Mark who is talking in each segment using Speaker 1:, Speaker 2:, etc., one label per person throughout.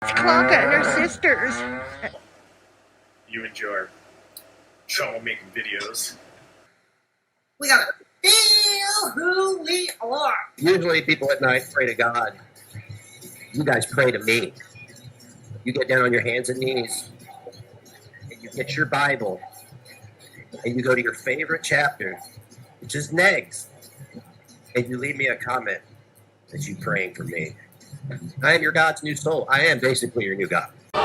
Speaker 1: Clonka and her sisters.
Speaker 2: You and your troublemaking videos.
Speaker 3: We gotta feel who we are.
Speaker 4: Usually people at night pray to God. You guys pray to me. You get down on your hands and knees, and you get your Bible, and you go to your favorite chapter, which is next, and you leave me a comment that you're praying for me. I am your God's new soul. I am basically your new God.
Speaker 3: I'm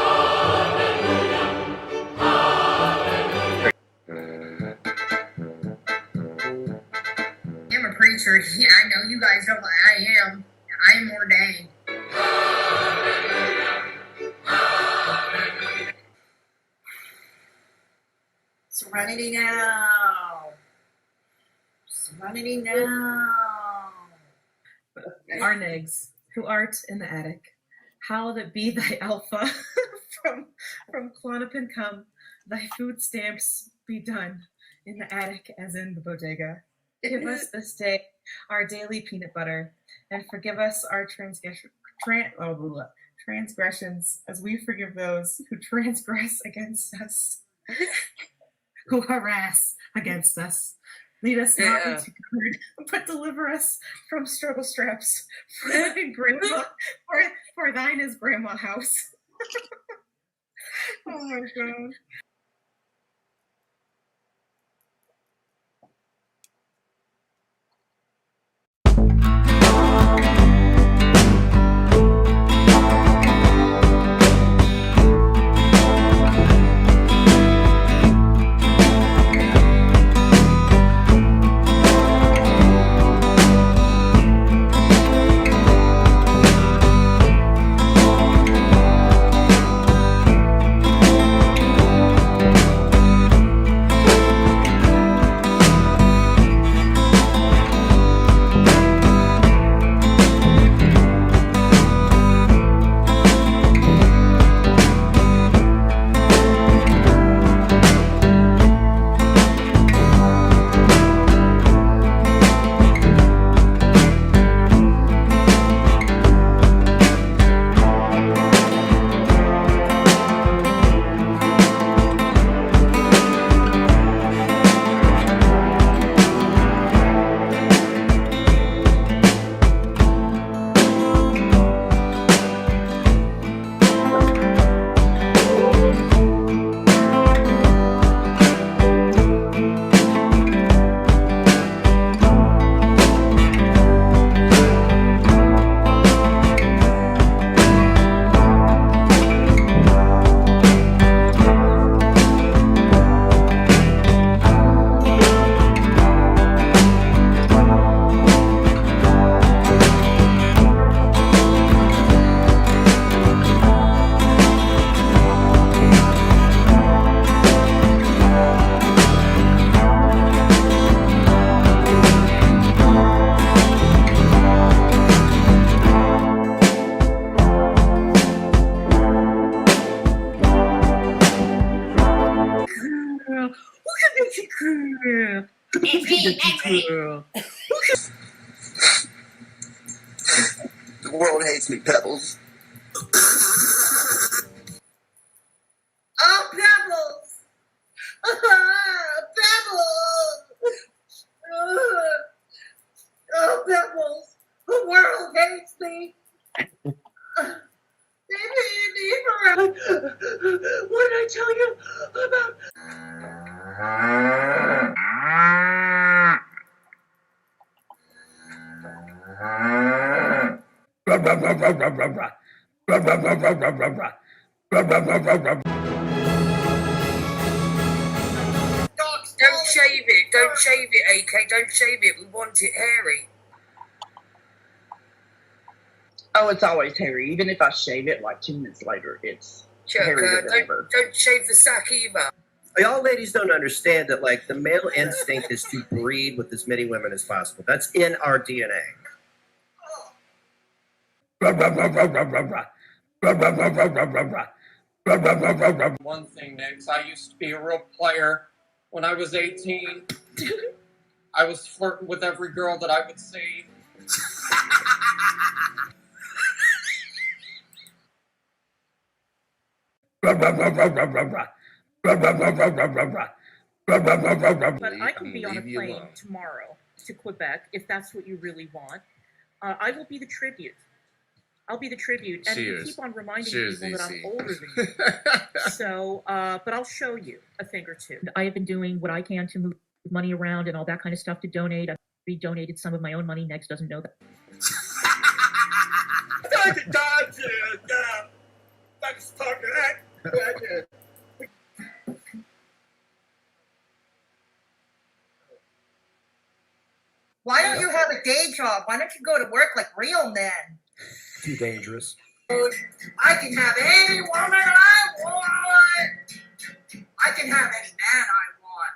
Speaker 3: a preacher. Yeah, I know you guys don't, but I am. I'm ordained. Serenity now. Serenity now.
Speaker 5: Arnegs, who art in the attic, how that be thy alpha from Clonopin come, thy food stamps be done in the attic as in the bodega. Give us this day our daily peanut butter, and forgive us our transgressions as we forgive those who transgress against us, who harass against us. Lead us not into good, but deliver us from struggle straps. For thine is grandma house. Oh my God.
Speaker 4: The world hates me, Pebbles.
Speaker 3: Oh, Pebbles! Pebbles! Oh, Pebbles! The world hates me. What did I tell you about?
Speaker 6: Don't shave it. Don't shave it, AK. Don't shave it. We want it hairy.
Speaker 7: Oh, it's always hairy. Even if I shave it like 2 minutes later, it's hairier than ever.
Speaker 6: Don't shave the sack either.
Speaker 4: Y'all ladies don't understand that, like, the male instinct is to breed with as many women as possible. That's in our DNA.
Speaker 8: One thing, Nix, I used to be a real player. When I was 18, I was flirting with every girl that I would see.
Speaker 5: I can be on a plane tomorrow to Quebec if that's what you really want. I will be the tribute. I'll be the tribute, and you keep on reminding people that I'm older than you. So, but I'll show you a thing or two. I have been doing what I can to move money around and all that kind of stuff to donate. I've redonated some of my own money. Next doesn't know that.
Speaker 3: Why don't you have a day job? Why don't you go to work like real men?
Speaker 4: Too dangerous.
Speaker 3: I can have any woman I want. I can have any man I want.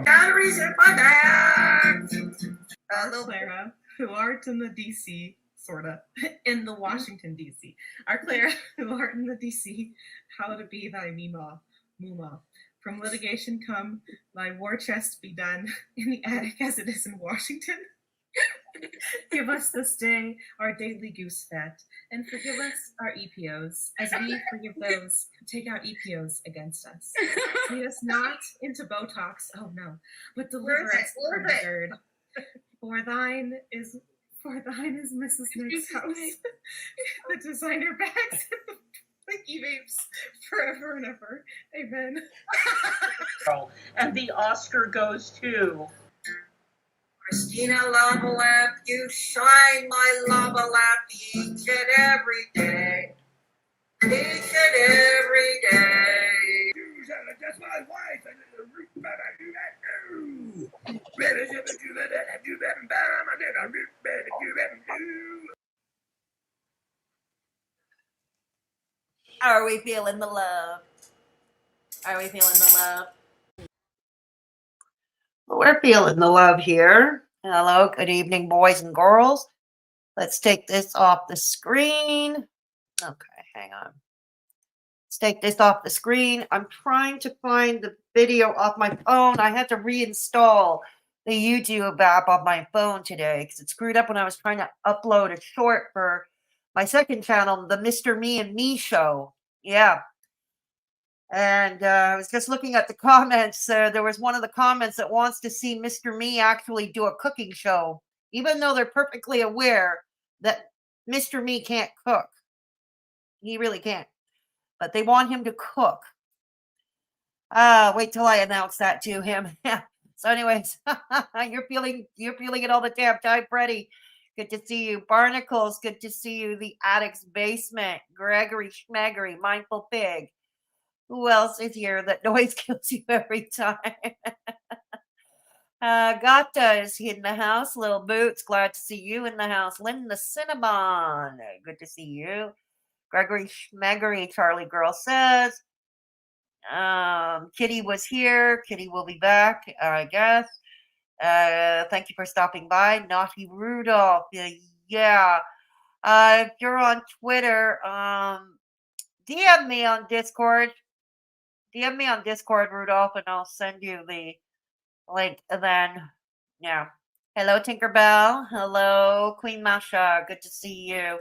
Speaker 3: Batteries in my bag.
Speaker 5: Clara, who art in the DC, sorta, in the Washington DC. Our Clara, who art in the DC, how to be thy Muma. From litigation come, thy war chest be done in the attic as it is in Washington. Give us this day our daily goose fat, and forgive us our EPOs, as we forgive those who take out EPOs against us. Lead us not into Botox, oh no, but deliver us from the dirt. For thine is Mrs. Nick's house. The designer bags and the Blinky vapes forever and ever. Amen.
Speaker 7: And the Oscar goes to
Speaker 3: Christina Lava Lamp, you shine my lava lamp each and every day. Each and every day.
Speaker 2: That's my wife.
Speaker 1: Are we feeling the love? Are we feeling the love?
Speaker 9: We're feeling the love here. Hello, good evening, boys and girls. Let's take this off the screen. Okay, hang on. Let's take this off the screen. I'm trying to find the video off my phone. I had to reinstall the YouTube app on my phone today because it screwed up when I was trying to upload a short for my second channel, the Mr. Me and Me show. Yeah. And I was just looking at the comments. There was one of the comments that wants to see Mr. Me actually do a cooking show, even though they're perfectly aware that Mr. Me can't cook. He really can't. But they want him to cook. Wait till I announce that to him. So anyways, you're feeling it all the damn time, Freddie. Good to see you. Barnacles, good to see you. The Addict's Basement. Gregory Schmeggery, Mindful Pig. Who else is here? That noise kills you every time. Gata is in the house. Little Boots, glad to see you in the house. Linda Cinnabon, good to see you. Gregory Schmeggery, Charlie Girl says. Kitty was here. Kitty will be back, I guess. Thank you for stopping by. Naughty Rudolph, yeah. If you're on Twitter, DM me on Discord. DM me on Discord, Rudolph, and I'll send you the link. And then, yeah. Hello, Tinkerbell. Hello, Queen Masha. Good to see you.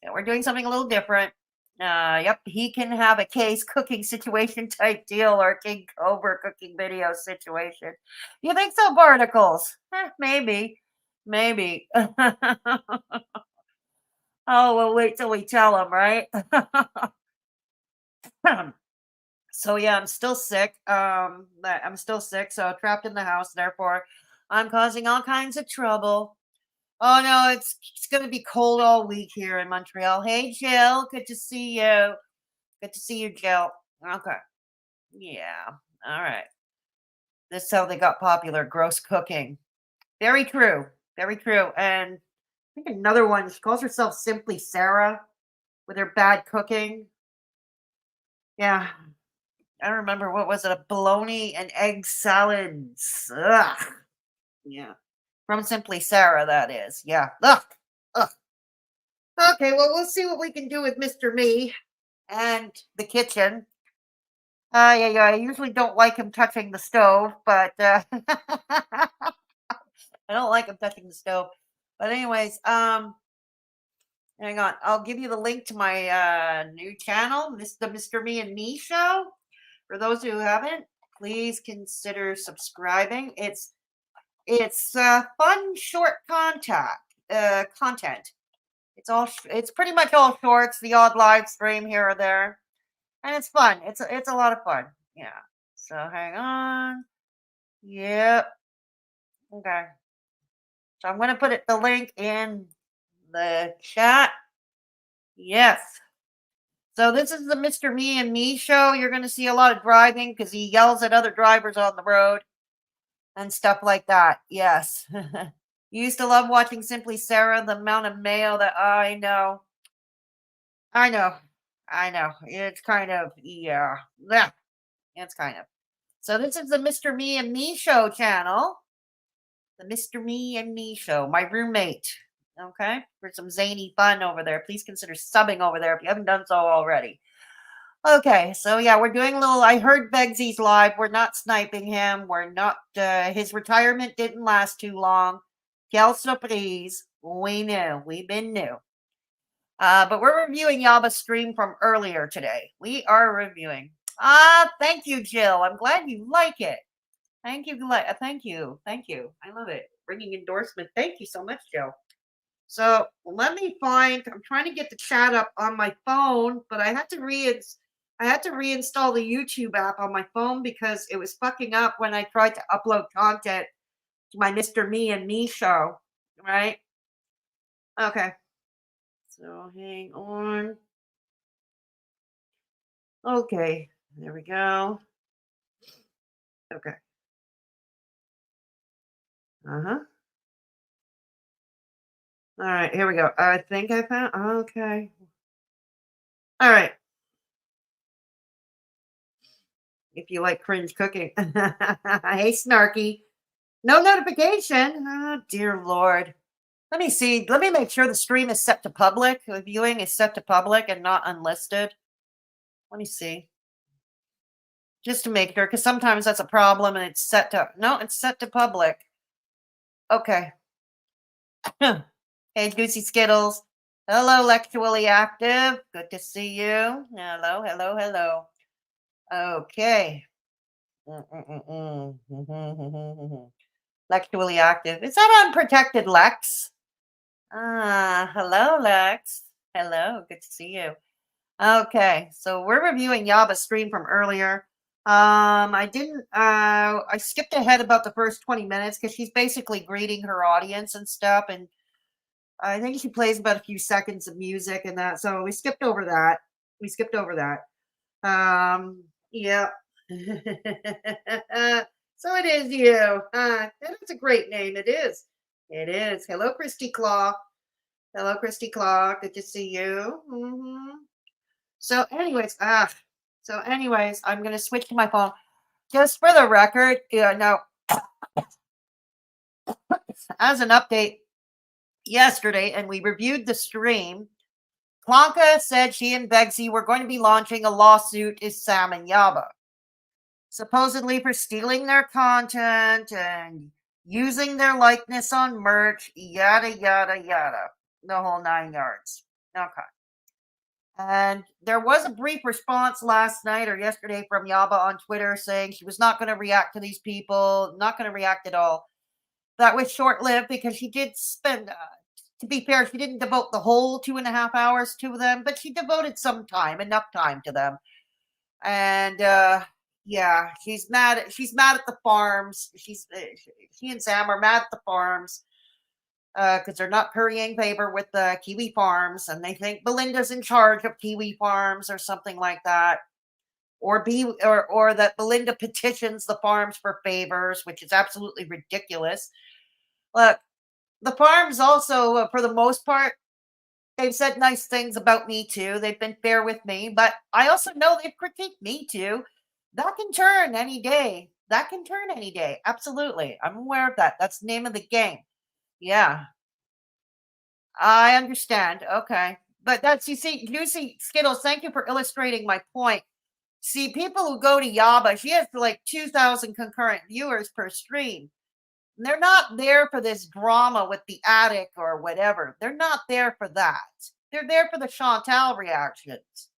Speaker 9: Yeah, we're doing something a little different. Yep, he can have a case cooking situation type deal or King Cobra cooking video situation. You think so, Barnacles? Maybe. Oh, we'll wait till we tell him, right? So yeah, I'm still sick. So trapped in the house. Therefore, I'm causing all kinds of trouble. Oh no, it's going to be cold all week here in Montreal. Hey, Jill, good to see you. Good to see you, Jill. Okay, yeah, all right. This is how they got popular. Gross cooking. Very true. Very true. And I think another one. She calls herself Simply Sarah with her bad cooking. Yeah. I don't remember, what was it? A bologna and egg salads. Ugh. Yeah. From Simply Sarah, that is. Yeah. Ugh. Okay, well, we'll see what we can do with Mr. Me and the kitchen. Yeah, I usually don't like him touching the stove, but I don't like him touching the stove. But anyways, Hang on. I'll give you the link to my new channel, the Mr. Me and Me Show. For those who haven't, please consider subscribing. It's fun short content. It's pretty much all shorts, the odd live stream here or there. And it's fun. It's a lot of fun. Yeah. So hang on. Yep. Okay. So I'm gonna put the link in the chat. Yes. So this is the Mr. Me and Me show. You're gonna see a lot of driving because he yells at other drivers on the road and stuff like that. Yes. You used to love watching Simply Sarah, the amount of mail that I know. I know. It's kind of yeah. It's kind of. So this is the Mr. Me and Me show channel. The Mr. Me and Me show. My roommate. Okay? For some zany fun over there. Please consider subbing over there if you haven't done so already. Okay, so yeah, we're doing a little. I heard Begsy's live. We're not sniping him. We're not. His retirement didn't last too long. Quelle surprise. We knew. We've been new. But we're reviewing Yaba's stream from earlier today. We are reviewing. Thank you, Jill. I'm glad you like it. Thank you. Thank you. I love it. Bringing endorsement. Thank you so much, Jill. So let me find. I'm trying to get the chat up on my phone, but I had to reinstall the YouTube app on my phone because it was fucking up when I tried to upload content to my Mr. Me and Me show. Right? Okay. So hang on. Okay. There we go. Okay. Uh-huh. All right, here we go. I think I found. Okay. All right. If you like cringe cooking. Hey, Snarky. No notification. Oh, dear Lord. Let me see. Let me make sure the stream is set to public. The viewing is set to public and not unlisted. Let me see. Just to make sure, because sometimes that's a problem and it's set to. No, it's set to public. Okay. Hey, Goosey Skittles. Hello, Lectually Active. Good to see you. Hello. Okay. Lectually Active. Is that unprotected, Lex? Hello, Lex. Hello, good to see you. Okay, so we're reviewing Yaba's stream from earlier. I skipped ahead about the first 20 minutes because she's basically greeting her audience and stuff, and I think she plays about a few seconds of music and that, so we skipped over that. Yeah. So it is you. That's a great name. It is. Hello, Christy Claw. Good to see you. So, anyways, I'm gonna switch to my phone. Just for the record, now, as an update, yesterday, and we reviewed the stream. Klonka said she and Begsy were going to be launching a lawsuit to Sam and Yaba, supposedly for stealing their content and using their likeness on merch, yada, yada, yada. The whole 9 yards. Okay. And there was a brief response last night or yesterday from Yaba on Twitter saying she was not going to react to these people, not going to react at all. That was short-lived because she did spend, to be fair, she didn't devote the whole 2.5 hours to them, but she devoted some time, enough time to them. And yeah, she's mad at the farms. She and Sam are mad at the farms because they're not currying favor with the Kiwi Farms, and they think Belinda's in charge of Kiwi Farms or something like that, or that Belinda petitions the farms for favors, which is absolutely ridiculous. Look, the farms also, for the most part, they've said nice things about me too. They've been fair with me, but I also know they've critiqued me too. That can turn any day. Absolutely. I'm aware of that. That's the name of the game. Yeah. I understand. Okay. But that's, you see, Skittles, thank you for illustrating my point. See, people who go to Yaba, she has like 2,000 concurrent viewers per stream. And they're not there for this drama with the attic or whatever. They're not there for that. they're there for the Chantal reactions.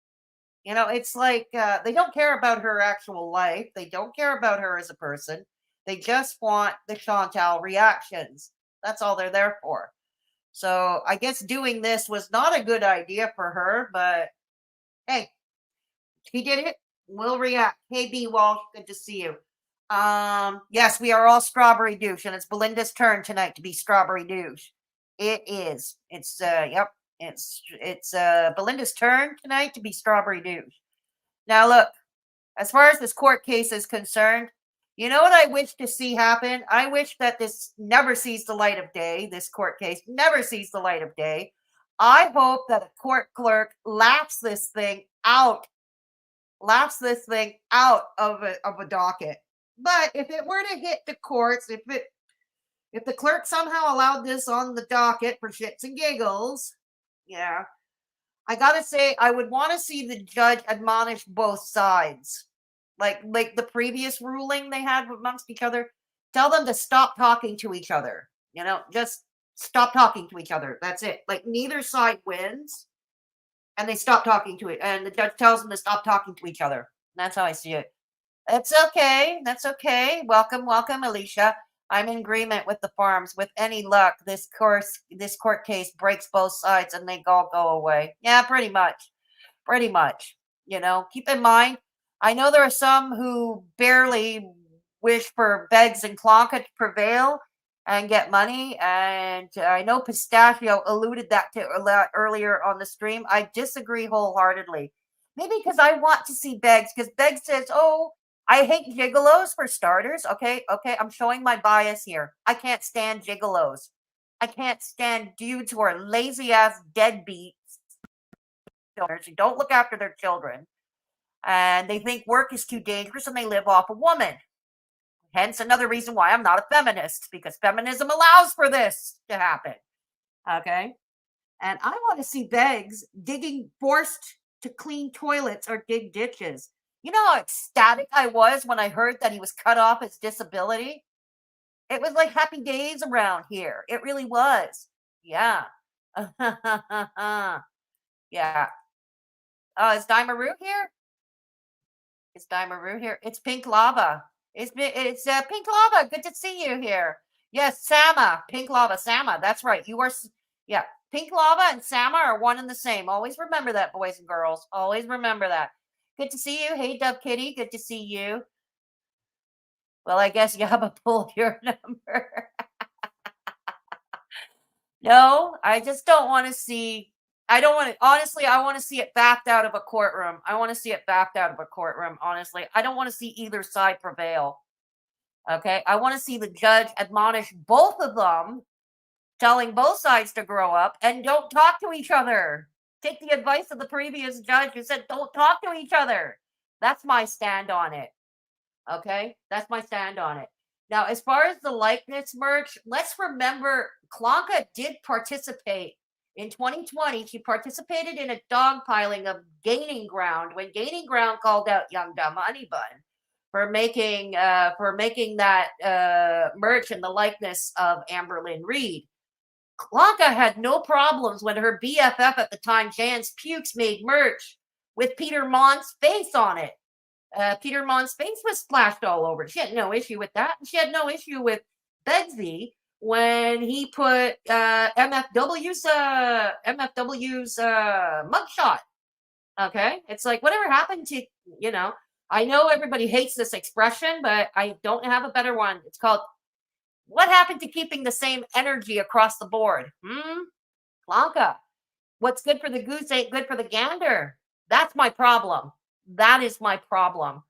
Speaker 9: You know, it's like they don't care about her actual life. They don't care about her as a person. They just want the Chantal reactions. That's all they're there for. So I guess doing this was not a good idea for her, but hey, he did it. We'll react. Hey, B. Walsh, good to see you. Yes, we are all strawberry douche, and it's Belinda's turn tonight to be strawberry douche. It is. Yep. It's Belinda's turn tonight to be strawberry douche. Now look, as far as this court case is concerned, you know what I wish to see happen? I wish that this never sees the light of day. This court case never sees the light of day. I hope that a court clerk laughs this thing out of a docket. But if it were to hit the courts, if the clerk somehow allowed this on the docket for shits and giggles, yeah, I gotta say I would want to see the judge admonish both sides, like the previous ruling they had amongst each other. Tell them to stop talking to each other. You know, just stop talking to each other. That's it. Like neither side wins, and they stop talking to it, and the judge tells them to stop talking to each other. That's how I see it. That's okay. That's okay. Welcome, Alicia. I'm in agreement with the farms. With any luck, this court case breaks both sides and they all go away. Yeah, pretty much. Pretty much. You know, keep in mind, I know there are some who barely wish for Beggs and Klonka to prevail and get money. And I know Pistachio alluded that to earlier on the stream. I disagree wholeheartedly. Maybe because I want to see Beggs, because Beggs says, oh, I hate gigolos for starters. Okay, I'm showing my bias here. I can't stand gigolos. I can't stand dudes who are lazy ass deadbeats who don't look after their children. And they think work is too dangerous and they live off a woman. Hence another reason why I'm not a feminist, because feminism allows for this to happen. Okay? And I want to see Beggs forced to clean toilets or dig ditches. You know how ecstatic I was when I heard that he was cut off his disability? It was like happy days around here. It really was. Yeah. Yeah. Oh, is Daimaru here? Is Daimaru here? It's Pink Lava. It's Pink Lava. Good to see you here. Yes, Sama. Pink Lava. Sama. That's right. You are. Yeah. Pink Lava and Sama are one and the same. Always remember that, boys and girls. Always remember that. Good to see you. Hey, Dub Kitty. Good to see you. Well, I guess Yaba pulled your number. No, I just don't want to see. I don't want to. Honestly, I want to see it backed out of a courtroom. I want to see it backed out of a courtroom. Honestly, I don't want to see either side prevail. Okay. I want to see the judge admonish both of them, telling both sides to grow up and don't talk to each other. Take the advice of the previous judge who said, don't talk to each other. That's my stand on it. Okay. That's my stand on it. Now, as far as the likeness merch, let's remember Klonka did participate in 2020. She participated in a dogpiling of Gaining Ground when Gaining Ground called out Young Dumb Honey Bun for making that merch in the likeness of Amberlynn Reed. Klonka had no problems when her BFF at the time, Jan's Pukes, made merch with Peter Mon's face on it. Peter Mon's face was splashed all over. She had no issue with that. She had no issue with Begsy when he put MFW's mugshot. Okay, it's like whatever happened to, you know. I know everybody hates this expression, but I don't have a better one. It's called, what happened to keeping the same energy across the board? Klonka. What's good for the goose ain't good for the gander. That's my problem. That is my problem.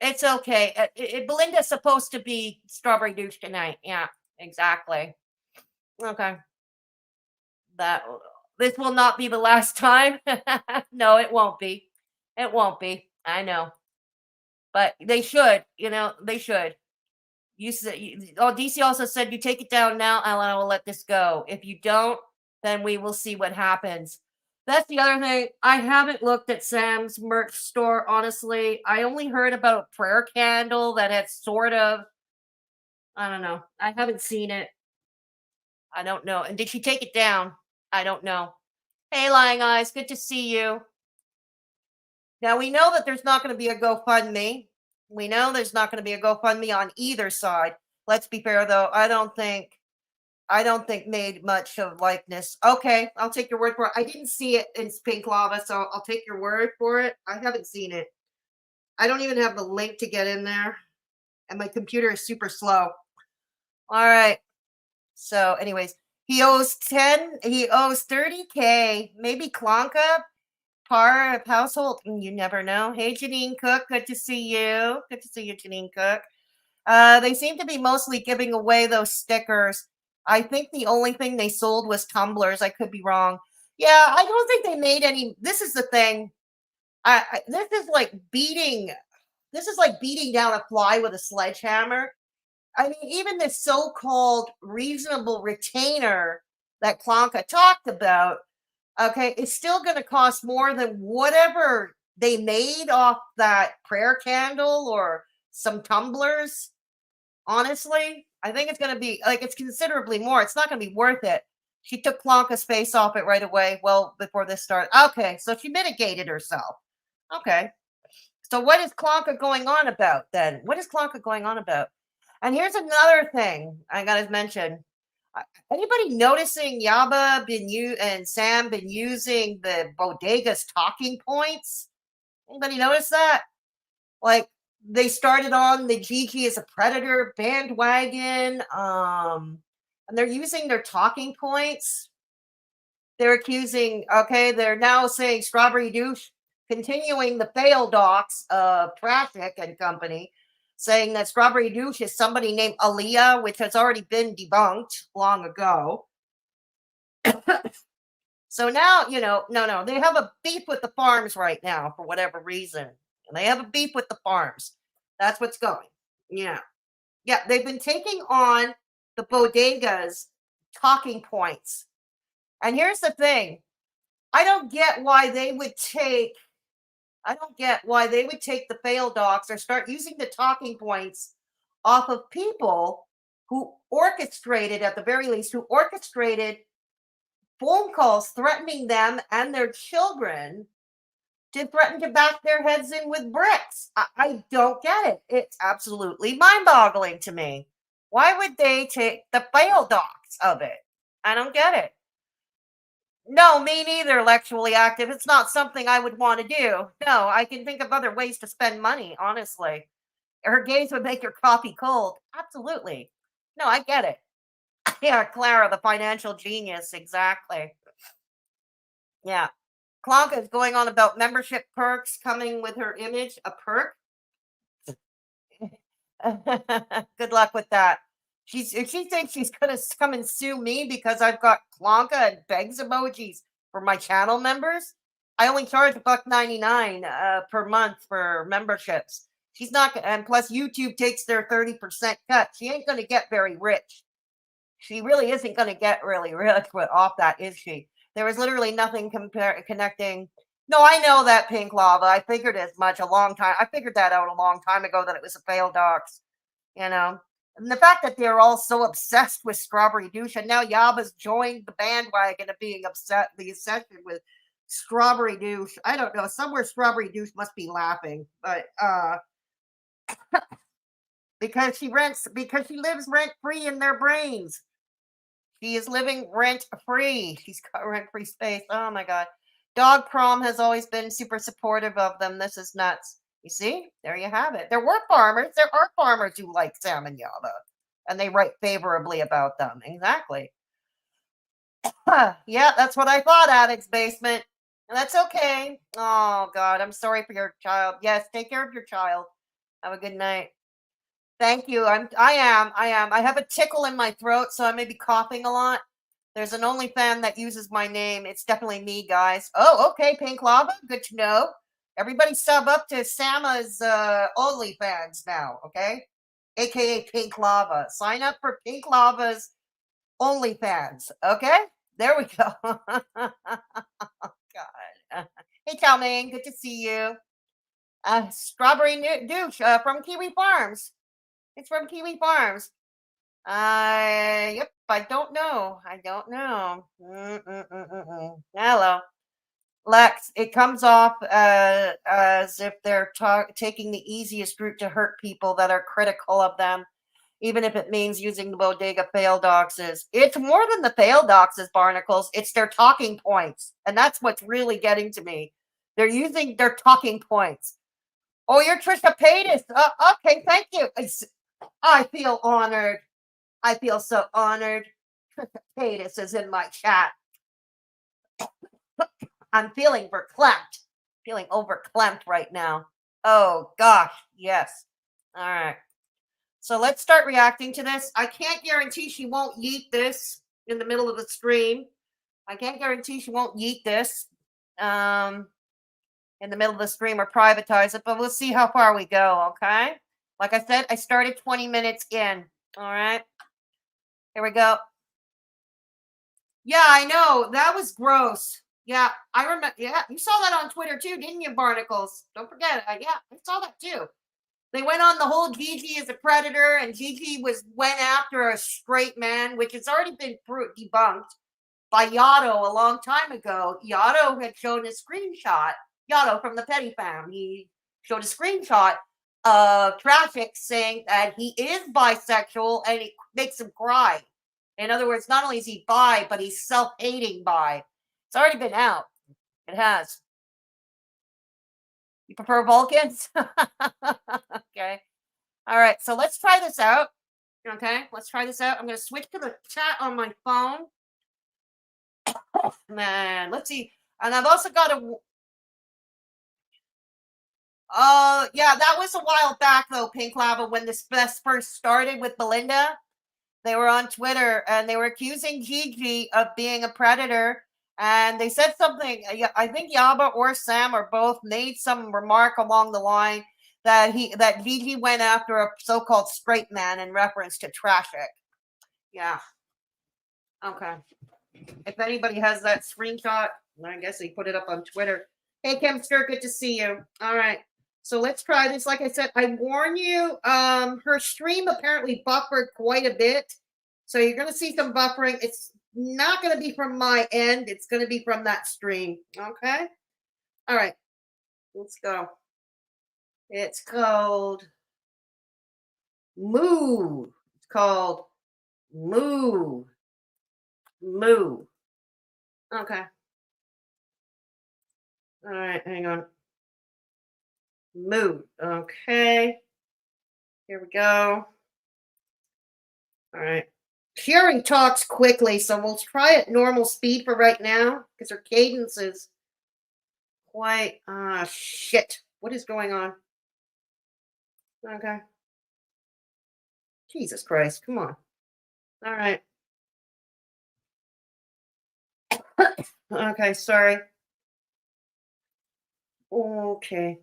Speaker 9: It's okay. Belinda's supposed to be strawberry douche tonight. Yeah, exactly. Okay. This will not be the last time. No, it won't be. It won't be. I know. But they should, they should. You said, DC also said, you take it down now, and I will let this go. If you don't, then we will see what happens. That's the other thing. I haven't looked at Sam's merch store, honestly. I only heard about a prayer candle that had sort of, I don't know. I haven't seen it. I don't know. And did she take it down? I don't know. Hey, Lying Eyes, good to see you. Now, we know that there's not going to be a GoFundMe. We know there's not going to be a GoFundMe on either side. Let's be fair, though. I don't think made much of likeness. Okay, I'll take your word for it. I didn't see it in Pink Lava, so I'll take your word for it. I haven't seen it. I don't even have the link to get in there, and my computer is super slow. All right. So, anyways, he owes 30K, maybe Klonka, par of household. You never know. Hey, Janine Cook, good to see you. Good to see you, Janine Cook. They seem to be mostly giving away those stickers. I think the only thing they sold was tumblers. I could be wrong. Yeah, I don't think they made any. This is the thing. This is like beating down a fly with a sledgehammer. I mean, even the so-called reasonable retainer that Klonka talked about, okay, is still going to cost more than whatever they made off that prayer candle or some tumblers. Honestly, I think it's going to be like it's considerably more. It's not going to be worth it. She took Klonka's face off it right away. Well, before this started. Okay, so she mitigated herself. Okay. So what is Klonka going on about then? What is Klonka going on about? And here's another thing I got to mention. Anybody noticing Yaba and Sam been using the Bodega's talking points? Anybody notice that? Like they started on the Gigi is a predator bandwagon, and they're using their talking points. They're they're now saying Strawberry Douche continuing the fail docs of Traffic and Company, saying that Strawberry Douche is somebody named Aaliyah, which has already been debunked long ago. So now, no, they have a beef with the farms right now for whatever reason. And they have a beef with the farms. That's what's going. Yeah. Yeah, they've been taking on the Bodega's talking points. And here's the thing. I don't get why they would take the fail docs or start using the talking points off of people who orchestrated, at the very least, phone calls threatening them and their children to threaten to back their heads in with bricks. I don't get it. It's absolutely mind-boggling to me. Why would they take the fail docs of it? I don't get it. No, me neither, Lectually Active. It's not something I would want to do. No, I can think of other ways to spend money, honestly. Her gaze would make your coffee cold. Absolutely. No, I get it. Yeah, Clara, the financial genius. Exactly. Yeah. Klonka is going on about membership perks coming with her image. A perk? Good luck with that. She thinks she's going to come and sue me because I've got Klonka and begs emojis for my channel members. I only charge $1.99 per month for memberships. She's not, and plus YouTube takes their 30% cut. She ain't going to get very rich. She really isn't going to get really rich off that, is she? There was literally nothing connecting. No, I know that, Pink Lava. I figured as much I figured that out a long time ago that it was a failed docs, And the fact that they're all so obsessed with Strawberry Douche, and now Yaba's joined the bandwagon of being the obsession with Strawberry Douche. I don't know. Somewhere Strawberry Douche must be laughing, but because she lives rent free in their brains. She is living rent free. She's got rent free space. Oh my God. Dog Prom has always been super supportive of them. This is nuts. You see? There you have it. There were farmers. There are farmers who like Sam and Yaba, and they write favorably about them. Exactly. Yeah, that's what I thought, Addict's Basement. And that's okay. Oh, God. I'm sorry for your child. Yes, take care of your child. Have a good night. Thank you. I am. I have a tickle in my throat, so I may be coughing a lot. There's an OnlyFan that uses my name. It's definitely me, guys. Oh, okay, Pink Lava. Good to know. Everybody sub up to Sama's OnlyFans now, okay? AKA Pink Lava. Sign up for Pink Lava's OnlyFans, okay? There we go. Oh, God. Hey, Calmaine. Good to see you. Strawberry Douche from Kiwi Farms. It's from Kiwi Farms. Yep. I don't know. Hello. Lex, it comes off as if they're taking the easiest route to hurt people that are critical of them, even if it means using the Bodega fail doxes. It's more than the fail doxes, Barnacles. It's their talking points. And that's what's really getting to me. They're using their talking points. Oh, you're Trisha Paytas. Okay, thank you. I feel honored. I feel so honored. Trisha Paytas is in my chat. I'm feeling verklempt. Feeling overclamped right now. Oh, gosh. Yes. All right. So let's start reacting to this. I can't guarantee she won't yeet this in the middle of the stream. I can't guarantee she won't yeet this in the middle of the stream or privatize it, but we'll see how far we go, okay? Like I said, I started 20 minutes in. All right. Here we go. Yeah, I know. That was gross. Yeah, I remember. Yeah, you saw that on Twitter too, didn't you, Barnacles? Don't forget it. Yeah, I saw that too. They went on the whole Gigi is a predator, and Gigi went after a straight man, which has already been debunked by Yado a long time ago. Yado had shown a screenshot. Yado from the Petty Fam. He showed a screenshot of Traffic saying that he is bisexual, and it makes him cry. In other words, not only is he bi, but he's self-hating bi. It's already been out. It has. You prefer Vulcans? Okay. All right. So let's try this out. Okay. Let's try this out. I'm going to switch to the chat on my phone. Man, let's see. And I've also got a. Yeah, that was a while back though, Pink Lava, when this first started with Belinda. They were on Twitter and they were accusing Gigi of being a predator. And they said something, I think Yaba or Sam or both made some remark along the line that Gigi went after a so-called straight man in reference to Traffic. Yeah. Okay. If anybody has that screenshot, I guess they put it up on Twitter. Hey, Kemster, good to see you. All right. So let's try this. Like I said, I warn you, her stream apparently buffered quite a bit. So you're going to see some buffering. It's not going to be from my end. It's going to be from that stream. Okay? All right. Let's go. It's called Moo. It's called Moo. Moo. Okay. All right. Hang on. Moo. Okay. Here we go. All right. Fury talks quickly, so we'll try at normal speed for right now because her cadence is quite shit. What is going on? Okay. Jesus Christ, come on. All right. Okay, sorry. Okay.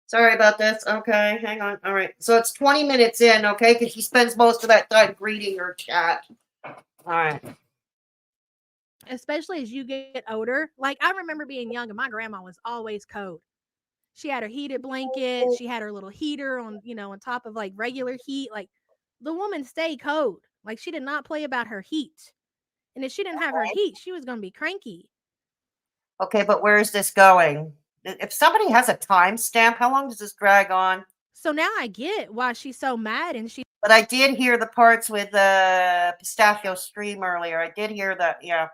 Speaker 9: Sorry about this. Okay, hang on. All right. So it's 20 minutes in, okay? Because she spends most of that time greeting her chat. All right.
Speaker 10: Especially as you get older. Like, I remember being young and my grandma was always cold. She had her heated blanket. She had her little heater on, on top of like regular heat. Like, the woman stayed cold. Like, she did not play about her heat. And if she didn't have her heat, she was going to be cranky.
Speaker 9: Okay, but where is this going? If somebody has a timestamp, how long does this drag on?
Speaker 10: So now I get why she's so mad, and she.
Speaker 9: But I did hear the parts with the Pistachio stream earlier. I did hear that. Yeah.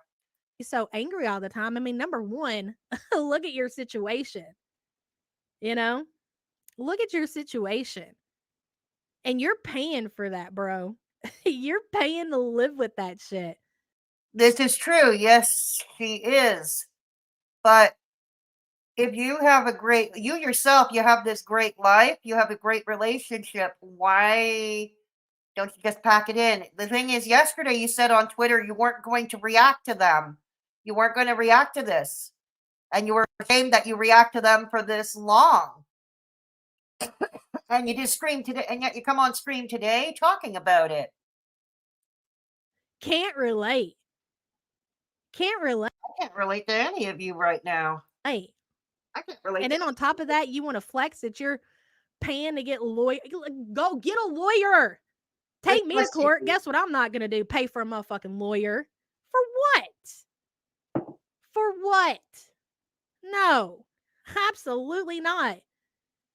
Speaker 10: She's so angry all the time. I mean, number one, look at your situation. Look at your situation, and you're paying for that, bro. You're paying to live with that shit.
Speaker 9: This is true. Yes, she is. But if you have you yourself, you have this great life, you have a great relationship, why don't you just pack it in? The thing is, yesterday you said on Twitter you weren't going to react to them. You weren't going to react to this. And you were ashamed that you react to them for this long. And you just stream today, and yet you come on stream today talking about it.
Speaker 10: Can't relate.
Speaker 9: I can't relate to any of you right now.
Speaker 10: Hey.
Speaker 9: I can't relate.
Speaker 10: And then on top of that, you want to flex that you're paying to get a lawyer. Go get a lawyer. Take me to
Speaker 9: Bless you.
Speaker 10: court. Guess what I'm not going to do? Pay for a motherfucking lawyer. For what? For what? No, absolutely not.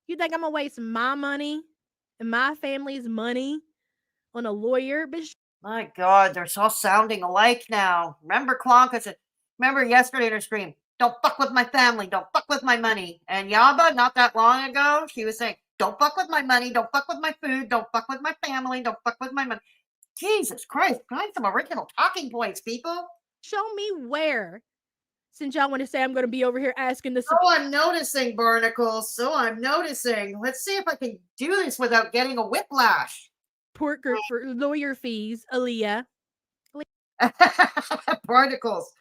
Speaker 10: You think I'm going to waste my money and my family's money on a lawyer? Bitch,
Speaker 9: My God, they're all sounding alike now. Remember Klonka said, remember yesterday in her stream, don't fuck with my family, don't fuck with my money. And Yaba, not that long ago, she was saying, don't fuck with my money, don't fuck with my food, don't fuck with my family, don't fuck with my money. Jesus Christ, find some original talking points, people.
Speaker 10: show me where. Since y'all want to say I'm going to be over here asking the...
Speaker 9: So I'm noticing, Barnacles, so I'm noticing. Let's see if I can do this without getting a whiplash.
Speaker 10: support group for lawyer fees, Aaliyah.
Speaker 9: Barnacles.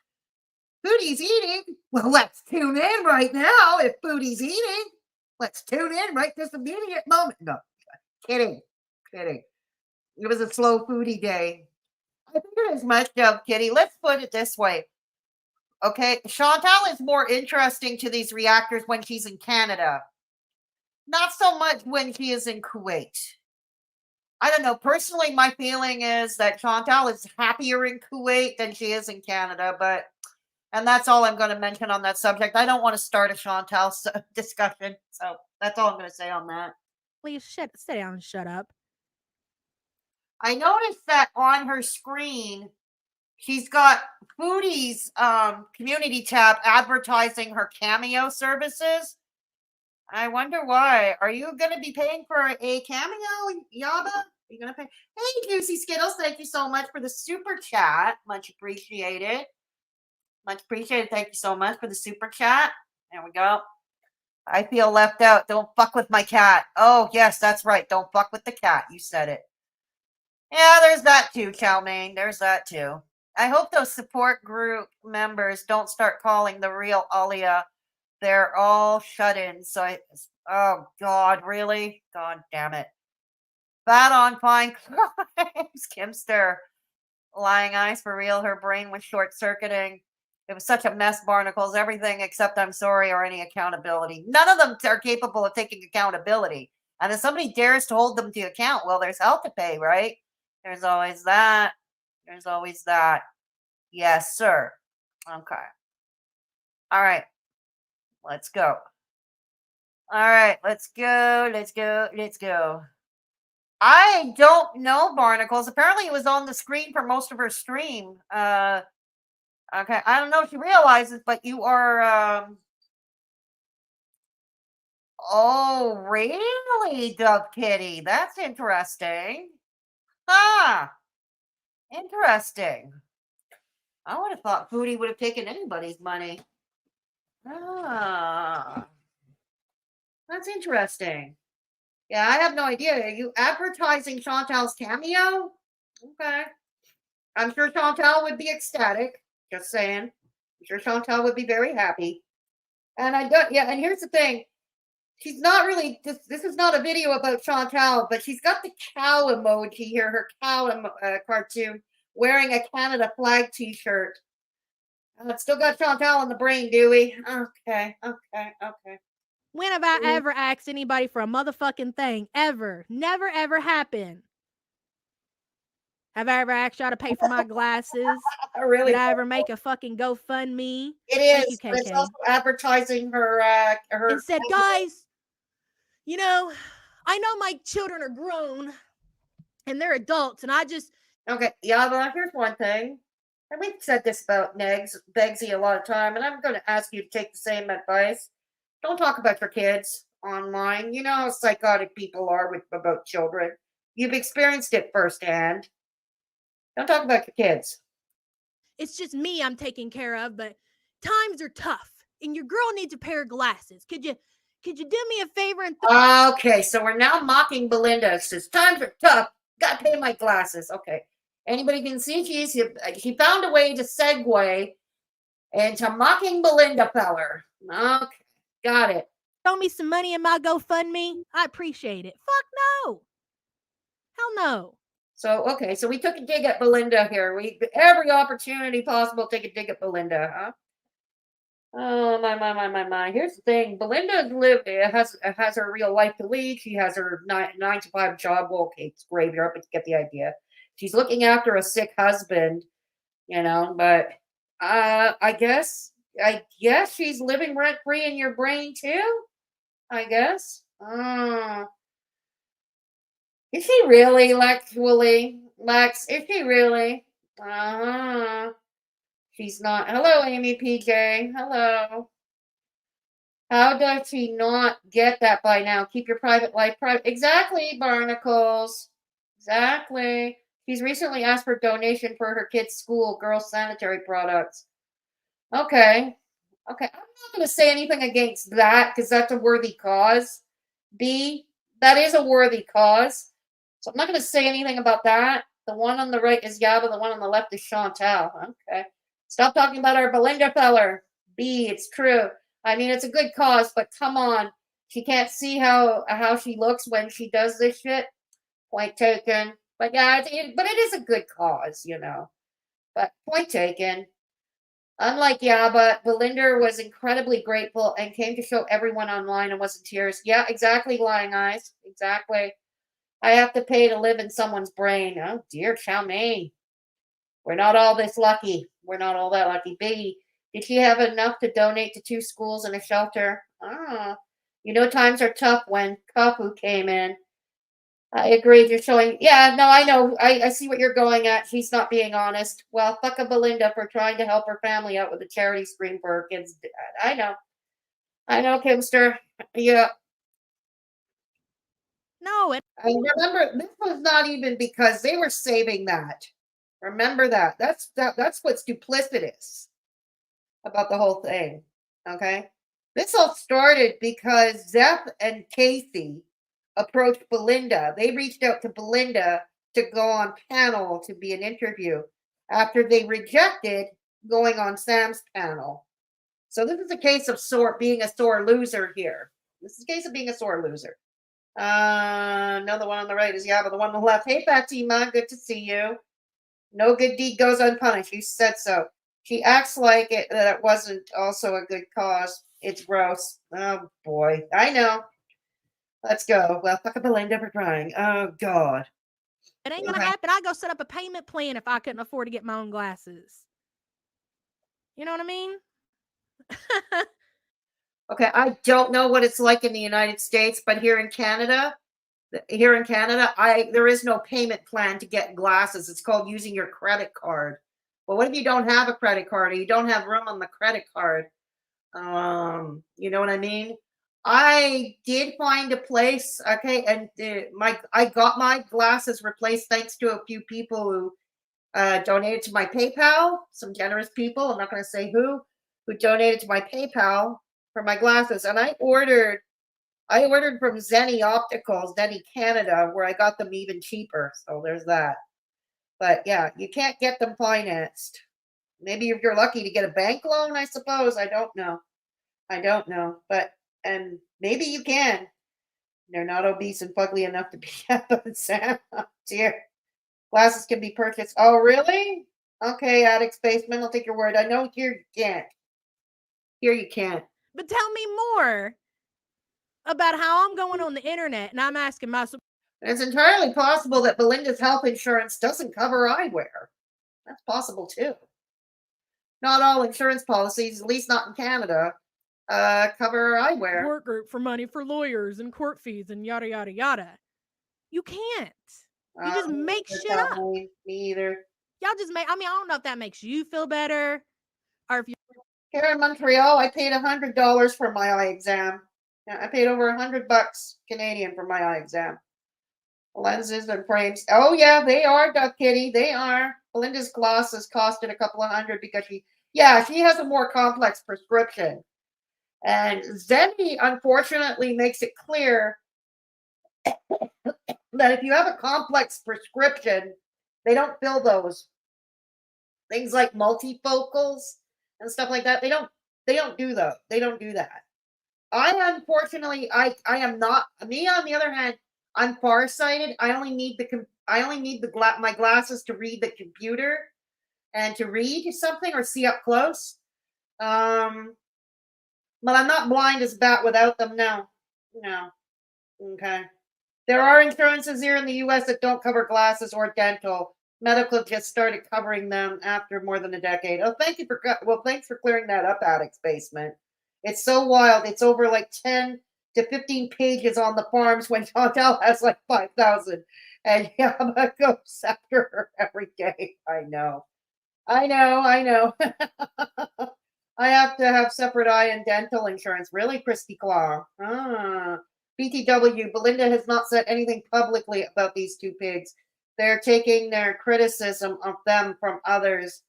Speaker 9: Foodie's eating. Well, let's tune in right now if Foodie's eating. Let's tune in right this immediate moment. No, kidding. It was a slow foodie day. I figured as much, Kitty. Let's put it this way. Okay, Chantal is more interesting to these reactors when she's in Canada. Not so much when she is in Kuwait. I don't know. Personally, my feeling is that Chantal is happier in Kuwait than she is in Canada, and that's all I'm going to mention on that subject. I don't want to start a Chantal discussion, so that's all I'm going to say on that.
Speaker 10: Please sit down and shut up.
Speaker 9: I noticed that on her screen, she's got Foodie's community tab advertising her Cameo services. I wonder why. Are you going to be paying for a Cameo, Yaba? Are you going to pay? Hey, Juicy Skittles, thank you so much for the super chat. Much appreciated. Much appreciated. Thank you so much for the super chat. There we go. I feel left out. Don't fuck with my cat. Oh, yes, that's right. Don't fuck with the cat. You said it. Yeah, there's that too, Chow Mein. There's that too. I hope those support group members don't start calling the real Alia. They're all shut-ins. So oh, God, really? God damn it. Bad on fine crimes. Kimster. Lying eyes for real. Her brain was short-circuiting. It was such a mess, Barnacles. Everything except I'm sorry or any accountability. None of them are capable of taking accountability. And if somebody dares to hold them to account, well, there's hell to pay, right? There's always that. There's always that. Yes, sir. Okay. All right. Let's go. All right. Let's go. I don't know, Barnacles. Apparently it was on the screen for most of her stream. Okay. I don't know if she realizes, but you are... Oh, really, Dove Kitty? That's interesting. Ah, interesting. I would have thought Foodie would have taken anybody's money. Ah, that's interesting. Yeah, I have no idea. Are you advertising Chantal's Cameo? Okay. I'm sure Chantal would be ecstatic. Just saying. I'm sure Chantal would be very happy. And and here's the thing. She's not really, this is not a video about Chantal, but she's got the cow emoji here, her cow cartoon, wearing a Canada flag t-shirt. It's still got Chantal in the brain, Dewey. Okay.
Speaker 10: When have I ever asked anybody for a motherfucking thing? Ever. Never, ever happened. Have I ever asked y'all to pay for my glasses?
Speaker 9: Really?
Speaker 10: Did I ever make a fucking GoFundMe?
Speaker 9: It is.
Speaker 10: Thank you,
Speaker 9: But it's
Speaker 10: KK.
Speaker 9: also advertising her...
Speaker 10: And said, guys, you know, I know my children are grown and they're adults, and I just...
Speaker 9: Okay, Yaba, here's one thing. And we've said this about Begsy a lot of time, and I'm going to ask you to take the same advice. Don't talk about your kids online. You know how psychotic people are about children. You've experienced it firsthand. Don't talk about your kids.
Speaker 10: It's just me I'm taking care of, but times are tough, and your girl needs a pair of glasses. Could you do me a favor and...
Speaker 9: Okay, so we're now mocking Belinda. It says, times are tough. Got to pay my glasses. Okay. Anybody can see she found a way to segue into mocking Belinda feller. Okay, got it.
Speaker 10: Throw me some money in my GoFundMe. I appreciate it. Fuck no. Hell no.
Speaker 9: So we took a dig at Belinda here. Every opportunity possible, take a dig at Belinda, huh? Oh my. Here's the thing. Belinda has her real life to lead. She has her 9 to 5 job. Well, okay, it's graveyard, but you get the idea. She's looking after a sick husband, but I guess she's living rent free in your brain too. I guess. Is she really, Lex? Lex, is she really? Uh-huh. She's not. Hello, Amy PJ. Hello. How does she not get that by now? Keep your private life private. Exactly, Barnacles. Exactly. She's recently asked for donation for her kid's school, girls' sanitary products. Okay. Okay. I'm not going to say anything against that because that's a worthy cause. B, that is a worthy cause. So I'm not going to say anything about that. The one on the right is Yaba. The one on the left is Chantal. Okay. Stop talking about our Belinda feller. B, it's true. I mean, it's a good cause, but come on. She can't see how she looks when she does this shit. Point taken. But yeah, but it is a good cause, But point taken. Unlike Yaba, Belinda was incredibly grateful and came to show everyone online and was in tears. Yeah, exactly, Lying Eyes. Exactly. I have to pay to live in someone's brain. Oh dear, chow mein. We're not all this lucky. We're not all that lucky. B, did she have enough to donate to 2 schools and a shelter? Ah, times are tough when Kafu came in. I agree. You're showing. Yeah, no, I know. I see what you're going at. She's not being honest. Well, fuck a Belinda for trying to help her family out with a charity screen for her kids' dad. I know. I know, Kimster. Yeah.
Speaker 10: No,
Speaker 9: I remember this was not even because they were saving that. Remember that. That's what's duplicitous about the whole thing. Okay. This all started because Zeph and Casey approached Belinda. They reached out to Belinda to go on panel to be an interview after they rejected going on Sam's panel. So this is a case of being a sore loser here. This is a case of being a sore loser. No, the one on the right is Yaba. The one on the left. Hey, Fatima, good to see you. No good deed goes unpunished. You said so. She acts like that it wasn't also a good cause. It's gross. Oh boy, I know. Let's go. Well, fuck a Belinda for trying. Oh God.
Speaker 10: it ain't gonna happen. I'd go set up a payment plan if I couldn't afford to get my own glasses. You know what I mean?
Speaker 9: Okay, I don't know what it's like in the United States, but here in Canada, there is no payment plan to get glasses. It's called using your credit card. Well, what if you don't have a credit card or you don't have room on the credit card? You know what I mean? I did find a place, okay, and I got my glasses replaced thanks to a few people who donated to my PayPal. Some generous people. I'm not going to say who donated to my PayPal for my glasses, and I ordered from Zenny Opticals, Zenny Canada, where I got them even cheaper. So there's that. But yeah, you can't get them financed. Maybe if you're lucky to get a bank loan, I suppose. I don't know. But and maybe you can. They're not obese and fugly enough to be Sam. Oh, dear. Glasses can be purchased. Oh, really? Okay, Addict's Basement. I'll take your word. I know here you can't. Here you can't.
Speaker 10: But tell me more about how I'm going on the internet and I'm asking my.
Speaker 9: It's entirely possible that Belinda's health insurance doesn't cover eyewear. That's possible too. Not all insurance policies, at least not in Canada, cover eyewear.
Speaker 10: Work group for money for lawyers and court fees and yada yada yada. You can't. You just make shit up.
Speaker 9: Me either.
Speaker 10: Y'all just make. I mean, I don't know if that makes you feel better, or if you.
Speaker 9: Here in Montreal, I paid $100 for my eye exam. Yeah, I paid over $100 Canadian for my eye exam. Lenses and frames. Oh yeah, they are, Duck Kitty. They are. Belinda's glasses costed a couple of $100 because she has a more complex prescription. And Zenny unfortunately makes it clear that if you have a complex prescription, they don't fill those. Things like multifocals and stuff like that. They don't do those. They don't do that. I unfortunately am not. Me on the other hand, I'm farsighted. I only need my glasses to read the computer and to read something or see up close. But I'm not blind as bat without them. No. No. Okay. There are insurances here in the U.S. that don't cover glasses or dental. Medical just started covering them after more than a decade. Oh, thank you for thanks for clearing that up, Addicts Basement. It's so wild. It's over like 10 to 15 pages on the forms when Chantal has like 5,000, and Yaba goes after her every day. I know. I know. I have to have separate eye and dental insurance. Really, Christy Claw? Ah. BTW, Belinda has not said anything publicly about these two pigs. They're taking their criticism of them from others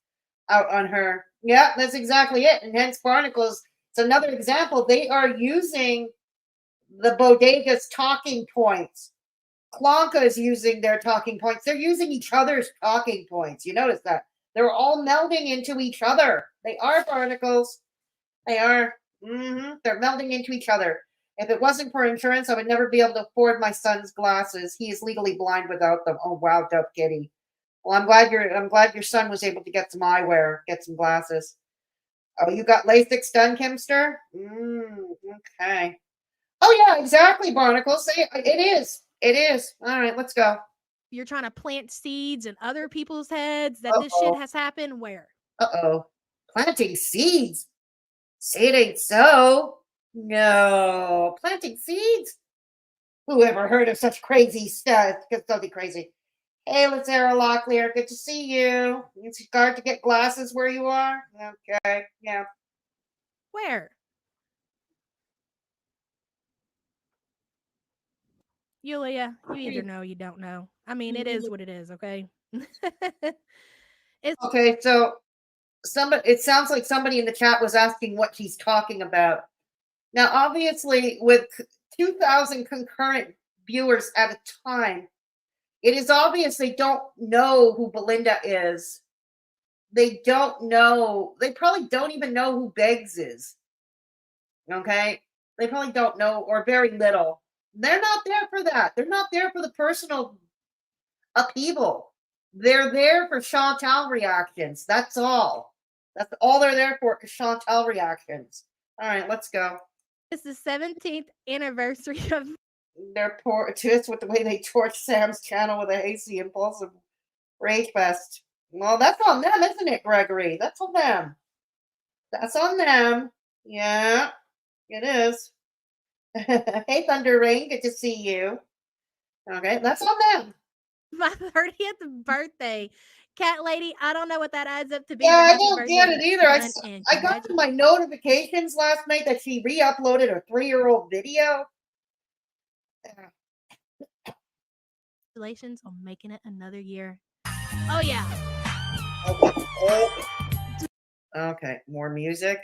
Speaker 9: out on her. Yeah, that's exactly it. And hence Barnacles, it's another example. They are using the Bodega's talking points. Klonka is using their talking points. They're using each other's talking points. You notice that? They're all melding into each other. They are Barnacles. They are. They're melding into each other. If it wasn't for insurance, I would never be able to afford my son's glasses. He is legally blind without them. Oh wow, Dove Kitty. Well, I'm glad your son was able to get some eyewear, get some glasses. Oh, you got LASIK done, Kimster? Okay. Oh yeah, exactly, Barnacles. It is. It is. All right, let's go.
Speaker 10: You're trying to plant seeds in other people's heads that this shit has happened. Where?
Speaker 9: Planting seeds. Say it ain't so. No, planting seeds. Who ever heard of such crazy stuff? It's totally crazy. Hey, Lazara Locklear, good to see you. It's hard to get glasses where you are. Okay, yeah.
Speaker 10: Where? Yulia, you either know or you don't know. I mean, it is what it is, okay?
Speaker 9: Okay, so it sounds like somebody in the chat was asking what she's talking about. Now, obviously, with 2,000 concurrent viewers at a time, it is obvious they don't know who Belinda is. They don't know. They probably don't even know who Beggs is. Okay? They probably don't know, or very little. They're not there for that. They're not there for the personal upheaval. They're there for Chantal reactions. That's all. That's all they're there for is Chantal reactions. All right, let's go.
Speaker 10: It's the 17th anniversary of
Speaker 9: their poor twist with the way they torch Sam's channel with a hasty, impulsive rage fest. Well, that's on them, isn't it, Gregory? That's on them. That's on them. Yeah, it is. Hey, Thunder Rain, good to see you. Okay, that's on them.
Speaker 10: My 30th birthday. Cat Lady, I don't know what that adds up to be.
Speaker 9: Yeah, I don't get it either. I got to my notifications last night that she re-uploaded a 3-year-old video.
Speaker 10: Congratulations on making it another year. Oh, yeah.
Speaker 9: Okay, more music.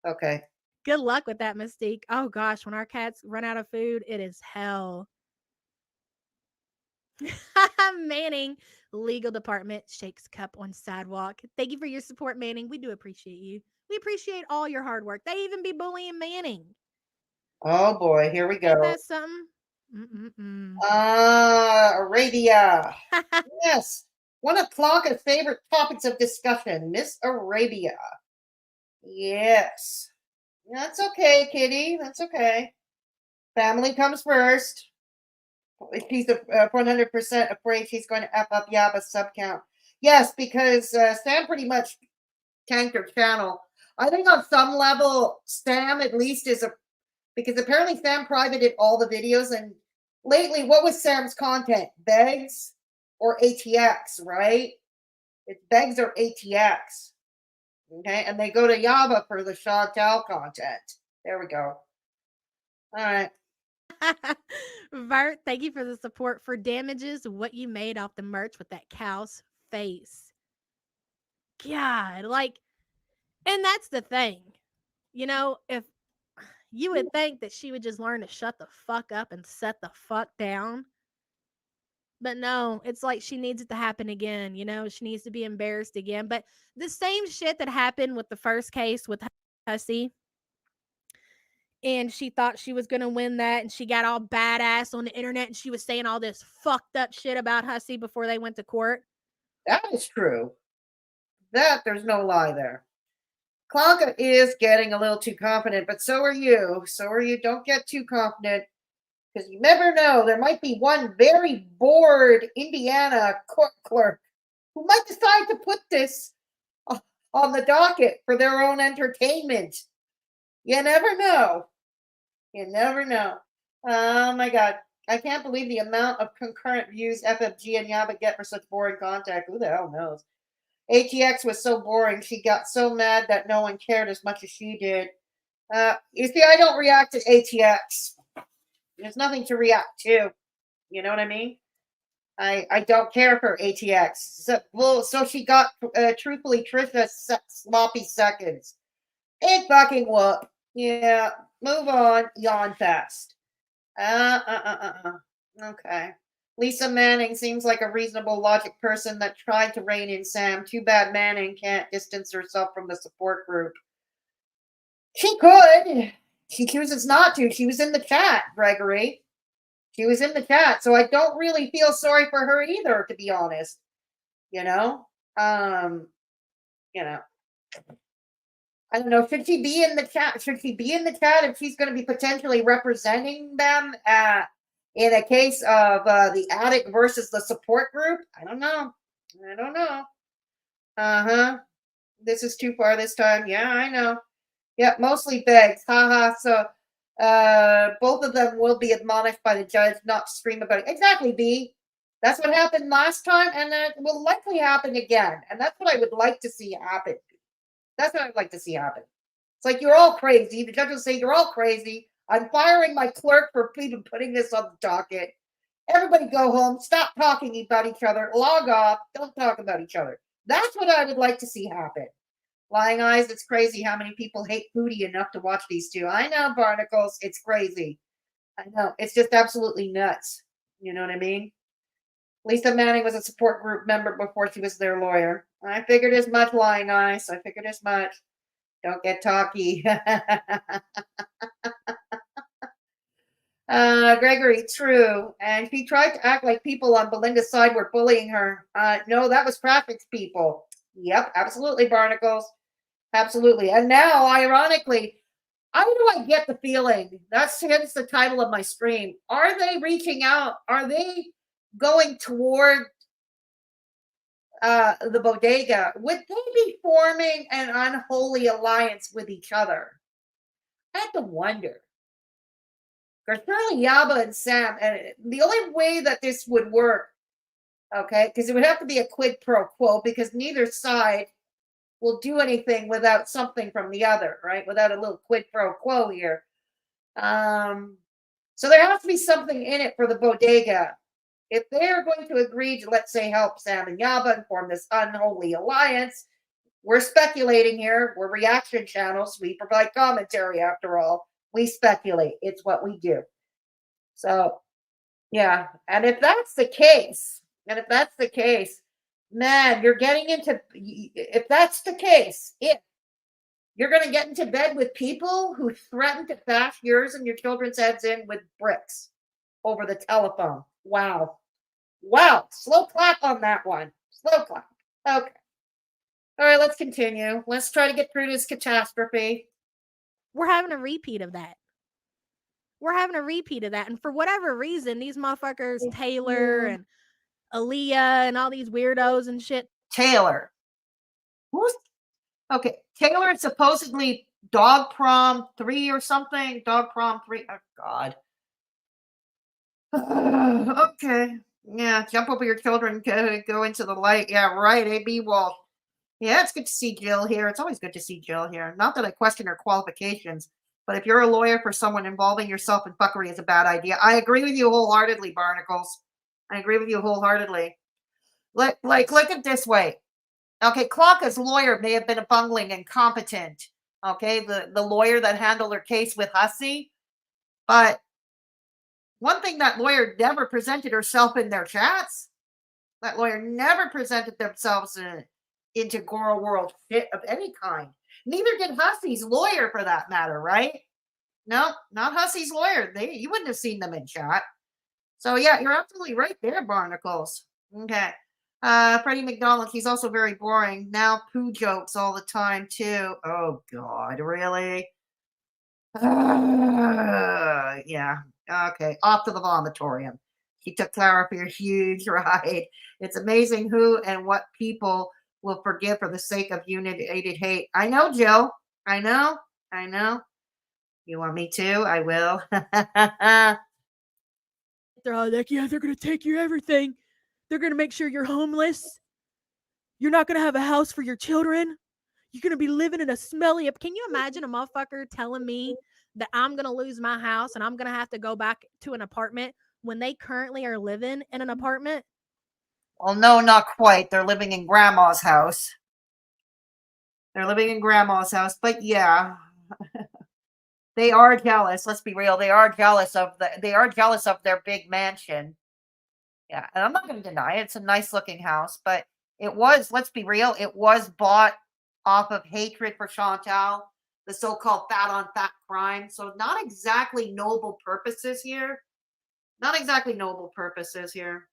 Speaker 9: Okay.
Speaker 10: Good luck with that, Mystique. Oh, gosh, when our cats run out of food, it is hell. Manning, legal department, shakes cup on sidewalk. Thank you for your support, Manning. We do appreciate you. We appreciate all your hard work. They even be bullying Manning.
Speaker 9: Oh, boy, here we go.
Speaker 10: Ain't that something?
Speaker 9: Arabia. Yes. One of Clark's favorite topics of discussion, Miss Arabia. Yes. That's okay, Kitty. That's okay. Family comes first. She's 100% afraid she's going to F up Yaba's sub count. Yes, because Sam pretty much tanked her channel. I think on some level, Sam at least is because apparently Sam privated all the videos, and lately, what was Sam's content? Begs or ATX, right? It's Begs or ATX. Okay, and they go to Yaba for the Chantal content. There we go. All right.
Speaker 10: Vert, thank you for the support. For damages, what you made off the merch with that cow's face. God, like, and that's the thing. You know, if you would think that she would just learn to shut the fuck up and set the fuck down. But no, it's like she needs it to happen again. You know, she needs to be embarrassed again. But the same shit that happened with the first case with Hussey, and she thought she was going to win that, and she got all badass on the internet, and she was saying all this fucked up shit about Hussey before they went to court.
Speaker 9: That is true. That, there's no lie there. Klonka is getting a little too confident, but so are you. So are you. Don't get too confident, because you never know. There might be one very bored Indiana court clerk who might decide to put this on the docket for their own entertainment. You never know. You never know. Oh my God. I can't believe the amount of concurrent views FFG and Yaba get for such boring content. Who the hell knows? ATX was so boring. She got so mad that no one cared as much as she did. You see, I don't react to ATX. There's nothing to react to. You know what I mean? I don't care for ATX. So she got, truthfully, Trisha sloppy seconds. Big fucking whoop. Yeah, move on. Yawn fest. Okay. Lisa Manning seems like a reasonable logic person that tried to rein in Sam. Too bad Manning can't distance herself from the support group. She could. She chooses not to. She was in the chat, Gregory. She was in the chat, so I don't really feel sorry for her either, to be honest. You know? You know. I don't know. Should she be in the chat? Should she be in the chat if she's going to be potentially representing them in a case of the addict versus the support group? I don't know. I don't know. Uh-huh. This is too far this time. Yeah, I know. Yeah, mostly begs. Haha. So both of them will be admonished by the judge not to scream about it. Exactly, B. That's what happened last time, and that will likely happen again. And that's what I would like to see happen. That's what I'd like to see happen. It's like, you're all crazy. The judge will say, you're all crazy. I'm firing my clerk for even putting this on the docket. Everybody go home. Stop talking about each other. Log off. Don't talk about each other. That's what I would like to see happen. Lying Eyes, it's crazy how many people hate Foodie enough to watch these two. I know, Barnacles. It's crazy. I know. It's just absolutely nuts. You know what I mean? Lisa Manning was a support group member before she was their lawyer. I figured as much, Lying Eyes. I figured as much. Don't get talky. Gregory, true. And she tried to act like people on Belinda's side were bullying her. No, that was Traffic's people. Yep, absolutely, Barnacles. Absolutely. And now, ironically, how do I get the feeling? That's the title of my stream. Are they reaching out? Are they going toward the Bodega? Would they be forming an unholy alliance with each other? I have to wonder. Because surely Yaba and Sam, and the only way that this would work, okay, because it would have to be a quid pro quo, because neither side will do anything without something from the other, right? Without a little quid pro quo here. So there has to be something in it for the Bodega. If they are going to agree to, let's say, help Sam and Yaba and form this unholy alliance, we're speculating here. We're reaction channels. We provide commentary, after all. We speculate. It's what we do. So, yeah. And if that's the case, man, you're getting into, if that's the case, if you're going to get into bed with people who threaten to bash yours and your children's heads in with bricks over the telephone. Wow. Wow. Slow clap on that one. Slow clap. Okay. All right, let's continue. Let's try to get through this catastrophe.
Speaker 10: We're having a repeat of that. And for whatever reason, these motherfuckers, Taylor and Aaliyah and all these weirdos and shit.
Speaker 9: Taylor. Who's okay? Taylor is supposedly Dog Prom 3 or something. Dog Prom 3. Oh God. Okay. Yeah, jump over your children, go into the light. Yeah, right. AB Wall. Yeah, it's good to see Jill here. It's always good to see Jill here. Not that I question her qualifications, but if you're a lawyer for someone, involving yourself in fuckery is a bad idea. I agree with you wholeheartedly, Barnacles. I agree with you wholeheartedly. Look at it this way. Okay, Klonka's lawyer may have been a bungling incompetent. Okay, the lawyer that handled her case with Hussey. But one thing, that lawyer never presented herself in their chats. That lawyer never presented themselves into Goro World shit of any kind. Neither did Hussey's lawyer, for that matter, right? No, not Hussey's lawyer. You wouldn't have seen them in chat. So yeah, you're absolutely right there, Barnacles. Okay. Freddie McDonald, he's also very boring. Now poo jokes all the time, too. Oh, God, really? Yeah. Okay, off to the vomitorium. He took Clara for a huge ride. It's amazing who and what people will forgive for the sake of united hate. I know, Jill. I know. I know. You want me to? I will.
Speaker 10: They're all like, yeah, they're going to take your everything. They're going to make sure you're homeless. You're not going to have a house for your children. You're going to be living in a smelly. Can you imagine a motherfucker telling me that I'm going to lose my house and I'm going to have to go back to an apartment when they currently are living in an apartment?
Speaker 9: Well, no, not quite. They're living in grandma's house. They're living in grandma's house, but yeah. They are jealous. Let's be real. They are jealous of their big mansion. Yeah, and I'm not going to deny it. It's a nice looking house, but it was, let's be real, it was bought off of hatred for Chantal, the so-called fat on fat crime. So not exactly noble purposes here. Not exactly noble purposes here.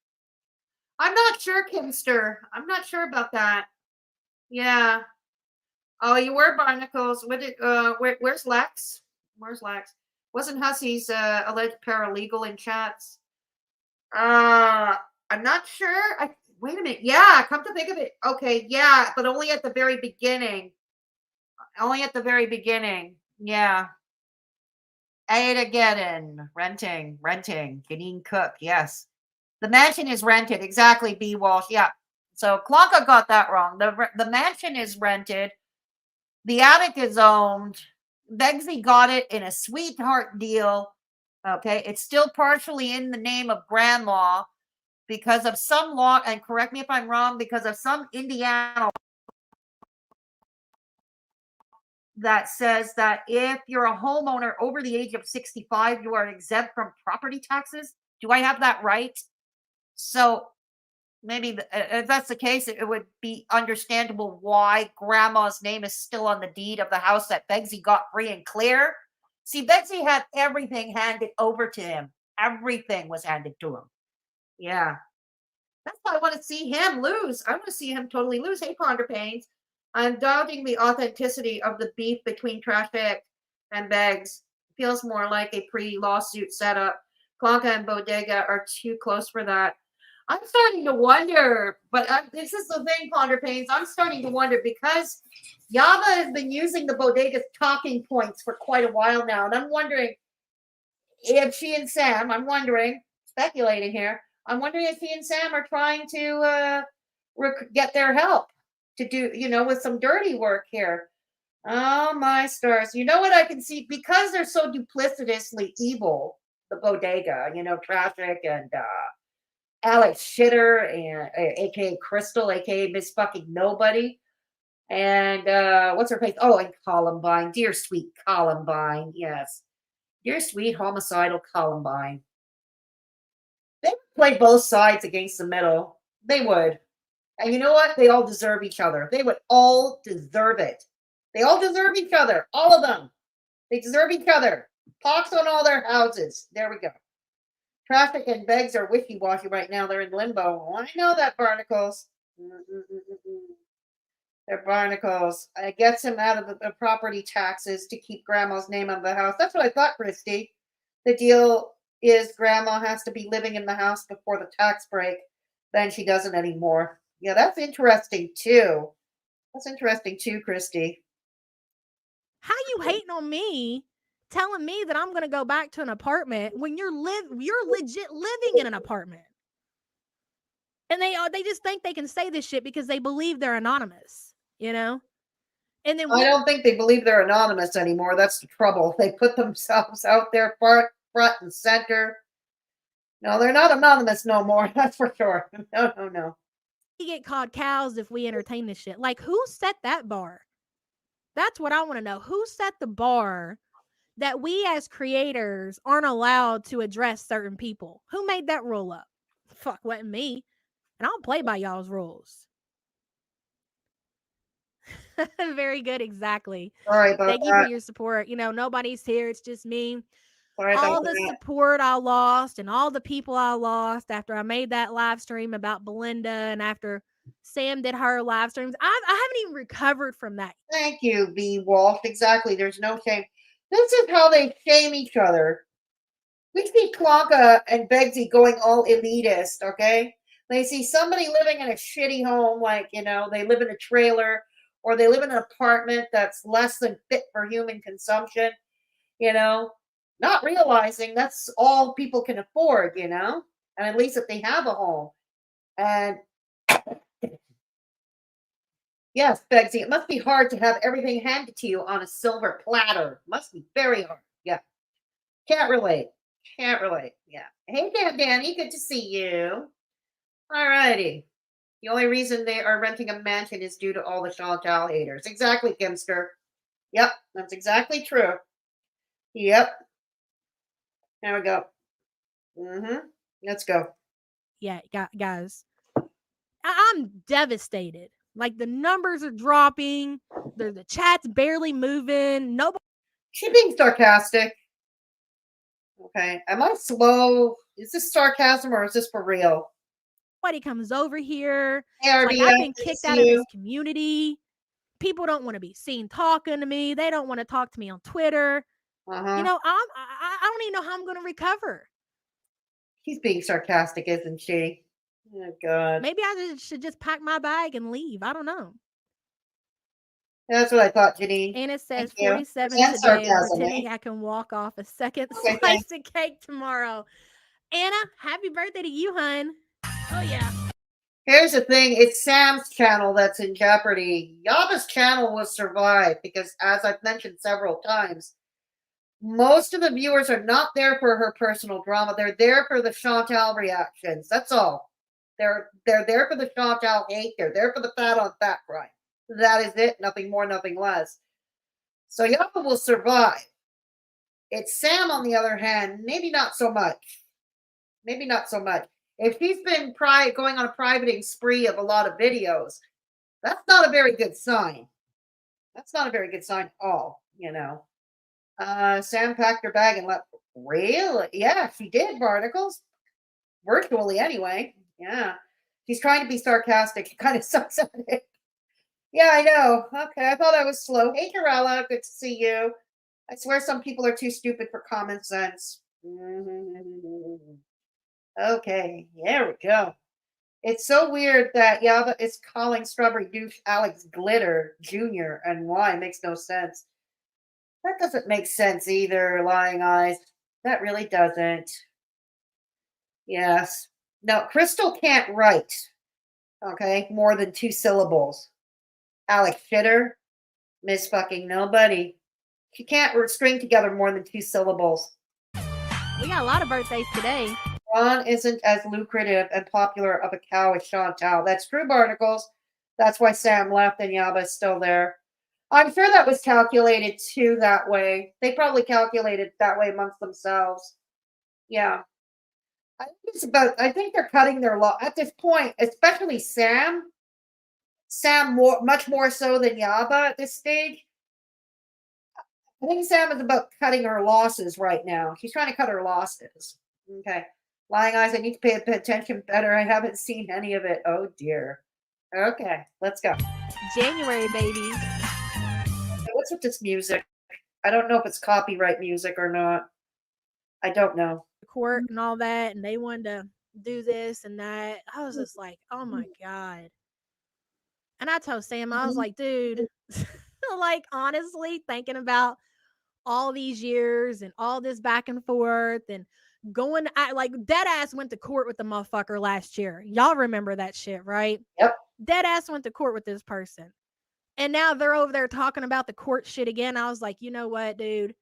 Speaker 9: I'm not sure, Kimster. I'm not sure about that. Yeah. Oh, you were Barnacles. Where's Lex? Where's Lex? Wasn't Hussey's alleged paralegal in chats? I'm not sure. Wait a minute. Yeah, come to think of it. Okay, yeah, but only at the very beginning. Only at the very beginning. Yeah. Ada Geddon. Renting. Janine Cook. Yes. The mansion is rented. Exactly, B. Walsh. Yeah. So Klonka got that wrong. The mansion is rented. The attic is owned. Begsy got it in a sweetheart deal. Okay. It's still partially in the name of grandma because of some law, and correct me if I'm wrong, because of some Indiana that says that if you're a homeowner over the age of 65, you are exempt from property taxes. Do I have that right? So maybe if that's the case, it would be understandable why grandma's name is still on the deed of the house that Begsy got free and clear. See, Begsy had everything handed over to him. Everything was handed to him. Yeah. That's why I want to see him lose. I want to see him totally lose. Hey, Ponder Pains. I'm doubting the authenticity of the beef between Traffic and Beggs. Feels more like a pre-lawsuit setup. Klonka and Bodega are too close for that. I'm starting to wonder, but this is the thing, Ponder Pains. I'm starting to wonder because Yaba has been using the Bodega's talking points for quite a while now, and I'm wondering if she and Sam, speculating here, I'm wondering if he and Sam are trying to get their help to do, with some dirty work here. Oh, my stars. You know what I can see? Because they're so duplicitously evil, the Bodega, Traffic and Alex Shitter, and a.k.a. Crystal, a.k.a. Miss Fucking Nobody. And what's her face? Oh, and Columbine. Dear sweet Columbine. Yes. Dear sweet homicidal Columbine. They would play both sides against the middle. They would. And you know what? They all deserve each other. They would all deserve it. They all deserve each other. All of them. They deserve each other. Pox on all their houses. There we go. Traffic and Beggs are wishy-washy right now. They're in limbo. Oh, I know that, Barnacles. They're Barnacles. It gets him out of the property taxes to keep Grandma's name on the house. That's what I thought, Christy. The deal is Grandma has to be living in the house before the tax break. Then she doesn't anymore. Yeah, that's interesting too. That's interesting too, Christy.
Speaker 10: How you hating on me, telling me that I'm going to go back to an apartment when you're legit living in an apartment? And they just think they can say this shit because they believe they're anonymous, And then
Speaker 9: I don't think they believe they're anonymous anymore. That's the trouble. They put themselves out there front and center. No, they're not anonymous no more. That's for sure. No.
Speaker 10: We get called cows if we entertain this shit. Like, who set that bar? That's what I want to know. Who set the bar that we as creators aren't allowed to address certain people? Who made that rule up? Fuck, wasn't me. And I don't play by y'all's rules. Very good, exactly.
Speaker 9: All right,
Speaker 10: thank you for your support. Nobody's here. It's just me.
Speaker 9: Sorry about
Speaker 10: all the
Speaker 9: that.
Speaker 10: support I lost and all the people I lost after I made that live stream about Belinda and after Sam did her live streams. I haven't even recovered from that.
Speaker 9: Thank you, B. Walsh. Exactly. There's no shame. This is how they shame each other. We see Klonka and Begsy going all elitist, okay? They see somebody living in a shitty home, like, you know, they live in a trailer or they live in an apartment that's less than fit for human consumption, you know, not realizing that's all people can afford, you know, and at least if they have a home. And yes, Begsy, it must be hard to have everything handed to you on a silver platter. Must be very hard. Yeah. Can't relate. Can't relate. Yeah. Hey, Danny. Good to see you. All righty. The only reason they are renting a mansion is due to all the Chantal haters. Exactly, Kimster. Yep. That's exactly true. Yep. There we go. Let's go.
Speaker 10: Yeah, guys, I'm devastated. Like the numbers are dropping. The chat's barely moving. Nobody.
Speaker 9: She being sarcastic. Okay. Am I slow? Is this sarcasm or is this for real?
Speaker 10: Nobody comes over here.
Speaker 9: Hey,
Speaker 10: Like I've been kicked out of this community. People don't want to be seen talking to me. They don't want to talk to me on Twitter. You know, I don't even know how I'm going to recover.
Speaker 9: She's being sarcastic, isn't she? Oh, God.
Speaker 10: Maybe I should just pack my bag and leave. I don't know.
Speaker 9: That's what I thought, Janine.
Speaker 10: And it says
Speaker 9: Thank
Speaker 10: 47
Speaker 9: you.
Speaker 10: today.
Speaker 9: Sarcasm,
Speaker 10: I'm pretending I can walk off a second
Speaker 9: Okay,
Speaker 10: slice of cake tomorrow. Anna, happy birthday to you, hun. Oh, yeah.
Speaker 9: Here's the thing. It's Sam's channel that's in jeopardy. Yaba's channel will survive because, as I've mentioned several times, most of the viewers are not there for her personal drama. They're there for the Chantal reactions. That's all. They're there for the Chantal hate. They're there for the fat on fat crime. That is it. Nothing more, nothing less. So Yaba will survive. It's Sam, on the other hand, maybe not so much. Maybe not so much. If she's been going on a privating spree of a lot of videos, that's not a very good sign. That's not a very good sign at all, you know. Sam packed her bag and left. Really? Yeah, she did, Barnacles. Virtually, anyway. Yeah. She's trying to be sarcastic. She kind of sucks at it. Yeah, I know. Okay, I thought I was slow. Hey, Jarella, good to see you. I swear some people are too stupid for common sense. Okay, there we go. It's so weird that Yaba is calling Strawberry Douche Alex Glitter Jr. and why. It makes no sense. That doesn't make sense either, Lying Eyes. That really doesn't. Yes. No, Crystal can't write, okay, more than 2 syllables. Alex Shitter, Miss fucking Nobody. She can't string together more than 2 syllables.
Speaker 10: We got a lot of birthdays today.
Speaker 9: Ron isn't as lucrative and popular of a cow as Chantal. That's true, Barnacles. That's why Sam left and Yaba is still there. I'm sure that was calculated too that way. They probably calculated that way amongst themselves. Yeah. I think they're cutting their law at this point, especially Sam. Sam much more so than Yaba at this stage. I think Sam is about cutting her losses right now. She's trying to cut her losses. Okay. Lying Eyes, I need to pay attention better. I haven't seen any of it. Oh, dear. Okay, let's go.
Speaker 10: January, baby.
Speaker 9: What's with this music? I don't know if it's copyright music or not. I don't know.
Speaker 10: Court and all that, and they wanted to do this and that. I was just like, oh, my God. And I told Sam, I was like, dude, like, honestly, thinking about all these years and all this back and forth and going, like, dead ass went to court with the motherfucker last year. Y'all remember that shit, right?
Speaker 9: Yep.
Speaker 10: Dead ass went to court with this person. And now they're over there talking about the court shit again. I was like, you know what, dude?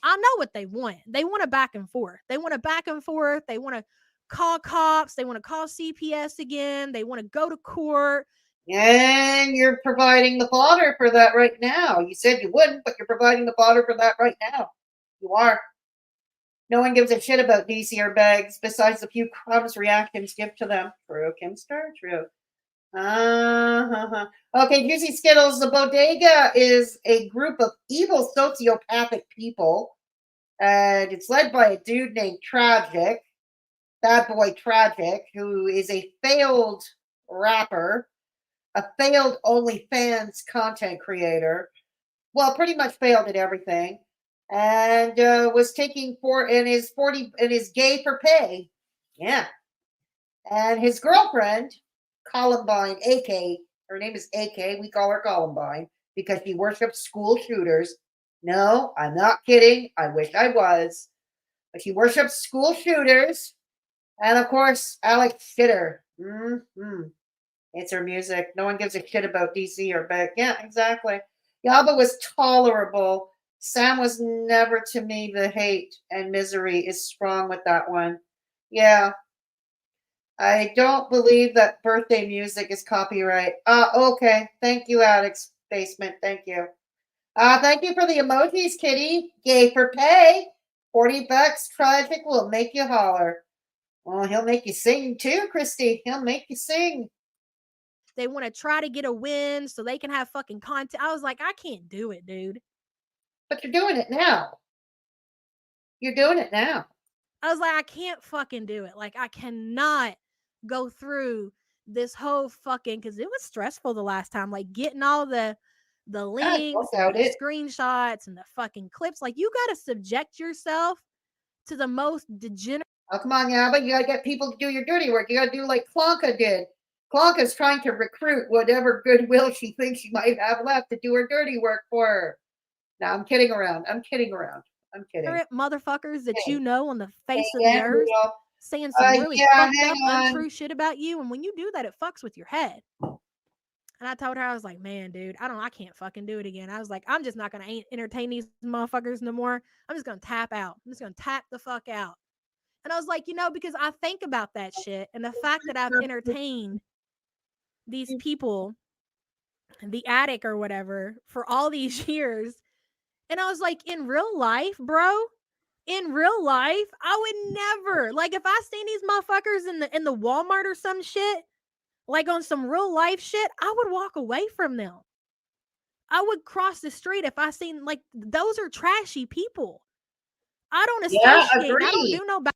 Speaker 10: I know what they want. They want a back and forth. They want a back and forth. They want to call cops. They want to call CPS again. They want to go to court.
Speaker 9: And you're providing the fodder for that right now. You said you wouldn't, but you're providing the fodder for that right now. You are. No one gives a shit about DC or bags besides the few crumbs reactions give to them. True, Kimster? True. Okay, Juicy Skittles. The Bodega is a group of evil sociopathic people And it's led by a dude named Tragic, Bad Boy Tragic, who is a failed rapper, a failed OnlyFans content creator. Well, pretty much failed at everything, and was taking and is gay for pay. Yeah, and his girlfriend, Columbine, AK, her name is AK. We call her Columbine because she worships school shooters. No, I'm not kidding. I wish I was, but she worships school shooters. And of course, Alex Shitter. Mm-hmm. It's her music. No one gives a shit about DC or Beck. Yeah, exactly. Yaba was tolerable. Sam was never to me. The hate and misery is strong with that one. Yeah. I don't believe that birthday music is copyright. Okay. Thank you, Alex Basement. Thank you. Thank you for the emojis, Kitty. Gay for pay. $40. Tragic will make you holler. Well, he'll make you sing too, Christy. He'll make you sing.
Speaker 10: They want to try to get a win so they can have fucking content. I was like, I can't do it, dude.
Speaker 9: But you're doing it now. You're doing it now.
Speaker 10: I was like, I can't fucking do it. Like, I cannot go through this whole fucking, because it was stressful the last time. Like, getting all the links, and the screenshots, and the fucking clips. Like, you got to subject yourself to the most degenerate.
Speaker 9: Oh, come on, Yaba. You got to get people to do your dirty work. You got to do like Klonka did. Klonka's trying to recruit whatever goodwill she thinks she might have left to do her dirty work for her. No, I'm kidding around. I'm kidding.
Speaker 10: Motherfuckers that you know on the face of the earth saying some really fucked up, untrue shit about you. And when you do that, it fucks with your head. And I told her, I was like, man, dude, I can't fucking do it again. I was like, I'm just not going to entertain these motherfuckers no more. I'm just going to tap out. I'm just going to tap the fuck out. And I was like, because I think about that shit and the fact that I've entertained these people, the attic or whatever, for all these years. And I was like, in real life, bro, I would never, like, if I seen these motherfuckers in the Walmart or some shit, like on some real life shit, I would walk away from them. I would cross the street if I seen, like, those are trashy people. I don't associate. I don't do no bad.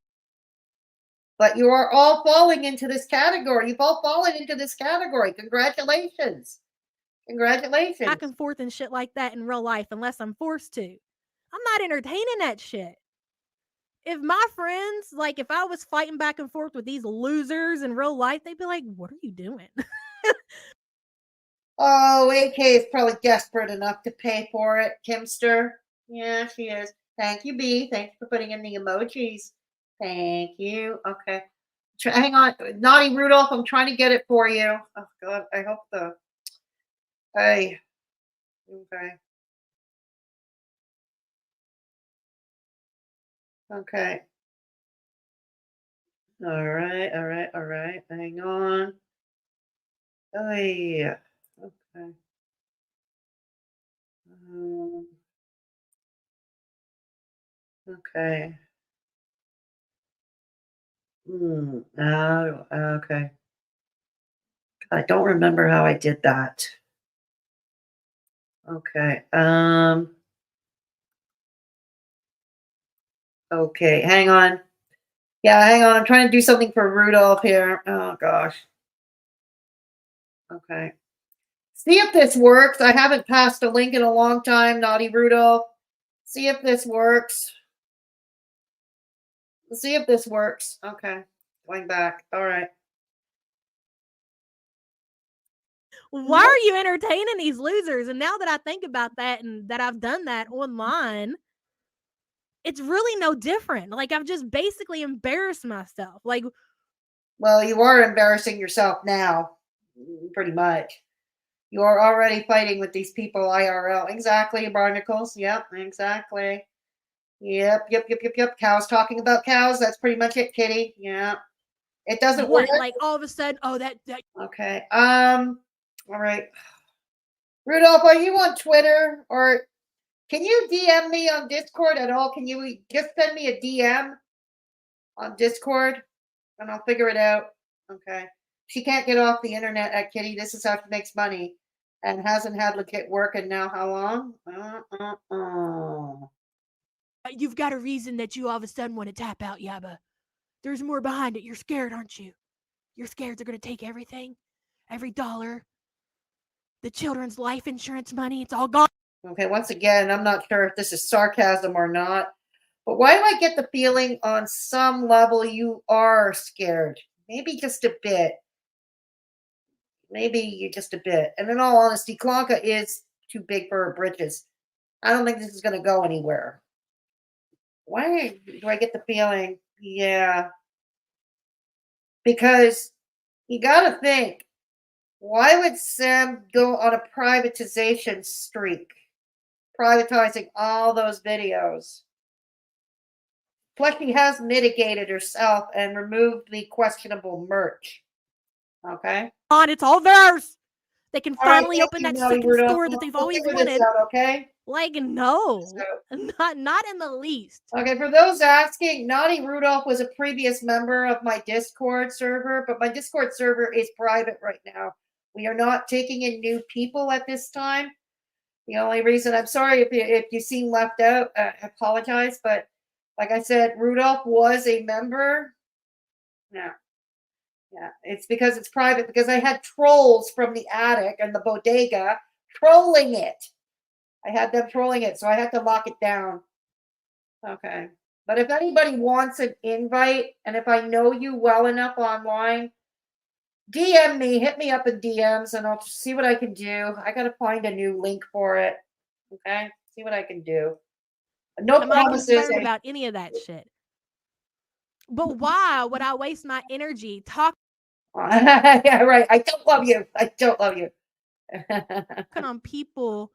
Speaker 9: But you are all falling into this category. You've all fallen into this category. Congratulations. Congratulations.
Speaker 10: Back and forth and shit like that in real life unless I'm forced to. I'm not entertaining that shit. If my friends, like, if I was fighting back and forth with these losers in real life, they'd be like, what are you doing?
Speaker 9: Oh, AK is probably desperate enough to pay for it, Kimster. Yeah, she is. Thank you, B. Thank you for putting in the emojis. Thank you. Okay. Hang on. Naughty Rudolph, I'm trying to get it for you. Oh, God. I hope the... Hey. Okay. Okay. All right. Hang on. Oh, yeah. Okay. Okay. Okay. I don't remember how I did that. Okay. Okay, hang on. Yeah, hang on. I'm trying to do something for Rudolph here. Oh gosh. Okay. See if this works. I haven't passed a link in a long time, Naughty Rudolph. See if this works. See if this works. Okay. Going back. All right.
Speaker 10: Why are you entertaining these losers? And now that I think about that and that I've done that online, it's really no different. Like, I've just basically embarrassed myself. Like,
Speaker 9: well, you are embarrassing yourself now, pretty much. You are already fighting with these people IRL. Exactly, Barnacles. Yep, exactly. Yep. Cows talking about cows. That's pretty much it, Kitty. Yeah. It doesn't work.
Speaker 10: Like, all of a sudden, that.
Speaker 9: Okay. All right. Rudolph, are you on Twitter? Or can you DM me on Discord at all? Can you just send me a DM on Discord? And I'll figure it out. Okay. She can't get off the internet at Kitty. This is how she makes money. And hasn't had legit work in now how long?
Speaker 10: You've got a reason that you all of a sudden want to tap out, Yaba. There's more behind it. You're scared, aren't you? You're scared they're going to take everything, every dollar, the children's life insurance money. It's all gone.
Speaker 9: Okay, once again, I'm not sure if this is sarcasm or not, but why do I get the feeling on some level you are scared? Maybe just a bit. Maybe you just a bit. And in all honesty, Klonka is too big for her britches. I don't think this is going to go anywhere. Why do I get the feeling? Yeah. Because you got to think, why would Sam go on a privatization streak? Privatizing all those videos. Plus, she has mitigated herself and removed the questionable merch. Okay?
Speaker 10: It's all theirs. They can
Speaker 9: All right,
Speaker 10: finally
Speaker 9: thank
Speaker 10: open
Speaker 9: you,
Speaker 10: that
Speaker 9: Naughty
Speaker 10: second
Speaker 9: Rudolph.
Speaker 10: store that they've
Speaker 9: We'll
Speaker 10: always
Speaker 9: figure this
Speaker 10: wanted.
Speaker 9: out, okay?
Speaker 10: Like, no.
Speaker 9: So,
Speaker 10: Not in the least.
Speaker 9: okay, for those asking, Naughty Rudolph was a previous member of my Discord server, but my Discord server is private right now. We are not taking in new people at this time. The only reason, I'm sorry if you seem left out, I apologize, but like I said, Rudolph was a member. No. Yeah, it's because it's private, because I had trolls from the attic and the bodega trolling it. I had them trolling it, so I had to lock it down. Okay. But if anybody wants an invite, and if I know you well enough online, DM me, hit me up in DMs, and I'll see what I can do. I got to find a new link for it. Okay? See what I can do. No
Speaker 10: I'm not
Speaker 9: promises.
Speaker 10: concerned about any of that shit. But why would I waste my energy talking
Speaker 9: Yeah, right. I don't love you. I don't love you.
Speaker 10: on people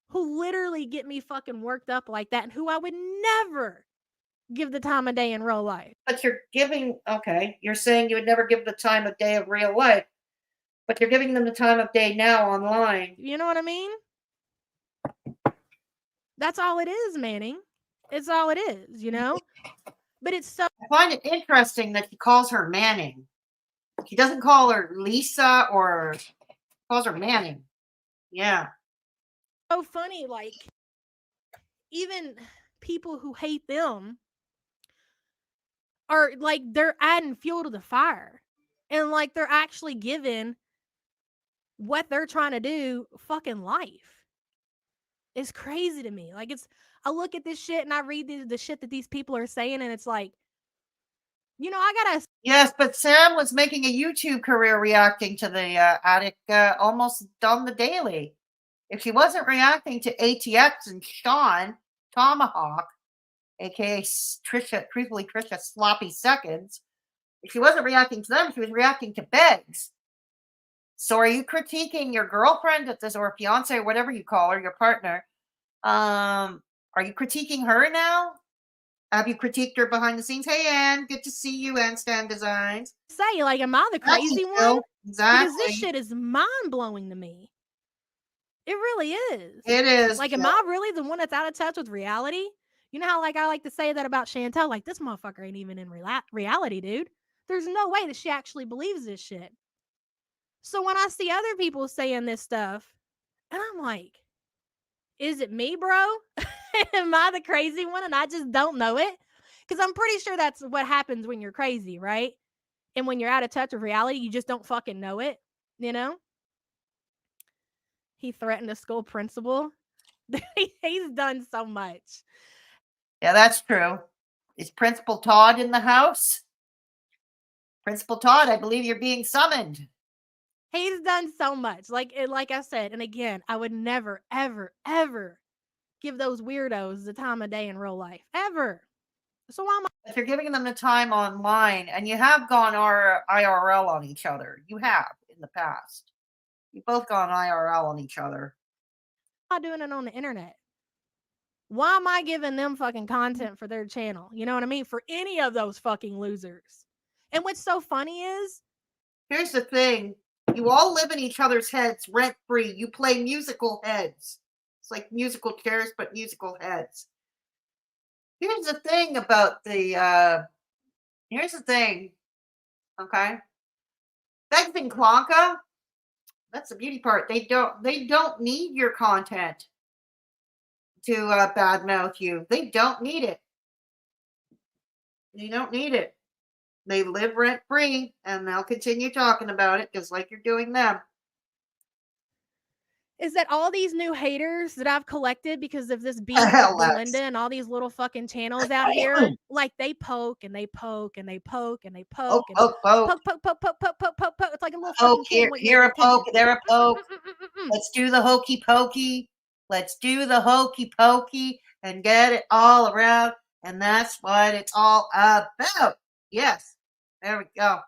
Speaker 10: who literally get me fucking worked up like that and who I would never give the time of day in real life?
Speaker 9: But you're giving, okay, you're saying you would never give the time of day of real life, but you're giving them the time of day now online.
Speaker 10: You know what I mean? That's all it is, Manning. It's all it is, you know? But it's so.
Speaker 9: I find it interesting that he calls her Manning. He doesn't call her Lisa or calls her Manning. Yeah.
Speaker 10: So funny, like, even people who hate them are like, they're adding fuel to the fire. And like, they're actually giving what they're trying to do fucking life. It's crazy to me. Like, I look at this shit and I read the shit that these people are saying, and it's like, you know, I gotta.
Speaker 9: Yes, but Sam was making a YouTube career reacting to the attic almost on the daily. If she wasn't reacting to ATX and Sean Tomahawk, aka truthfully Trisha Sloppy Seconds, if she wasn't reacting to them, she was reacting to Beggs. So are you critiquing your girlfriend at this, or fiance, or whatever you call her, your partner? Are you critiquing her now? Have you critiqued her behind the scenes? Hey, Ann, good to see you, Ann Stan Designs.
Speaker 10: Say, like, am I the crazy one?
Speaker 9: Exactly.
Speaker 10: Because this shit is mind-blowing to me. It really is.
Speaker 9: It is.
Speaker 10: Like, am I really the one that's out of touch with reality? You know how, like, I like to say that about Chantel? Like, this motherfucker ain't even in reality, dude. There's no way that she actually believes this shit. So when I see other people saying this stuff, and I'm like, is it me, bro? Am I the crazy one and I just don't know it? Because I'm pretty sure that's what happens when you're crazy, right? And when you're out of touch with reality, you just don't fucking know it, you know? He threatened a school principal. He's done so much.
Speaker 9: Yeah, that's true. Is Principal Todd in the house? Principal Todd, I believe you're being summoned.
Speaker 10: He's done so much. Like I said, and again, I would never, ever, ever give those weirdos the time of day in real life. Ever. So why am I?
Speaker 9: If you're giving them the time online, and you have gone IRL on each other. You have in the past. You've both gone IRL on each other.
Speaker 10: I'm not doing it on the internet. Why am I giving them fucking content for their channel? You know what I mean? For any of those fucking losers. And what's so funny is,
Speaker 9: here's the thing. You all live in each other's heads rent-free. You play musical heads. It's like musical chairs, but musical heads. Here's the thing about the, here's the thing, okay? Beggs and Klonka, that's the beauty part. They don't need your content. to badmouth you. They don't need it. They don't need it. They live rent free, and they'll continue talking about it just like you're doing them.
Speaker 10: Is that all these new haters that I've collected because of this beef
Speaker 9: Hell,
Speaker 10: with Belinda and all these little fucking channels out here? Like they poke and they poke and they poke and they poke and
Speaker 9: Poke.
Speaker 10: poke. It's like a little fucking
Speaker 9: Poke
Speaker 10: kid.
Speaker 9: here a poke, there a poke. Let's do the hokey pokey. Let's do the hokey pokey and get it all around. And that's what it's all about. Yes. There we go.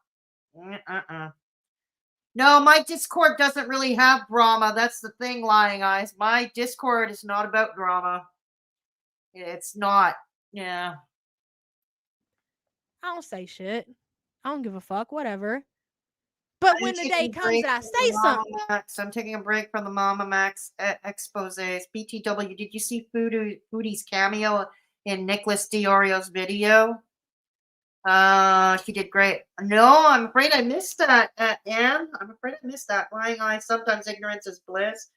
Speaker 9: No, my Discord doesn't really have drama. That's the thing, Lying Eyes. My Discord is not about drama. It's not. Yeah.
Speaker 10: I don't say shit. I don't give a fuck. Whatever. But when the day comes that I say something.
Speaker 9: Max, I'm taking a break from the Mama Max exposés. BTW, did you see Foodie's cameo in Nicholas Diorio's video? She did great. No, I'm afraid I missed that, Anne. I'm afraid I missed that. Lying Eyes, sometimes ignorance is bliss.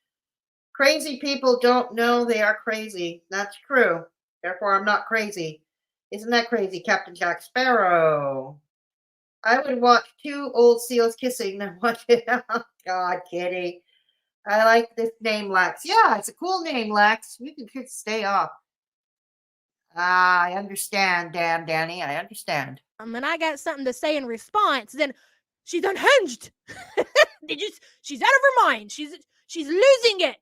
Speaker 9: Crazy people don't know they are crazy. That's true. Therefore, I'm not crazy. Isn't that crazy, Captain Jack Sparrow? I would watch two old seals kissing than watch it. Oh, God, Kitty. I like this name, Lex. Yeah, it's a cool name, Lex. You can stay off. I understand, damn Danny. I understand.
Speaker 10: And I got something to say in response, then she's unhinged. She's out of her mind. She's losing it.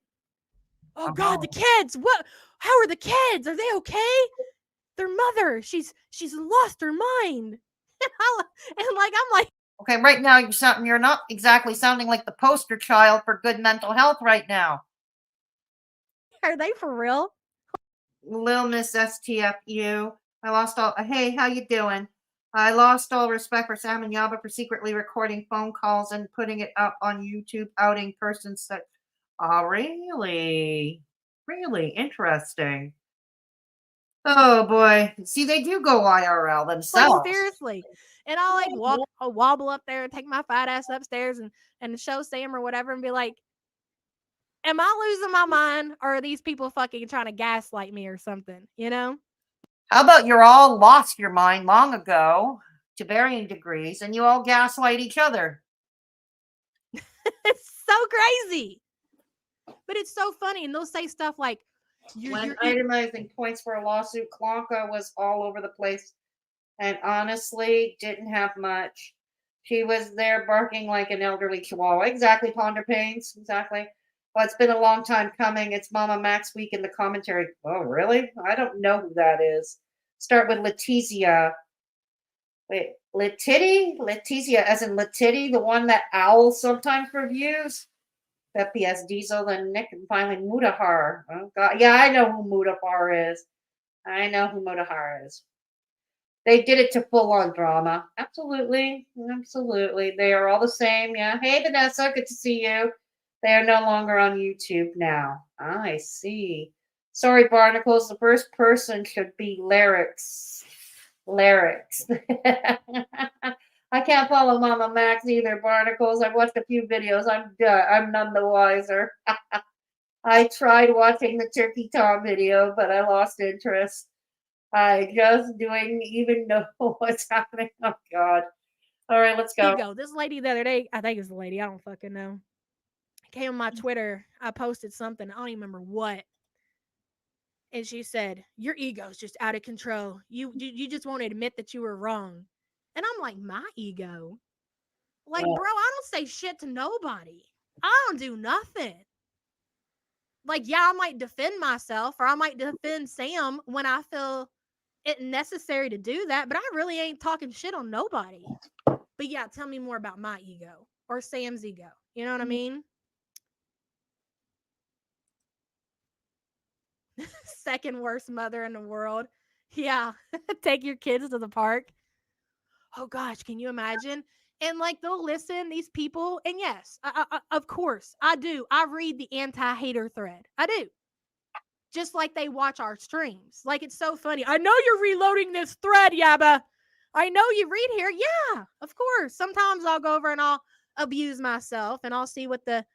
Speaker 10: Oh God, the kids. What? How are the kids? Are they okay? Their mother. She's lost her mind. And like I'm like,
Speaker 9: okay, right now you're not exactly sounding like the poster child for good mental health right now.
Speaker 10: Are they for real?
Speaker 9: Lil Miss STFU. I lost all. Hey, how you doing? I lost all respect for Sam and Yaba for secretly recording phone calls and putting it up on YouTube, outing persons such. Oh, really? Really interesting. Oh boy. See, they do go IRL themselves.
Speaker 10: Like, seriously. And I'll wobble up there and take my fat ass upstairs and show Sam or whatever and be like, am I losing my mind or are these people fucking trying to gaslight me or something, you know?
Speaker 9: How about you're all lost your mind long ago to varying degrees and you all gaslight each other?
Speaker 10: It's so crazy. But it's so funny. And they'll say stuff like,
Speaker 9: when itemizing points for a lawsuit, Klonka was all over the place and honestly didn't have much. She was there barking like an elderly chihuahua. Exactly, Ponder Pains. Exactly. Well, it's been a long time coming. It's Mama Max week in the commentary. Oh, really? I don't know who that is. Start with Letizia. Wait, Letizia as in Letity, the one that Owl sometimes reviews? FPS Diesel and Nick, and finally Mudahar. Oh God, yeah, I know who Mudahar is. They did it to full-on drama. Absolutely. They are all the same. Yeah. Hey, Vanessa, good to see you. They are no longer on YouTube now. I see. Sorry, Barnacles. The first person should be Lyrics. I can't follow Mama Max either, Barnacles. I've watched a few videos. I'm none the wiser. I tried watching the Turkey Tom video, but I lost interest. I just don't even know what's happening. Oh, God. All right, let's go.
Speaker 10: Ego. This lady the other day, I think it's the lady. I don't fucking know. Came on my Twitter. I posted something. I don't even remember what. And she said, your ego's just out of control. You just won't admit that you were wrong. And I'm like, my ego? Like, bro, I don't say shit to nobody. I don't do nothing. Like, yeah, I might defend myself or I might defend Sam when I feel it necessary to do that, but I really ain't talking shit on nobody. But yeah, tell me more about my ego or Sam's ego. You know what I mean? Second worst mother in the world. Yeah. Take your kids to the park. Oh gosh, can you imagine? And like they'll listen, these people, and yes, I of course, I do. I read the anti-hater thread. I do. Just like they watch our streams. Like it's so funny. I know you're reloading this thread, Yaba. I know you read here. Yeah, of course. Sometimes I'll go over and I'll abuse myself and I'll see what the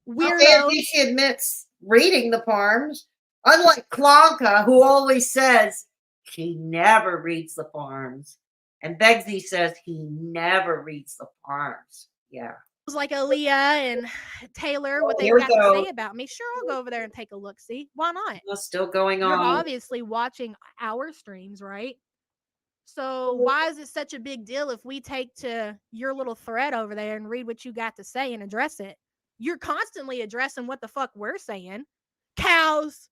Speaker 10: weirdo.
Speaker 9: Okay, she admits reading the farms. Unlike Klonka, who always says she never reads the farms. And Begsy says he never reads the farms. Yeah.
Speaker 10: Like Aaliyah and Taylor, what they've
Speaker 9: Here we
Speaker 10: got to
Speaker 9: go.
Speaker 10: say about me. Sure, I'll go over there and take a look. See, why not?
Speaker 9: What's still going
Speaker 10: You're
Speaker 9: on?
Speaker 10: obviously watching our streams, right? So why is it such a big deal if we take to your little thread over there and read what you got to say and address it? You're constantly addressing what the fuck we're saying. Cows.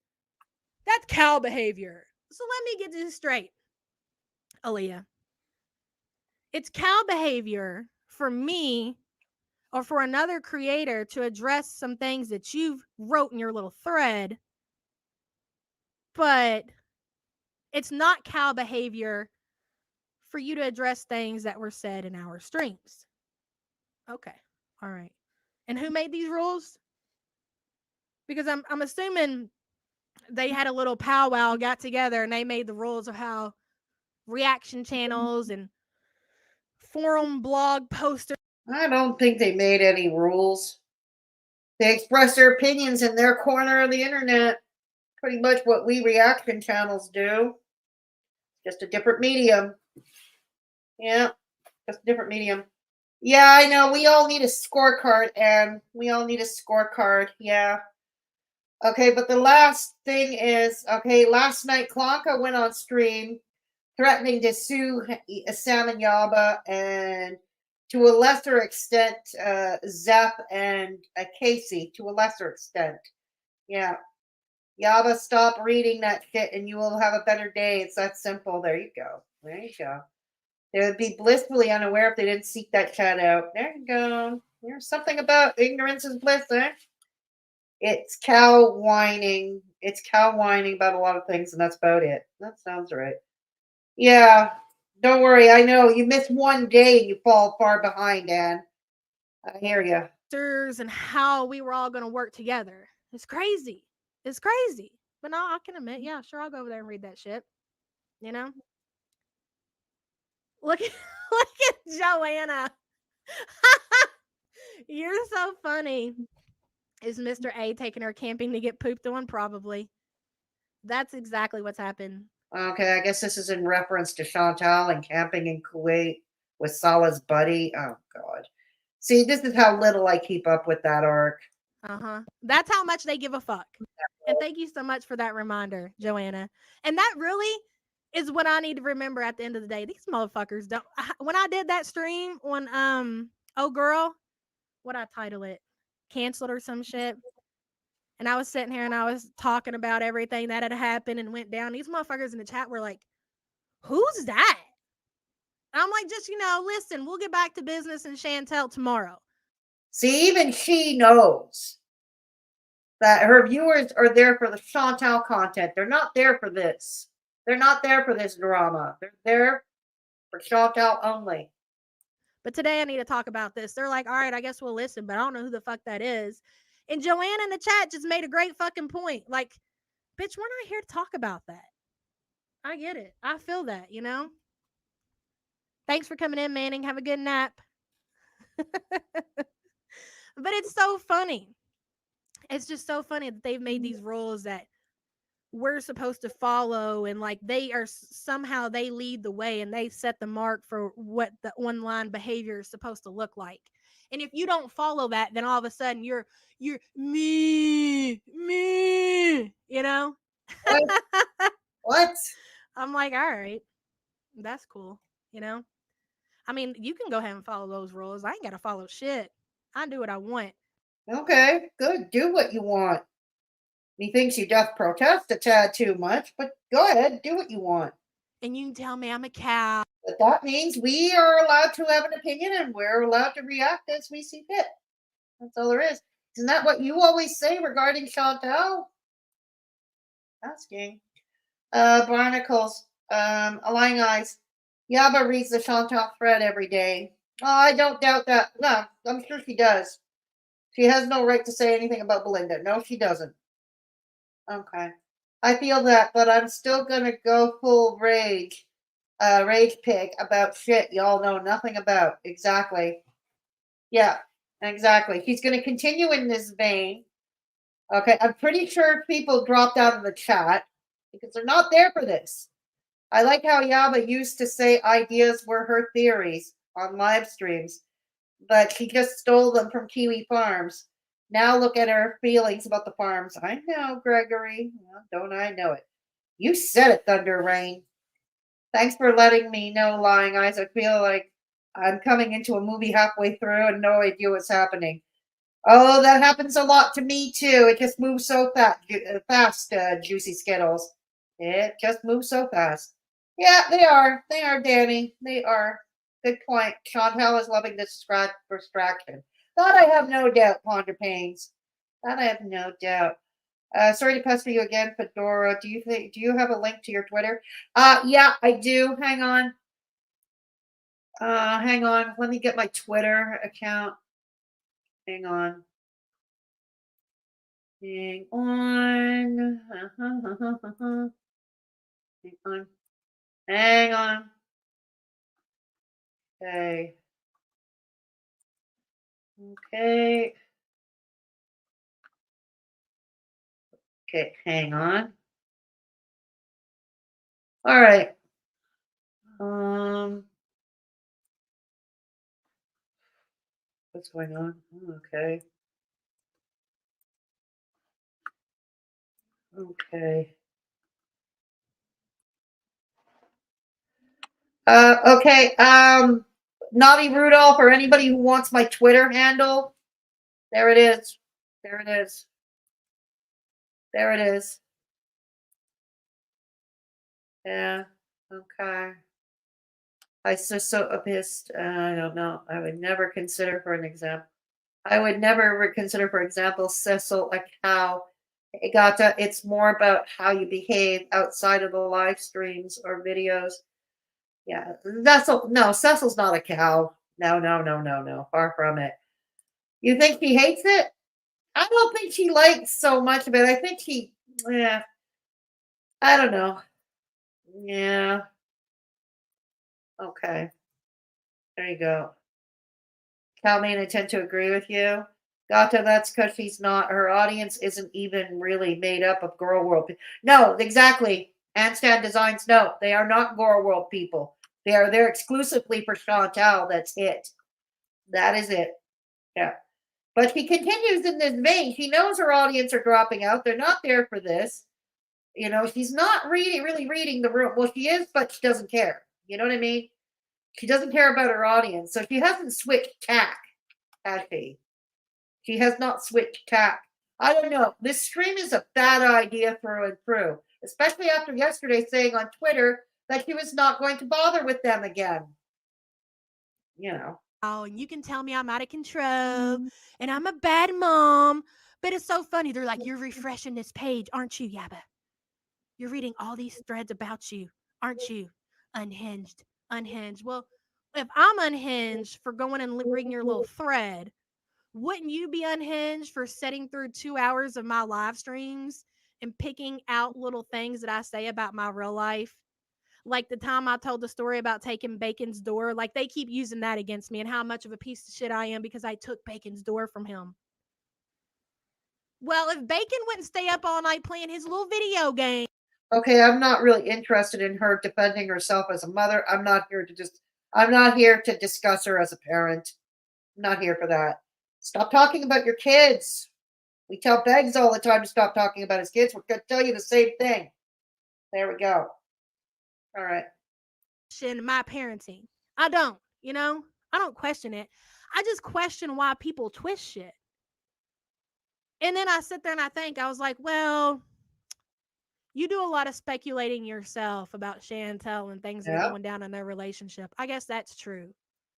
Speaker 10: That's cow behavior. So let me get this straight, Aaliyah. It's cow behavior for me or for another creator to address some things that you've wrote in your little thread, but it's not cow behavior for you to address things that were said in our streams. Okay. All right. And who made these rules? Because I'm assuming they had a little powwow, got together, and they made the rules of how reaction channels and forum blog posters.
Speaker 9: I don't think they made any rules. They express their opinions in their corner of the internet. Pretty much what we reaction channels do. Just a different medium. Yeah, just a different medium. Yeah, I know. We all need a scorecard, and we all need a scorecard. Yeah. Okay, but the last thing is, okay, last night Klonka went on stream threatening to sue Sam and Yaba, and to a lesser extent, Zep and Casey, to a lesser extent. Yeah. Yaba, stop reading that shit and you will have a better day. It's that simple. There you go. There you go. They would be blissfully unaware if they didn't seek that chat out. There you go. There's something about ignorance is bliss, eh? It's cow whining. It's cow whining about a lot of things, and that's about it. That sounds right. Yeah. Don't worry. I know. You miss one day and you fall far behind, Ann. I hear you.
Speaker 10: And how we were all going to work together. It's crazy. It's crazy. But no, I can admit, yeah, sure, I'll go over there and read that shit. You know? Look at Joanna. You're so funny. Is Mr. A taking her camping to get pooped on? Probably. That's exactly what's happened.
Speaker 9: Okay, I guess this is in reference to Chantal and camping in Kuwait with Salah's buddy. Oh, God. See, this is how little I keep up with that arc.
Speaker 10: Uh-huh. That's how much they give a fuck. And thank you so much for that reminder, Joanna. And that really is what I need to remember at the end of the day. These motherfuckers don't. When I did that stream on Oh Girl, what I title it? Canceled or some shit. And I was sitting here and I was talking about everything that had happened and went down. These motherfuckers in the chat were like, who's that? And I'm like, just, listen, we'll get back to business and Chantel tomorrow.
Speaker 9: See, even she knows that her viewers are there for the Chantal content. They're not there for this. They're not there for this drama. They're there for Chantal only.
Speaker 10: But today I need to talk about this. They're like, all right, I guess we'll listen, but I don't know who the fuck that is. And Joanna in the chat just made a great fucking point. Like, bitch, we're not here to talk about that. I get it. I feel that, Thanks for coming in, Manning. Have a good nap. But it's so funny. It's just so funny that they've made these rules that we're supposed to follow, and like they are somehow they lead the way and they set the mark for what the online behavior is supposed to look like. And if you don't follow that, then all of a sudden you're me,
Speaker 9: What?
Speaker 10: I'm like, all right, that's cool. I mean, you can go ahead and follow those rules. I ain't got to follow shit. I do what I want.
Speaker 9: Okay, good. Do what you want. Methinks you doth protest a tad too much, but go ahead, do what you want.
Speaker 10: And you can tell me I'm a cow.
Speaker 9: But that means we are allowed to have an opinion and we're allowed to react as we see fit. That's all there is. Isn't that what you always say regarding Chantal? Asking. Barnacles. Aligning eyes. Yaba reads the Chantal thread every day. Oh, I don't doubt that. No, I'm sure she does. She has no right to say anything about Belinda. No, she doesn't. Okay. I feel that, but I'm still gonna go full rage pig about shit y'all know nothing about. Exactly. Yeah, exactly. He's gonna continue in this vein. Okay, I'm pretty sure people dropped out of the chat because they're not there for this. I like how Yaba used to say ideas were her theories on live streams, but she just stole them from Kiwi Farms. Now look at her feelings about the farms. I know, Gregory. Well, don't I know it? You said it, Thunder Rain. Thanks for letting me know, Lying Eyes. I feel like I'm coming into a movie halfway through and no idea what's happening. Oh, that happens a lot to me too. It just moves so fast, Juicy Skittles. It just moves so fast. Yeah, they are. They are, Danny. They are. Good point. Chantel is loving this distraction. That I have no doubt, Ponder Pains. That I have no doubt. Sorry to pester you again, Fedora. Do you have a link to your Twitter? Yeah, I do. Hang on. Hang on. Let me get my Twitter account. Hang on. Hang on. Hang on. Hang on. Okay. Okay. Okay, hang on. All right. What's going on? Okay. Okay. Okay. Naughty Rudolph or anybody who wants my Twitter handle. There it is. There it is. There it is. Yeah. Okay. I so pissed. I don't know. I would never consider for an example. I would never consider, for example, Cecil a cow. Gata, it's more about how you behave outside of the live streams or videos. Yeah, no, Cecil's not a cow. No. Far from it. You think she hates it? I don't think she likes so much of it. I think yeah, I don't know. Yeah. Okay. There you go. Calmain, I tend to agree with you. Gata, that's because her audience isn't even really made up of Girl World people. No, exactly. Handstand Designs, no, they are not Girl World people. They are there exclusively for Chantal. That's it. That is it. Yeah. But she continues in this vein. She knows her audience are dropping out. They're not there for this. She's not really reading the room. Well, she is, but she doesn't care. You know what I mean? She doesn't care about her audience. So she hasn't switched tack, has she? She has not switched tack. I don't know. This stream is a bad idea through and through, especially after yesterday saying on Twitter that she was not going to bother with them again.
Speaker 10: Oh, and you can tell me I'm out of control and I'm a bad mom. But it's so funny. They're like, you're refreshing this page, aren't you, Yaba? You're reading all these threads about you, aren't you? Unhinged. Well, if I'm unhinged for going and reading your little thread, wouldn't you be unhinged for sitting through 2 hours of my live streams and picking out little things that I say about my real life? Like the time I told the story about taking Bacon's door, like they keep using that against me and how much of a piece of shit I am because I took Bacon's door from him. Well, if Bacon wouldn't stay up all night playing his little video game.
Speaker 9: Okay, I'm not really interested in her defending herself as a mother. I'm not here to discuss her as a parent. I'm not here for that. Stop talking about your kids. We tell Beggs all the time to stop talking about his kids. We're going to tell you the same thing. There we go. All right.
Speaker 10: My parenting. I don't, I don't question it. I just question why people twist shit. And then I sit there and I was like, well, you do a lot of speculating yourself about Chantel and things that are going down in their relationship. I guess that's true.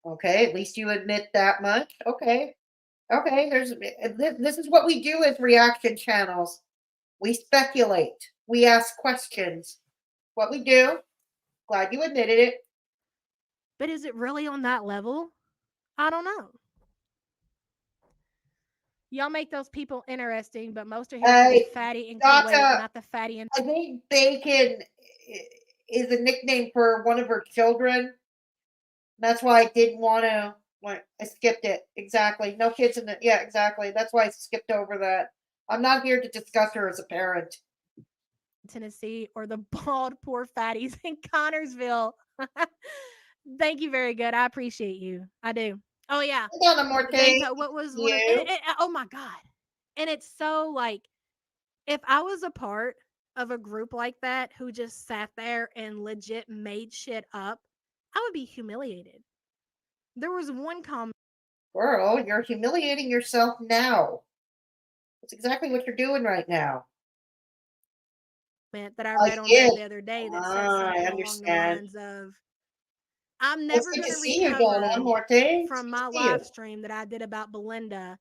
Speaker 9: Okay, at least you admit that much. Okay. This is what we do with reaction channels. We speculate. We ask questions. What we do. Glad you admitted it.
Speaker 10: But is it really on that level? I don't know. Y'all make those people interesting, but most are here for the fatty and Kuwait, not the fatty and...
Speaker 9: I think Bacon is a nickname for one of her children. That's why I didn't want to... I skipped it. Exactly. No kids in it. Yeah, exactly. That's why I skipped over that. I'm not here to discuss her as a parent.
Speaker 10: Tennessee or the bald poor fatties in Connorsville. Thank you, very good. I appreciate you. I do. Oh yeah.
Speaker 9: Hold on more
Speaker 10: What was one of oh my god. And it's so like if I was a part of a group like that who just sat there and legit made shit up, I would be humiliated. There was one comment.
Speaker 9: Girl, you're humiliating yourself now. That's exactly what you're doing right now.
Speaker 10: That I read on there the other day that said something along the lines of, I'm never going to recover from my live stream that I did about Belinda.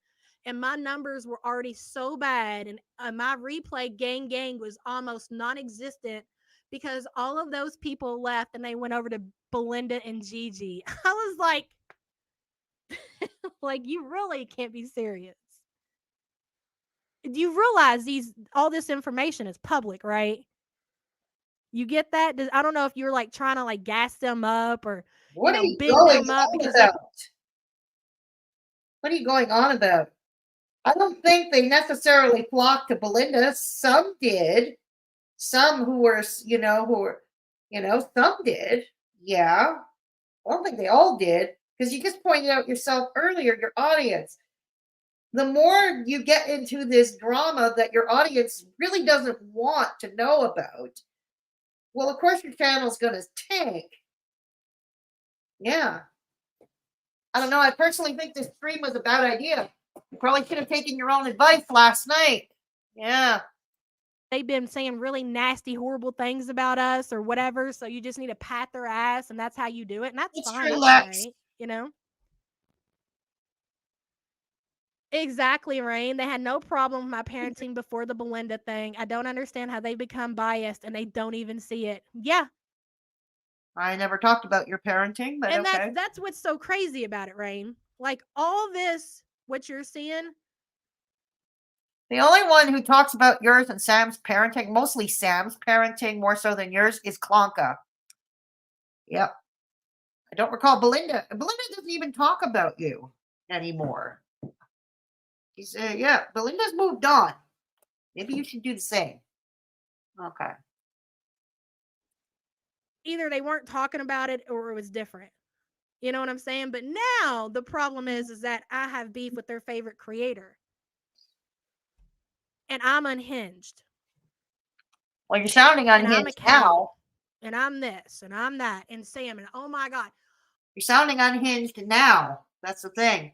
Speaker 10: And my numbers were already so bad. And my replay gang was almost non-existent because all of those people left and they went over to Belinda and Gigi. I was like, like, you really can't be serious. Do you realize all this information is public, right? You get that? I don't know if you're like trying to like gas them up or big them up because
Speaker 9: what are you going on about? I don't think they necessarily flocked to Belinda. Some did. Some who were, some did. Yeah. I don't think they all did because you just pointed out yourself earlier, your audience. The more you get into this drama that your audience really doesn't want to know about, well, of course your channel's going to tank. Yeah. I don't know. I personally think this stream was a bad idea. You probably should have taken your own advice last night. Yeah.
Speaker 10: They've been saying really nasty, horrible things about us or whatever. So you just need to pat their ass and that's how you do it. And that's fine. That's right. Exactly, Rain. They had no problem with my parenting before the Belinda thing. I don't understand how they become biased and they don't even see it. Yeah.
Speaker 9: I never talked about your parenting, but
Speaker 10: and
Speaker 9: okay.
Speaker 10: that's what's so crazy about it, Rain. Like all this, what you're seeing.
Speaker 9: The only one who talks about yours and Sam's parenting, mostly Sam's parenting more so than yours, is Klonka. Yep. I don't recall Belinda. Belinda doesn't even talk about you anymore. Belinda's moved on. Maybe you should do the same. Okay.
Speaker 10: Either they weren't talking about it or it was different. You know what I'm saying? But now the problem is that I have beef with their favorite creator. And I'm unhinged.
Speaker 9: Well, you're sounding unhinged now.
Speaker 10: And I'm this and I'm that. And Sam, and oh my God.
Speaker 9: You're sounding unhinged now. That's the thing.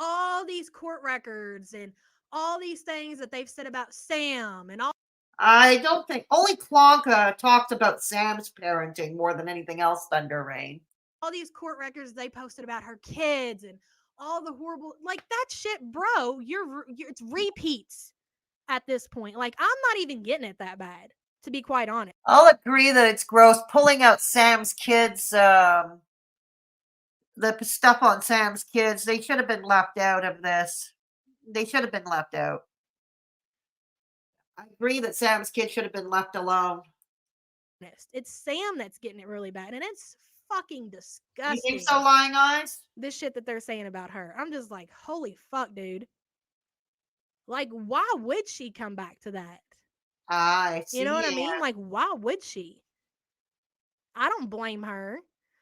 Speaker 10: All these court records and all these things that they've said about Sam and all.
Speaker 9: I don't think only Klonka talks about Sam's parenting more than anything else, Thunder Rain.
Speaker 10: All these court records they posted about her kids and all the horrible, like that shit, bro. It's repeats at this point. Like I'm not even getting it that bad, to be quite honest.
Speaker 9: I'll agree that it's gross pulling out Sam's kids. The stuff on Sam's kids, they should have been left out of this. They should have been left out. I agree that Sam's kid should have been left alone.
Speaker 10: It's Sam that's getting it really bad, and it's fucking disgusting.
Speaker 9: You think so, Lying Eyes?
Speaker 10: This shit that they're saying about her. I'm just like, holy fuck, dude. Like, why would she come back to that?
Speaker 9: I see.
Speaker 10: You know what I mean? Like, why would she? I don't blame her.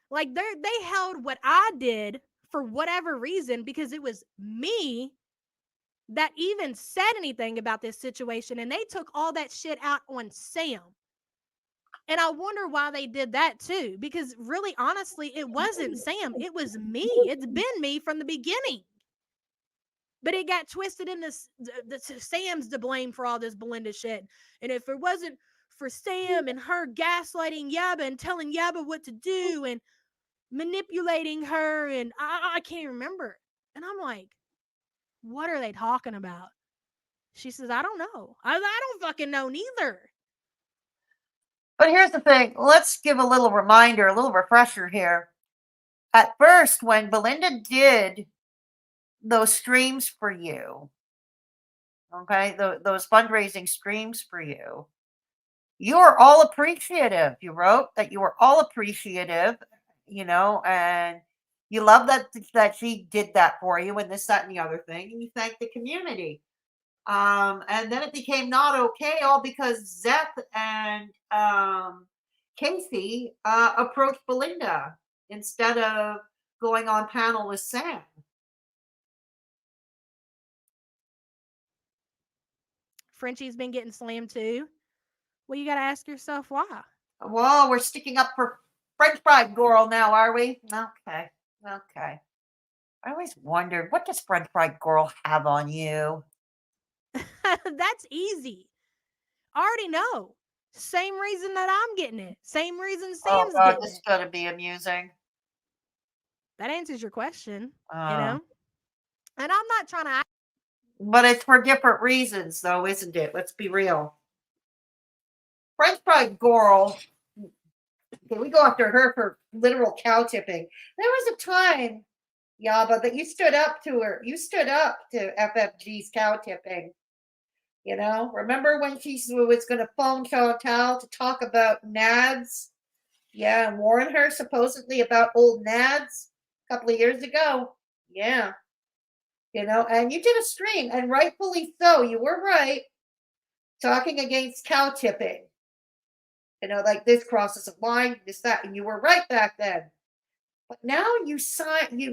Speaker 10: Like, they held what I did for whatever reason because it was me that even said anything about this situation, and they took all that shit out on Sam. And I wonder why they did that too, because really, honestly, it wasn't Sam. It was me. It's been me from the beginning. But it got twisted into Sam's to blame for all this Belinda shit. And if it wasn't for Sam and her gaslighting Yaba and telling Yaba what to do and manipulating her, and I can't remember. And I'm like, what are they talking about? She says, I don't know. I don't fucking know neither.
Speaker 9: But here's the thing. Let's give a little reminder, a little refresher here. At first, when Belinda did those streams for you, okay, those fundraising streams for you, you were all appreciative. You wrote that you were all appreciative, and you love that she did that for you and this, that, and the other thing, and you thanked the community. And then it became not okay, all because Zeth and Casey approached Belinda instead of going on panel with Sam.
Speaker 10: Frenchie's been getting slammed too. Well, you got to ask yourself why.
Speaker 9: Well, we're sticking up for French Fry Girl now, are we? Okay. I always wondered, what does French Fry Girl have on you?
Speaker 10: That's easy. I already know. Same reason that I'm getting it. Same reason Sam's getting
Speaker 9: this is
Speaker 10: it.
Speaker 9: going to be amusing.
Speaker 10: That answers your question, you know? And I'm not trying to...
Speaker 9: But it's for different reasons, though, isn't it? Let's be real. French Fry Girl, okay, we go after her for literal cow tipping. There was a time, Yaba, that you stood up to her. You stood up to FFG's cow tipping. You know, remember when she was going to phone Chantal to talk about Nads? Yeah, and warn her supposedly about old Nads a couple of years ago. Yeah. You know, and you did a stream, and rightfully so. You were right. Talking against cow tipping. You know, like this crosses a line, this, that, and you were right back then. But now you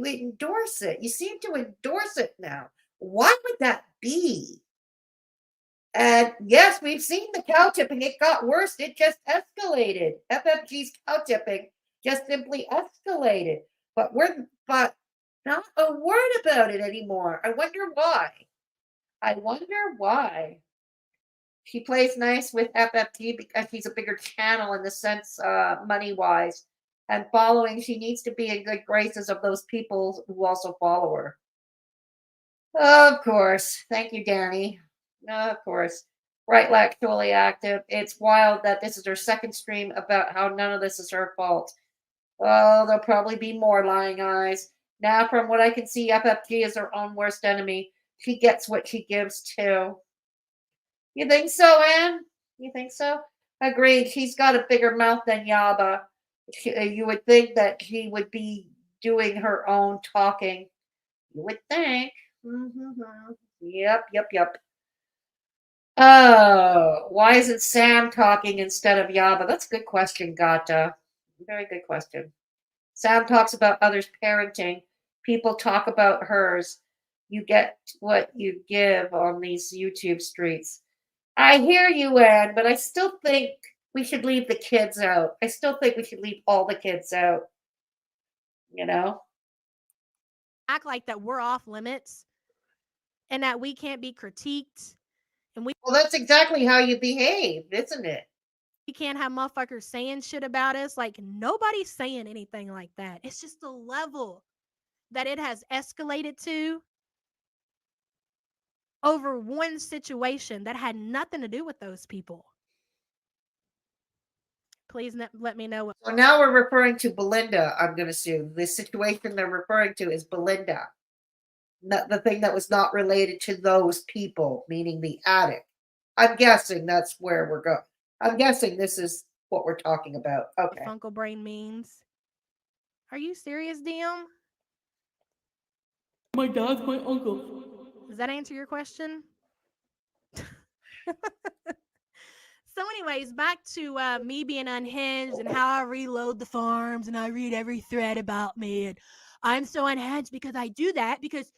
Speaker 9: endorse it. You seem to endorse it now. Why would that be? And yes, we've seen the cow tipping. It got worse. It just escalated. FFG's cow tipping just simply escalated. But not a word about it anymore. I wonder why. She plays nice with FFG because she's a bigger channel in the sense, money-wise. And following, she needs to be in good graces of those people who also follow her. Of course. Thank you, Danny. Of course. Right, actually active. It's wild that this is her second stream about how none of this is her fault. Oh, there'll probably be more lying eyes. Now, from what I can see, FFG is her own worst enemy. She gets what she gives too. You think so, Anne? You think so? Agreed. She's got a bigger mouth than Yaba. You would think that she would be doing her own talking. You would think. Yep. Oh, why isn't Sam talking instead of Yaba? That's a good question, Gata. Very good question. Sam talks about others' parenting. People talk about hers. You get what you give on these YouTube streets. I hear you, Ann, but I still think we should leave the kids out. I still think we should leave all the kids out. You know?
Speaker 10: Act like that we're off limits and that we can't be critiqued. And
Speaker 9: well, that's exactly how you behave, isn't it?
Speaker 10: We can't have motherfuckers saying shit about us. Like, nobody's saying anything like that. It's just the level that it has escalated to over one situation that had nothing to do with those people. Please let me know.
Speaker 9: So now we're referring to Belinda, I'm going to assume. The situation they're referring to is Belinda. Not the thing that was not related to those people, meaning the attic. I'm guessing that's where we're going. I'm guessing this is what we're talking about. Okay.
Speaker 10: Funkle brain means. Are you serious, DM?
Speaker 11: My dad's my uncle.
Speaker 10: Does that answer your question? So anyways, back to me being unhinged and how I reload the forums and I read every thread about me. And I'm so unhinged because I do that because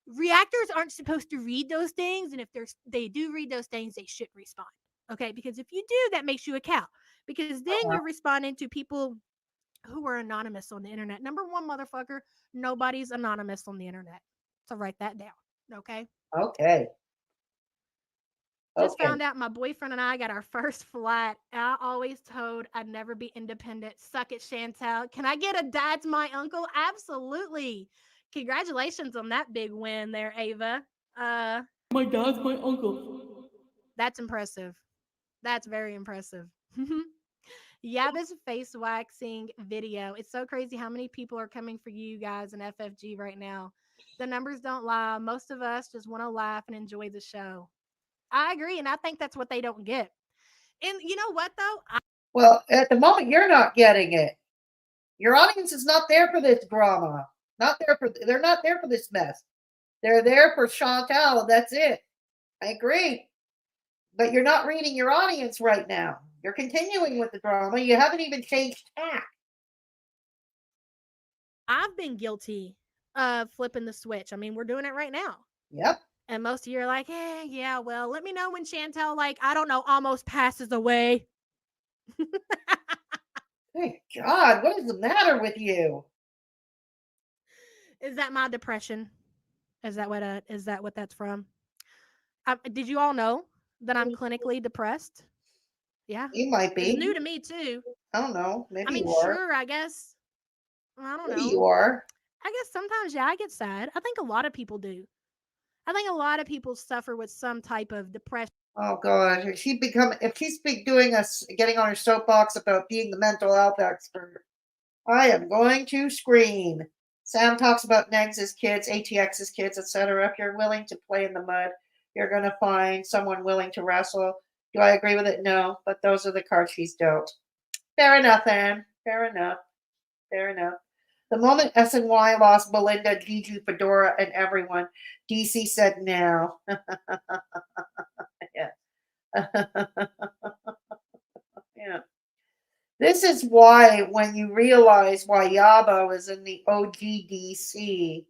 Speaker 10: reactors aren't supposed to read those things. And if they do read those things, they should respond. Okay? Because if you do, that makes you a cow. Because then you're responding to people who are anonymous on the internet. Number one, motherfucker, nobody's anonymous on the internet. So write that down. Okay?
Speaker 9: Okay.
Speaker 10: Just found out my boyfriend and I got our first flat. I always told I'd never be independent. Suck it, Chantal. Can I get a dad's my uncle? Absolutely. Congratulations on that big win there, Ava.
Speaker 11: My dad's my uncle.
Speaker 10: That's impressive. That's very impressive. Yaba's face waxing video. It's so crazy how many people are coming for you guys in FFG right now. The numbers don't lie. Most of us just want to laugh and enjoy the show. I agree, and I think that's what they don't get. And you know what, though?
Speaker 9: Well, at the moment, you're not getting it. Your audience is not there for this drama. They're not there for this mess. They're there for Chantal, and that's it. I agree. But you're not reading your audience right now. You're continuing with the drama. You haven't even changed tack.
Speaker 10: I've been guilty of flipping the switch. I mean, we're doing it right now.
Speaker 9: Yep.
Speaker 10: And most of you are like, yeah, well, let me know when Chantel, like, I don't know, almost passes away.
Speaker 9: Thank God, what is the matter with you?
Speaker 10: Is that my depression? Is that what that's from? Did you all know that I'm clinically depressed? Yeah.
Speaker 9: You might be.
Speaker 10: It's new to me too.
Speaker 9: I don't know. Maybe
Speaker 10: I mean,
Speaker 9: you are.
Speaker 10: sure, I guess. I don't
Speaker 9: Maybe
Speaker 10: know.
Speaker 9: you are.
Speaker 10: I guess sometimes, yeah, I get sad. I think a lot of people do. I think a lot of people suffer with some type of depression.
Speaker 9: Oh God, if she's doing us getting on her soapbox about being the mental health expert, I am going to scream. Sam talks about Negs' kids, ATX's kids, etc. If you're willing to play in the mud, you're going to find someone willing to wrestle. Do I agree with it? No, but those are the cards she's dealt. Fair enough, Anne. Fair enough. Fair enough. The moment SNY lost Belinda, Gigi, Fedora, and everyone, DC said no. Yeah. Yeah. This is why, when you realize why Yaba was in the OGDC.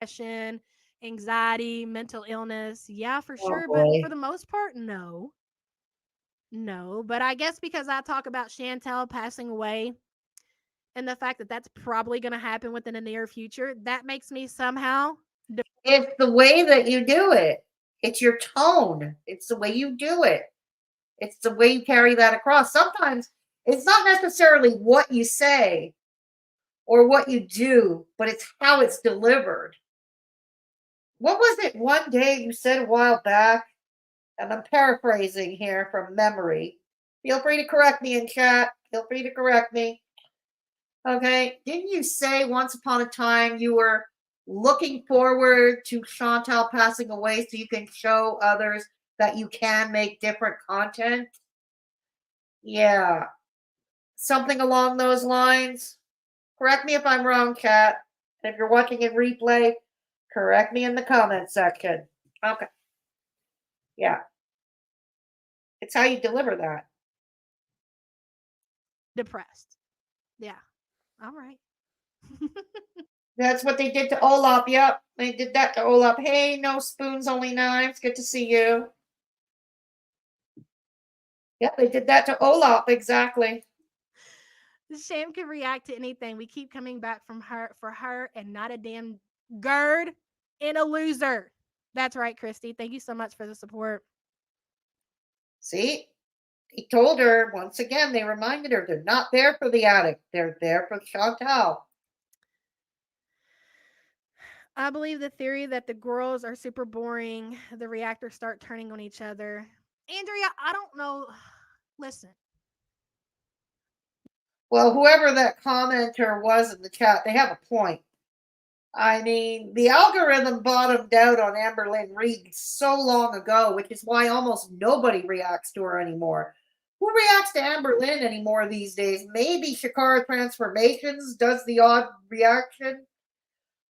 Speaker 10: Depression, anxiety, mental illness. Yeah, for
Speaker 9: Oh
Speaker 10: sure. But
Speaker 9: boy.
Speaker 10: for the most part, no. No. But I guess because I talk about Chantel passing away and the fact that that's probably going to happen within the near future, that makes me somehow.
Speaker 9: It's the way that you do it. It's your tone. It's the way you do it. It's the way you carry that across. Sometimes it's not necessarily what you say or what you do, but it's how it's delivered. What was it one day you said a while back? And I'm paraphrasing here from memory. Feel free to correct me in chat. Feel free to correct me. Okay. Didn't you say once upon a time you were looking forward to Chantal passing away so you can show others that you can make different content? Yeah. Something along those lines. Correct me if I'm wrong, Kat. If you're watching in replay, correct me in the comment section. Okay. Yeah. It's how you deliver that.
Speaker 10: Depressed. Yeah. All right.
Speaker 9: That's what they did to Olaf. Yep. They did that to Olaf. Hey, no spoons, only knives. Good to see you. Yep, they did that to Olaf. Exactly.
Speaker 10: Sham can react to anything. We keep coming back from her for her and not a damn GERD and a loser. That's right, Christy. Thank you so much for the support.
Speaker 9: See? He told her once again, they reminded her they're not there for the addict. They're there for Chantal.
Speaker 10: I believe the theory that the girls are super boring, the reactors start turning on each other. Andrea, I don't know. Listen.
Speaker 9: Well, whoever that commenter was in the chat, they have a point. I mean, the algorithm bottomed out on Amberlynn Reed so long ago, which is why almost nobody reacts to her anymore. Who reacts to Amberlynn anymore these days? Maybe Shakara Transformations does the odd reaction.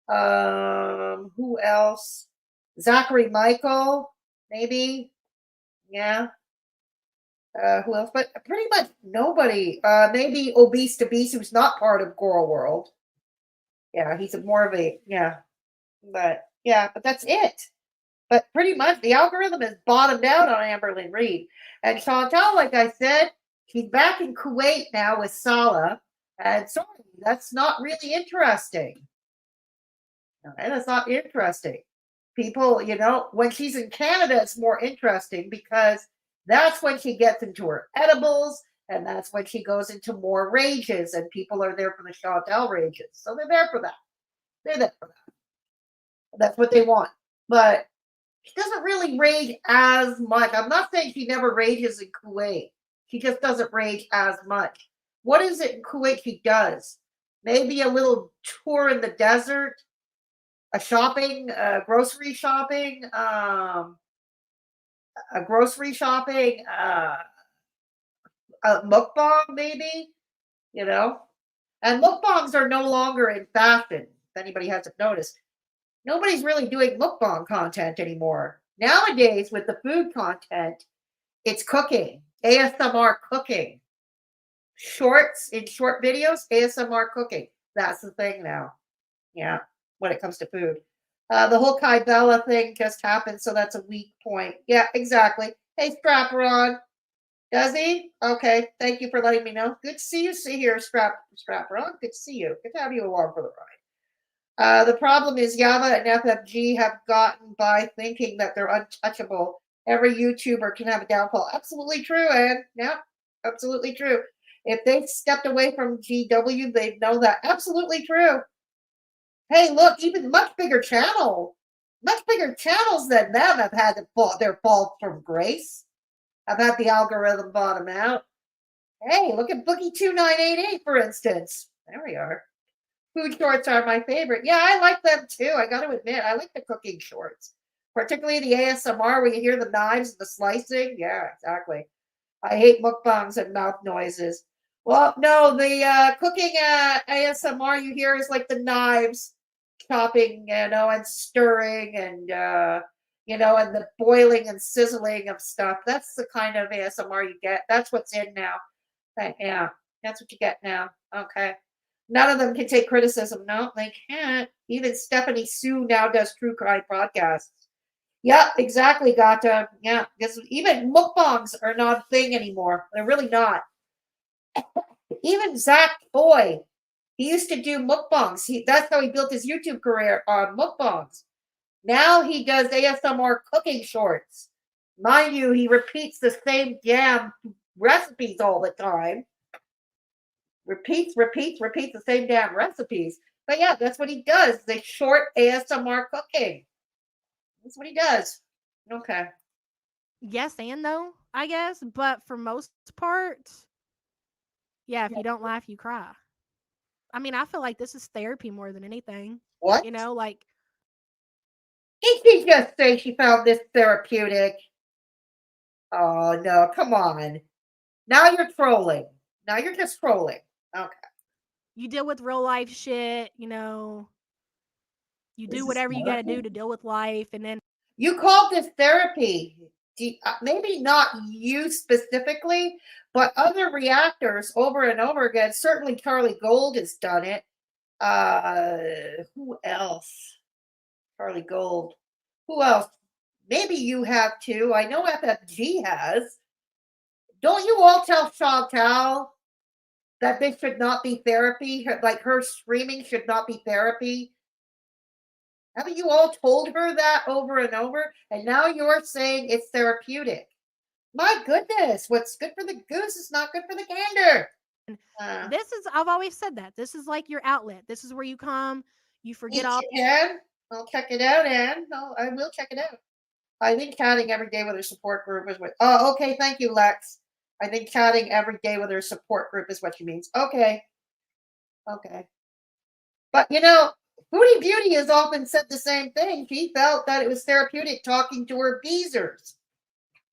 Speaker 9: Who else? Zachary Michael, maybe. Yeah. Who else? But pretty much nobody. Maybe Obese to Beast, who's not part of Girl World. Yeah, he's more of a, yeah. But that's it. But pretty much the algorithm has bottomed out on Amberlynn Reed. And Chantal, like I said, she's back in Kuwait now with Salah. And sorry, that's not really interesting. Okay, that's not interesting. People, when she's in Canada, it's more interesting because that's when she gets into her edibles and that's when she goes into more rages and people are there for the Chantal rages. So they're there for that. They're there for that. That's what they want. But she doesn't really rage as much. I'm not saying she never rages in Kuwait. She just doesn't rage as much. What is it in Kuwait she does? Maybe a little tour in the desert, grocery shopping, a mukbang maybe, And mukbangs are no longer in fashion, if anybody hasn't noticed. Nobody's really doing mukbang content anymore. Nowadays, with the food content, it's cooking, ASMR cooking. Shorts in short videos, ASMR cooking. That's the thing now. Yeah, when it comes to food. The whole Kai Bella thing just happened, so that's a weak point. Yeah, exactly. Hey, Strapper on. Does he? Okay, thank you for letting me know. Good to see you here, Strapper on. Good to see you. Good to have you along for the ride. The problem is Yaba and FFG have gotten by thinking that they're untouchable. Every YouTuber can have a downfall. Absolutely true, Ann. Yeah, absolutely true. If they stepped away from GW, they'd know that. Absolutely true. Hey, look, even much bigger channels than them have had their fall from grace. Have had the algorithm bottom out. Hey, look at Boogie2988, for instance. There we are. Food shorts are my favorite. Yeah, I like them too. I got to admit, I like the cooking shorts, particularly the ASMR where you hear the knives and the slicing. Yeah, exactly. I hate mukbangs and mouth noises. Well, no, the cooking ASMR you hear is like the knives chopping, and stirring and, and the boiling and sizzling of stuff. That's the kind of ASMR you get. That's what's in now. Yeah, that's what you get now. Okay. None of them can take criticism. No, they can't. Even Stephanie Sue now does true crime podcasts. Yeah, exactly, Gata. Yeah, because even mukbangs are not a thing anymore. They're really not. Even Zach Boy, he used to do mukbangs. That's how he built his YouTube career on mukbangs. Now he does ASMR cooking shorts. Mind you, he repeats the same damn recipes all the time. Repeats the same damn recipes. But yeah, that's what he does. The short ASMR cooking. That's what he does. Okay.
Speaker 10: Yes, and no, I guess. But for most part, yeah, if you don't laugh, you cry. I mean, I feel like this is therapy more than anything.
Speaker 9: What?
Speaker 10: Like.
Speaker 9: Did she just say she found this therapeutic? Oh, no, come on. Now you're trolling. Now you're just trolling. Okay.
Speaker 10: You deal with real life shit, you do whatever you got to do to deal with life. And then.
Speaker 9: You called this therapy. Maybe not you specifically, but other reactors over and over again. Certainly Charlie Gold has done it. Who else? Charlie Gold. Who else? Maybe you have too. I know FFG has. Don't you all tell Chantal that this should not be therapy? Like her screaming should not be therapy? Haven't you all told her that over and over? And now you're saying it's therapeutic. My goodness, what's good for the goose is not good for the gander.
Speaker 10: I've always said that. This is like your outlet. This is where you come, you forget all.
Speaker 9: I'll check it out, Ann. No, I will check it out. I think chatting every day with her support group is what. Oh, okay. Thank you, Lex. I think chatting every day with her support group is what she means. Okay. But Foodie Beauty has often said the same thing. She felt that it was therapeutic talking to her beezers.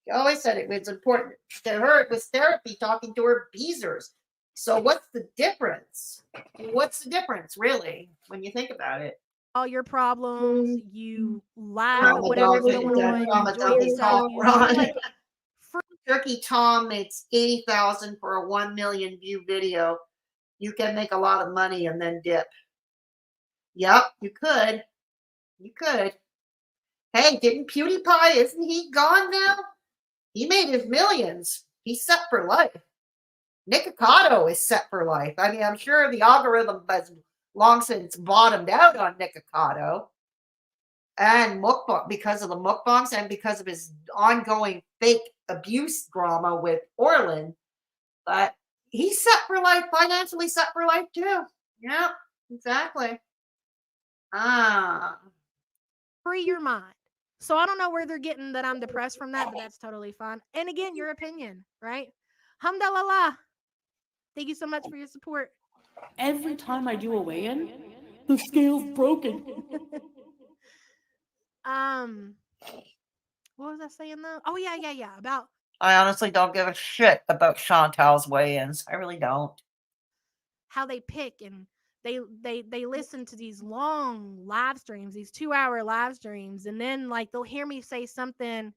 Speaker 9: She always said it was important to her. It was therapy talking to her beezers. So what's the difference? What's the difference, really, when you think about it?
Speaker 10: All your problems, you laugh at whatever's going on, enjoy yourself.
Speaker 9: Turkey Tom makes 80,000 for a 1 million view video. You can make a lot of money and then dip. Yep, you could. Hey, didn't PewDiePie, isn't he gone now? He made his millions. He's set for life. Nikocado is set for life. I mean, I'm sure the algorithm has long since bottomed out on Nikocado. And mukbang, because of the mukbangs and because of his ongoing fake abuse drama with Orlin. But he's set for life, financially set for life too. Yeah, exactly.
Speaker 10: Free your mind. So I don't know where they're getting that I'm depressed from that, but that's totally fine. And again, your opinion, right? Hamdallah. Thank you so much for your support.
Speaker 11: Every time I do a weigh-in, the scale's broken.
Speaker 10: What was I saying though? Oh yeah. About.
Speaker 9: I honestly don't give a shit about Chantal's weigh-ins. I really don't.
Speaker 10: How they pick and they listen to these long live streams, these 2-hour live streams, and then like they'll hear me say something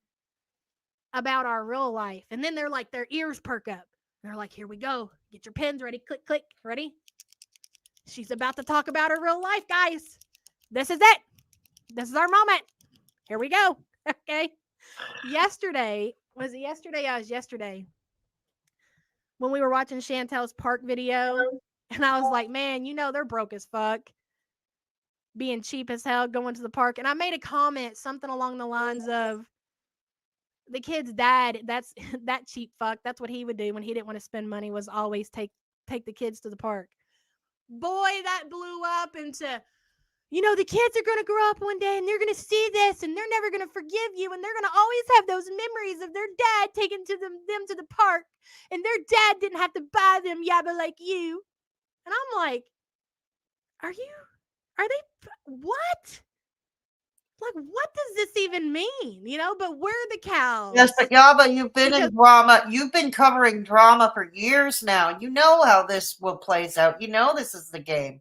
Speaker 10: about our real life, and then they're like, their ears perk up. They're like, here we go, get your pens ready, click click, ready, she's about to talk about her real life, guys. This is it, this is our moment, here we go. Okay. Yesterday when we were watching Chantel's park video, and I was like, man, they're broke as fuck, being cheap as hell, going to the park. And I made a comment, something along the lines of, the kid's dad, that's that cheap fuck, that's what he would do when he didn't want to spend money, was always take the kids to the park. Boy, that blew up into, the kids are going to grow up one day and they're going to see this and they're never going to forgive you, and they're going to always have those memories of their dad taking them to the park, and their dad didn't have to buy them Yaba like you. And I'm like, are they, what? Like, what does this even mean? But we're the cows.
Speaker 9: Yes, but Yaba, you've been in drama. You've been covering drama for years now. You know how this will plays out. This is the game.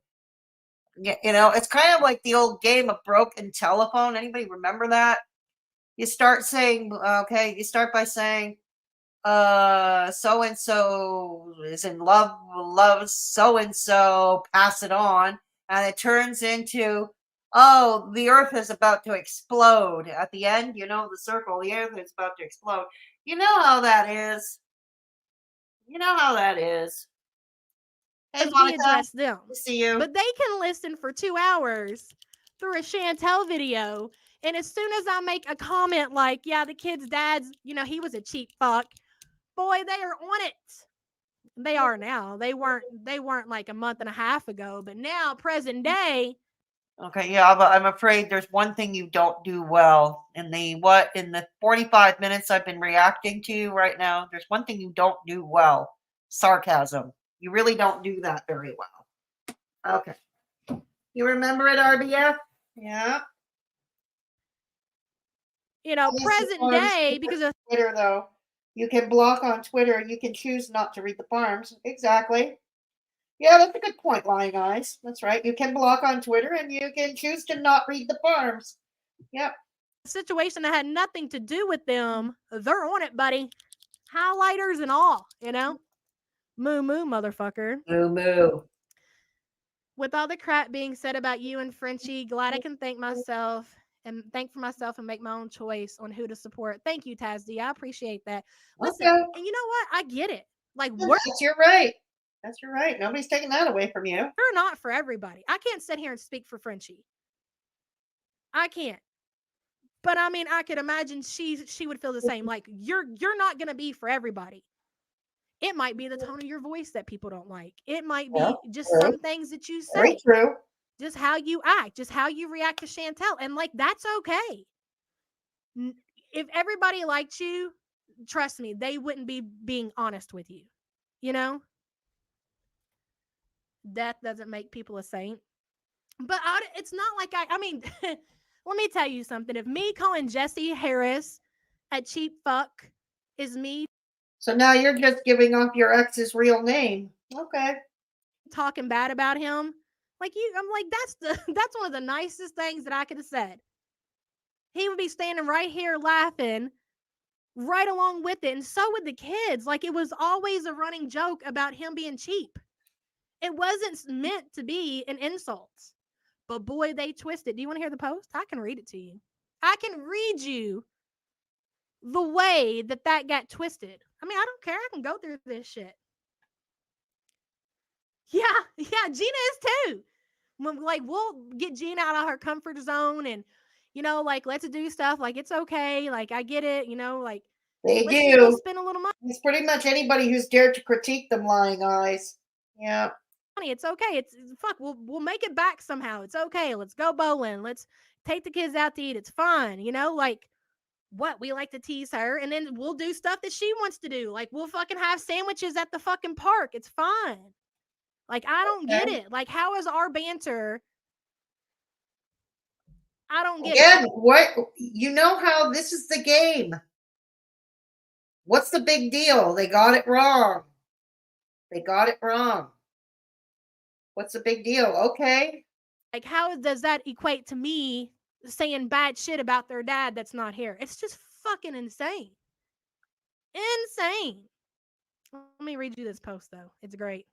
Speaker 9: It's kind of like the old game of broken telephone. Anybody remember that? You start saying, you start by saying, so-and-so is in love, loves so-and-so, pass it on. And it turns into, oh, the earth is about to explode. At the end, the circle, the earth is about to explode. You know how that is. Hey,
Speaker 10: we
Speaker 9: Monica,
Speaker 10: address them.
Speaker 9: good to see you.
Speaker 10: But they can listen for 2 hours through a Chantel video. And as soon as I make a comment like, yeah, the kid's dad's, he was a cheap fuck, boy, they are on it. They are now. They weren't like a month and a half ago, but now, present day.
Speaker 9: Okay, yeah, but I'm afraid there's one thing you don't do well in the 45 minutes I've been reacting to you right now. There's one thing you don't do well: sarcasm. You really don't do that very well. Okay, you remember it, RBF? Yeah.
Speaker 10: Present day, because of
Speaker 9: Twitter, though, you can block on Twitter. You can choose not to read the farms. Exactly. Yeah, that's a good point, Lying Eyes. That's right. You can block on Twitter, and you can choose to not read the farms. Yep.
Speaker 10: A situation that had nothing to do with them, they're on it, buddy. Highlighters and all, Moo moo, motherfucker.
Speaker 9: Moo moo.
Speaker 10: With all the crap being said about you and Frenchie, glad I can thank for myself and make my own choice on who to support. Thank you, Tazdy. I appreciate that. Listen,
Speaker 9: Okay.
Speaker 10: and you know what? I get it. Like,
Speaker 9: That's your right. That's your right. Nobody's taking that away from you.
Speaker 10: They're not for everybody. I can't sit here and speak for Frenchie. I can't. But I mean, I could imagine she would feel the same. Like, you're not gonna be for everybody. It might be the tone of your voice that people don't like. It might be just some things that you say.
Speaker 9: Very true.
Speaker 10: Just how you act, just how you react to Chantel. And like, that's okay. If everybody liked you, trust me, they wouldn't be being honest with you. Death doesn't make people a saint. But it's not like I mean, let me tell you something. If me calling Jesse Harris a cheap fuck is me.
Speaker 9: So now you're just giving off your ex's real name. Okay.
Speaker 10: Talking bad about him. Like I'm like, that's one of the nicest things that I could have said. He would be standing right here laughing right along with it. And so would the kids. Like, it was always a running joke about him being cheap. It wasn't meant to be an insult. But boy, they twisted. Do you want to hear the post? I can read it to you. I can read you the way that got twisted. I mean, I don't care. I can go through this shit. Yeah, Gina is too. Like, we'll get Gina out of her comfort zone and, like, let's do stuff. Like, it's okay. Like, I get it. Like,
Speaker 9: they do spend a little money. It's pretty much anybody who's dared to critique them, Lying Eyes. Yeah.
Speaker 10: It's okay. It's fuck. We'll make it back somehow. It's okay. Let's go bowling. Let's take the kids out to eat. It's fun. Like, what? We like to tease her, and then we'll do stuff that she wants to do. Like, we'll fucking have sandwiches at the fucking park. It's fun. Like, I don't get it. Like, how is our banter? I don't get it.
Speaker 9: What? You know how this is the game. What's the big deal? They got it wrong. What's the big deal? Okay.
Speaker 10: Like, how does that equate to me saying bad shit about their dad that's not here? It's just fucking insane. Insane. Let me read you this post, though. It's great.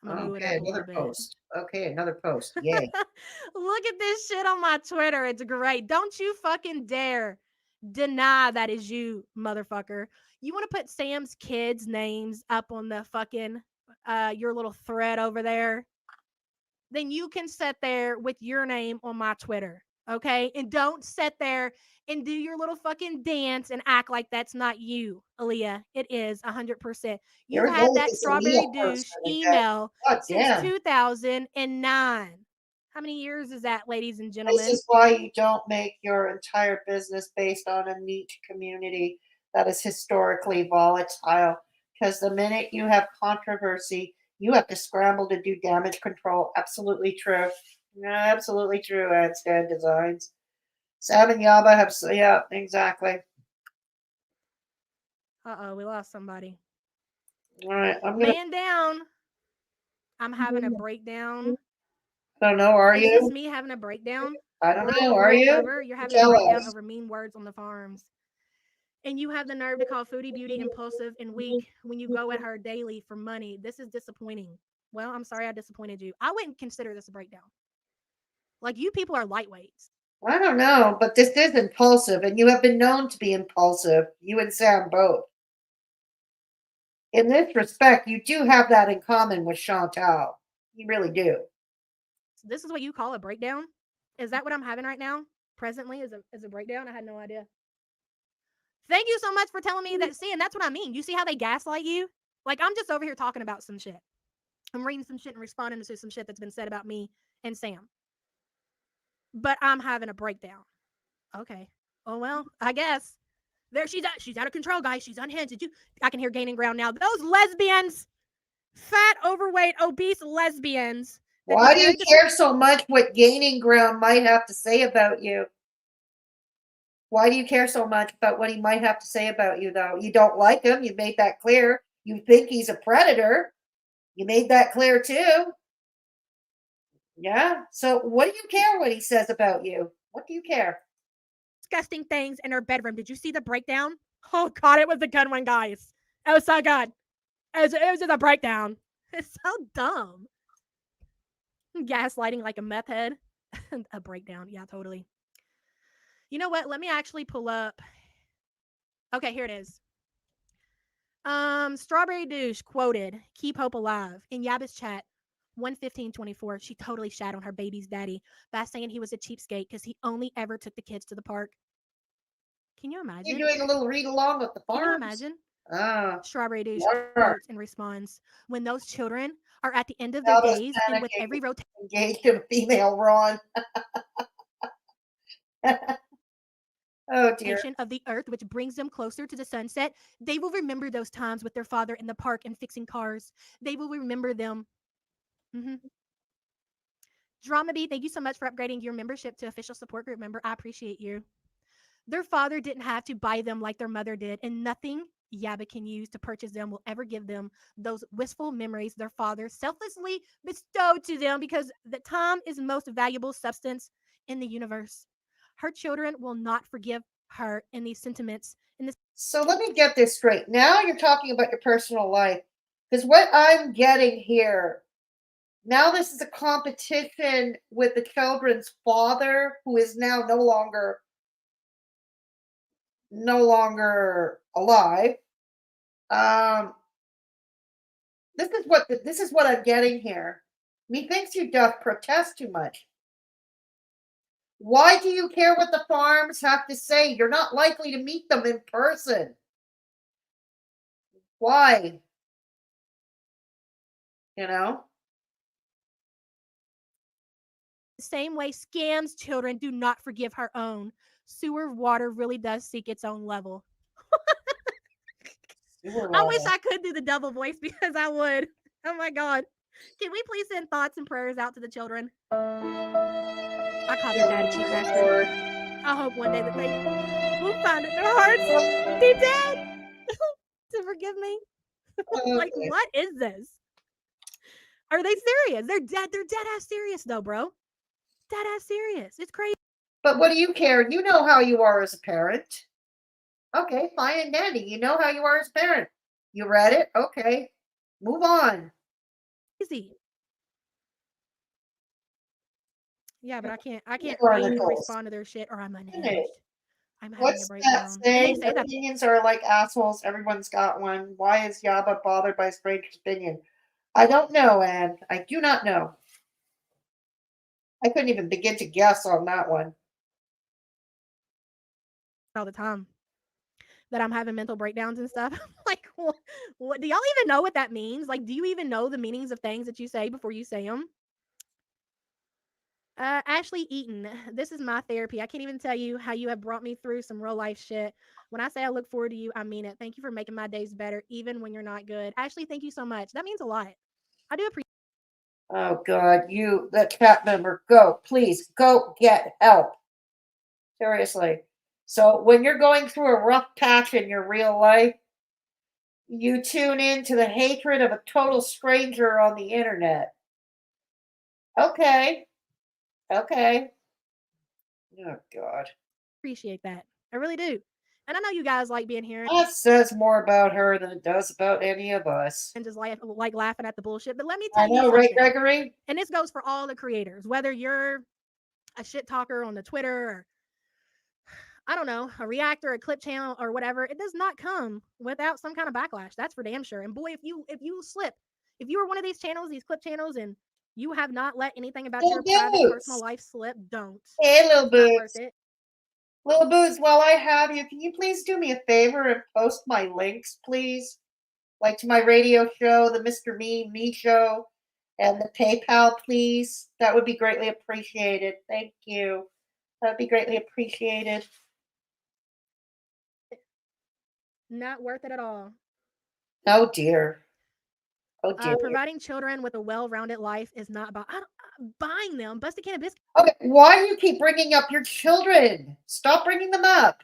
Speaker 10: I'm going to move it up a little bit.
Speaker 9: Post. Okay, another post. Yay.
Speaker 10: Look at this shit on my Twitter. It's great. Don't you fucking dare deny that is you, motherfucker. You want to put Sam's kids' names up on the fucking your little thread over there? Then you can sit there with your name on my Twitter, okay? And don't sit there and do your little fucking dance and act like that's not you, Aaliyah. It is 100%. You've had that strawberry douche email since 2009. How many years is that, ladies and gentlemen?
Speaker 9: This is why you don't make your entire business based on a neat community that is historically volatile. Because the minute you have controversy, you have to scramble to do damage control. Absolutely true. Absolutely true, Handstand Designs. Sam and Yaba have, yeah, exactly.
Speaker 10: Uh-oh, we lost somebody.
Speaker 9: All right,
Speaker 10: Man down. I'm having a breakdown.
Speaker 9: I don't know, are you?
Speaker 10: Is this me having a breakdown?
Speaker 9: I don't know, are you?
Speaker 10: You're having a breakdown over mean words on the farms. And you have the nerve to call Foodie Beauty impulsive and weak when you go at her daily for money. This is disappointing. Well, I'm sorry I disappointed you. I wouldn't consider this a breakdown. Like, you people are lightweights.
Speaker 9: I don't know, but this is impulsive, and you have been known to be impulsive. You and Sam both. In this respect, you do have that in common with Chantal. You really do.
Speaker 10: This is what you call a breakdown? Is that what I'm having right now? Presently is a breakdown? I had no idea. Thank you so much for telling me that. See, and that's what I mean. You see how they gaslight you? Like, I'm just over here talking about some shit. I'm reading some shit and responding to some shit that's been said about me and Sam. But I'm having a breakdown. Okay. Oh, well, I guess. There she's out of control, guys. She's unhinged. I can hear gaining ground now. Those lesbians, fat, overweight, obese lesbians.
Speaker 9: Why do you care so much what gaining ground might have to say about you? Why do you care so much about what he might have to say about you, though? You don't like him. You made that clear. You think he's a predator. You made that clear, too. Yeah. So what do you care what he says about you? What do you care?
Speaker 10: Disgusting things in her bedroom. Did you see the breakdown? Oh, God, it was a good one, guys. It was so good. It was just a breakdown. It's so dumb. Gaslighting like a meth head. A breakdown. Yeah, totally. You know what? Let me actually pull up. Okay, here it is. Strawberry Douche quoted, "Keep hope alive." In Yaba's chat, 1:15:24, she totally shat on her baby's daddy by saying he was a cheapskate because he only ever took the kids to the park. Can you imagine?
Speaker 9: You're doing a little read along with the farms.
Speaker 10: Can you imagine? Strawberry Douche quotes in response, "When those children are at the end of their days and with every rotation
Speaker 9: engaged in female Ron." Oh dear.
Speaker 10: Of the earth, which brings them closer to the sunset, they will remember those times with their father in the park and fixing cars. They will remember them. Drama Bee, thank you so much for upgrading your membership to official support group member. I appreciate you. Their father didn't have to buy them like their mother did, and nothing Yaba can use to purchase them will ever give them those wistful memories their father selflessly bestowed to them, because the time is the most valuable substance in the universe. Her children will not forgive her in these sentiments.
Speaker 9: So let me get this straight. Now you're talking about your personal life. Because what I'm getting here, now this is a competition with the children's father, who is now no longer alive. This is what I'm getting here. Methinks you doth protest too much. Why do you care what the farms have to say? You're not likely to meet them in person. Why? You know?
Speaker 10: The same way Scam's children do not forgive her own. Sewer water really does seek its own level. I wish I could do the double voice, because I would. Oh my God. Can we please send thoughts and prayers out to the children? I call their dad a cheap bastard. I hope one day that they will find it in their hearts, deep down, to forgive me. Like, what is this? Are they serious? They're dead ass serious though, bro. Dead ass serious. It's crazy.
Speaker 9: But what do you care? You know how you are as a parent. Okay, fine and dandy. You know how you are as a parent. You read it? Okay. Move on.
Speaker 10: Easy. Yeah, but I can't read or respond to their shit or I'm unhinged. I'm having
Speaker 9: What's
Speaker 10: a
Speaker 9: that
Speaker 10: breakdown. And
Speaker 9: saying?
Speaker 10: they say that
Speaker 9: Opinions are like assholes. Everyone's got one. Why is Yaba bothered by a stranger's opinion? I don't know, Anne. I do not know. I couldn't even begin to guess on that one.
Speaker 10: all the time. That I'm having mental breakdowns and stuff. Like, what do y'all even know what that means? Like, do you even know the meanings of things that you say before you say them? Ashley Eaton, this is my therapy. I can't even tell you how you have brought me through some real life shit. When I say I look forward to you, I mean it. Thank you for making my days better, even when you're not good. Ashley, thank you so much. That means a lot. I do appreciate.
Speaker 9: Oh God, you, that chat member, go, please, go get help. Seriously. So when you're going through a rough patch in your real life, you tune in to the hatred of a total stranger on the internet. Okay. Okay. Oh God.
Speaker 10: Appreciate that. I really do. And I know you guys like being here.
Speaker 9: That says more about her than it does about any of us.
Speaker 10: And just like laughing at the bullshit. But let me
Speaker 9: I
Speaker 10: tell you
Speaker 9: know,
Speaker 10: something.
Speaker 9: right, Gregory?
Speaker 10: And this goes for all the creators, whether you're a shit talker on the Twitter or I don't know, a reactor, a clip channel, or whatever, it does not come without some kind of backlash. That's for damn sure. And boy, if you slip, if you are one of these channels, these clip channels, and you have not let anything about your private personal life slip, don't.
Speaker 9: Hey, Little
Speaker 10: It's not worth
Speaker 9: Boots.
Speaker 10: it.
Speaker 9: Little Boots, while I have you, can you please do me a favor and post my links, please? Like to my radio show, the Mr. Me show, and the PayPal, please. That would be greatly appreciated. Thank you. That would be greatly appreciated.
Speaker 10: Not worth it at all.
Speaker 9: Oh dear. Oh dear.
Speaker 10: Providing children with a well-rounded life is not about buying them. Busted can of biscuit.
Speaker 9: Okay, why do you keep bringing up your children? Stop bringing them up.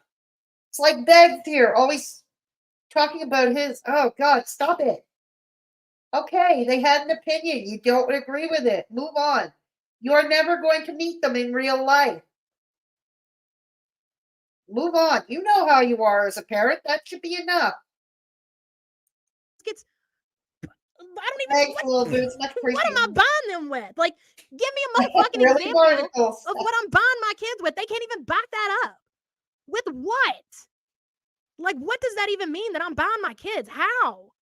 Speaker 9: It's like Begged here, always talking about his. Oh God, stop it. Okay, they had an opinion. You don't agree with it. Move on. You're never going to meet them in real life. Move on. You know how you are as a parent. That should be enough.
Speaker 10: I don't even
Speaker 9: Thanks, Little Boots. Much
Speaker 10: what am I
Speaker 9: appreciated.
Speaker 10: buying them with? Like, give me a motherfucking
Speaker 9: Really,
Speaker 10: example
Speaker 9: Barnacles?
Speaker 10: of what I'm buying my kids with. They can't even back that up. With what? Like, what does that even mean that I'm buying my kids? How?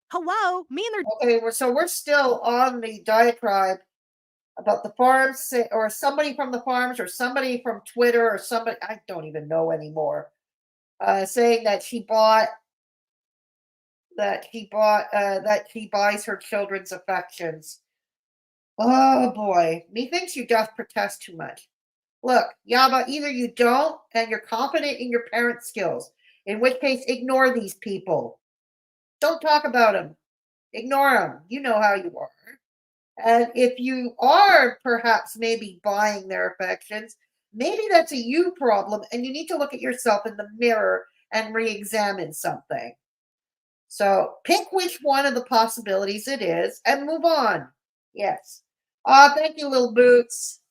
Speaker 10: Hello? Me and their.
Speaker 9: Okay, so we're still on the diatribe about the farms, or somebody from the farms, or somebody from Twitter, or somebody, I don't even know anymore, saying that she buys her children's affections. Oh boy, methinks you doth protest too much. Look, Yaba, either you don't and you're confident in your parent skills, in which case ignore these people. Don't talk about them. Ignore them. You know how you are. And if you are perhaps maybe buying their affections, maybe that's a you problem and you need to look at yourself in the mirror and re-examine something. So pick which one of the possibilities it is and move on. Yes. Thank you, Little Boots.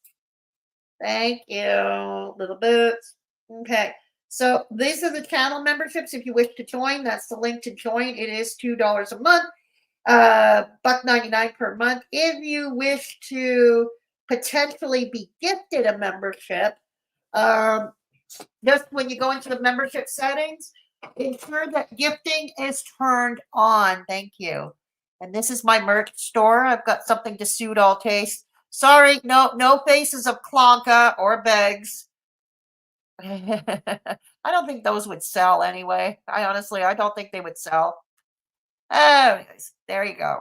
Speaker 9: Thank you, Little Boots. Okay. So these are the channel memberships. If you wish to join, that's the link to join. It is $2 a month. $1.99 per month. If you wish to potentially be gifted a membership, just when you go into the membership settings, ensure that gifting is turned on. Thank you. And this is my merch store. I've got something to suit all tastes. Sorry, no faces of Klonka or Beggs. I don't think those would sell anyway. I don't think they would sell. Anyways, there you go.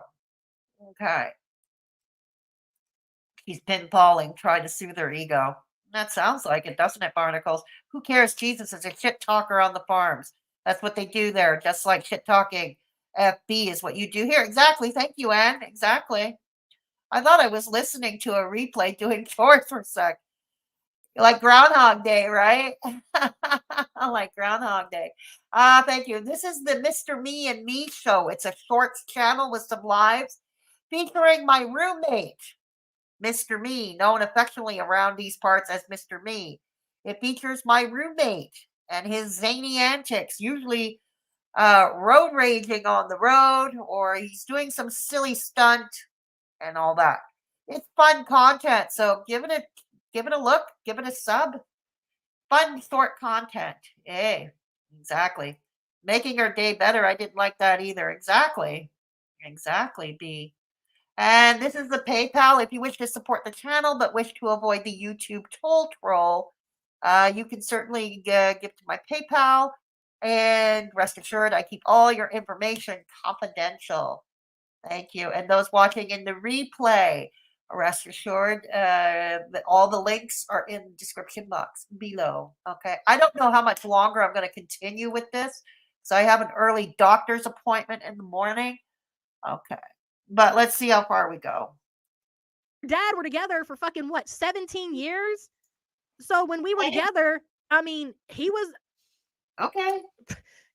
Speaker 9: Okay. He's pinballing, trying to soothe her ego. That sounds like it, doesn't it, Barnacles? Who cares? Jesus is a shit talker on the farms. That's what they do there, just like shit talking. FB is what you do here. Exactly. Thank you, Anne. Exactly. I thought I was listening to a replay doing chores for a sec. Like Groundhog Day, right? Like Groundhog Day. Thank you. This is the Mr. Me and Me show. It's a shorts channel with some lives. featuring my roommate, Mr. Me, known affectionately around these parts as Mr. Me. It features my roommate and his zany antics, usually road raging on the road, or he's doing some silly stunt and all that. It's fun content, so give it a look, give it a sub. Fun short content. Hey, exactly. Making our day better. I didn't like that either. Exactly. Exactly, B. And this is the PayPal. If you wish to support the channel but wish to avoid the YouTube toll troll, you can certainly give to my PayPal. And rest assured, I keep all your information confidential. Thank you. And those watching in the replay, rest assured that all the links are in the description box below. Okay. I don't know how much longer I'm going to continue with this. So I have an early doctor's appointment in the morning. Okay. But let's see how far we go.
Speaker 10: Dad were together for fucking what, 17 years? So when we were together, I mean, he was
Speaker 9: okay.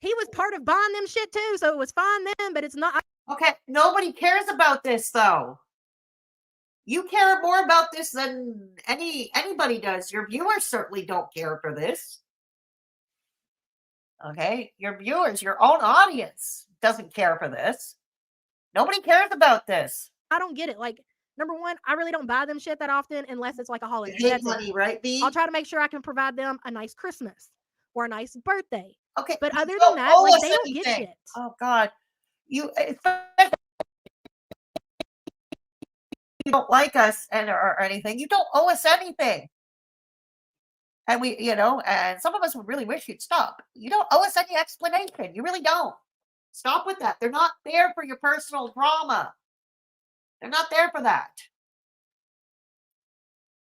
Speaker 10: He was part of buying them shit too, so it was fine then, but it's not.
Speaker 9: Okay, nobody cares about this though. You care more about this than anybody does. Your viewers certainly don't care for this. Okay, your viewers, your own audience doesn't care for this. Nobody cares about this.
Speaker 10: I don't get it. Like, number one, I really don't buy them shit that often unless it's like a holiday.
Speaker 9: That's money, right, B?
Speaker 10: I'll try to make sure I can provide them a nice Christmas or a nice birthday.
Speaker 9: Okay,
Speaker 10: but other than that, like, they don't get shit.
Speaker 9: Oh God, you don't like us or anything. You don't owe us anything. And we, and some of us would really wish you'd stop. You don't owe us any explanation. You really don't. Stop with that. They're not there for your personal drama. They're not there for that.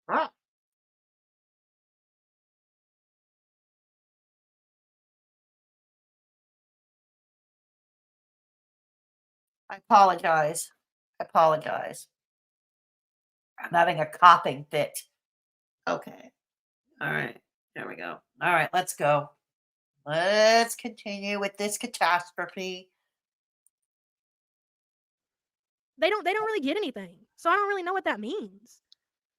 Speaker 9: Huh. I apologize. I'm having a coughing fit. Okay. All right. There we go. All right. Let's go. Let's continue with this catastrophe.
Speaker 10: They don't really get anything. So I don't really know what that means.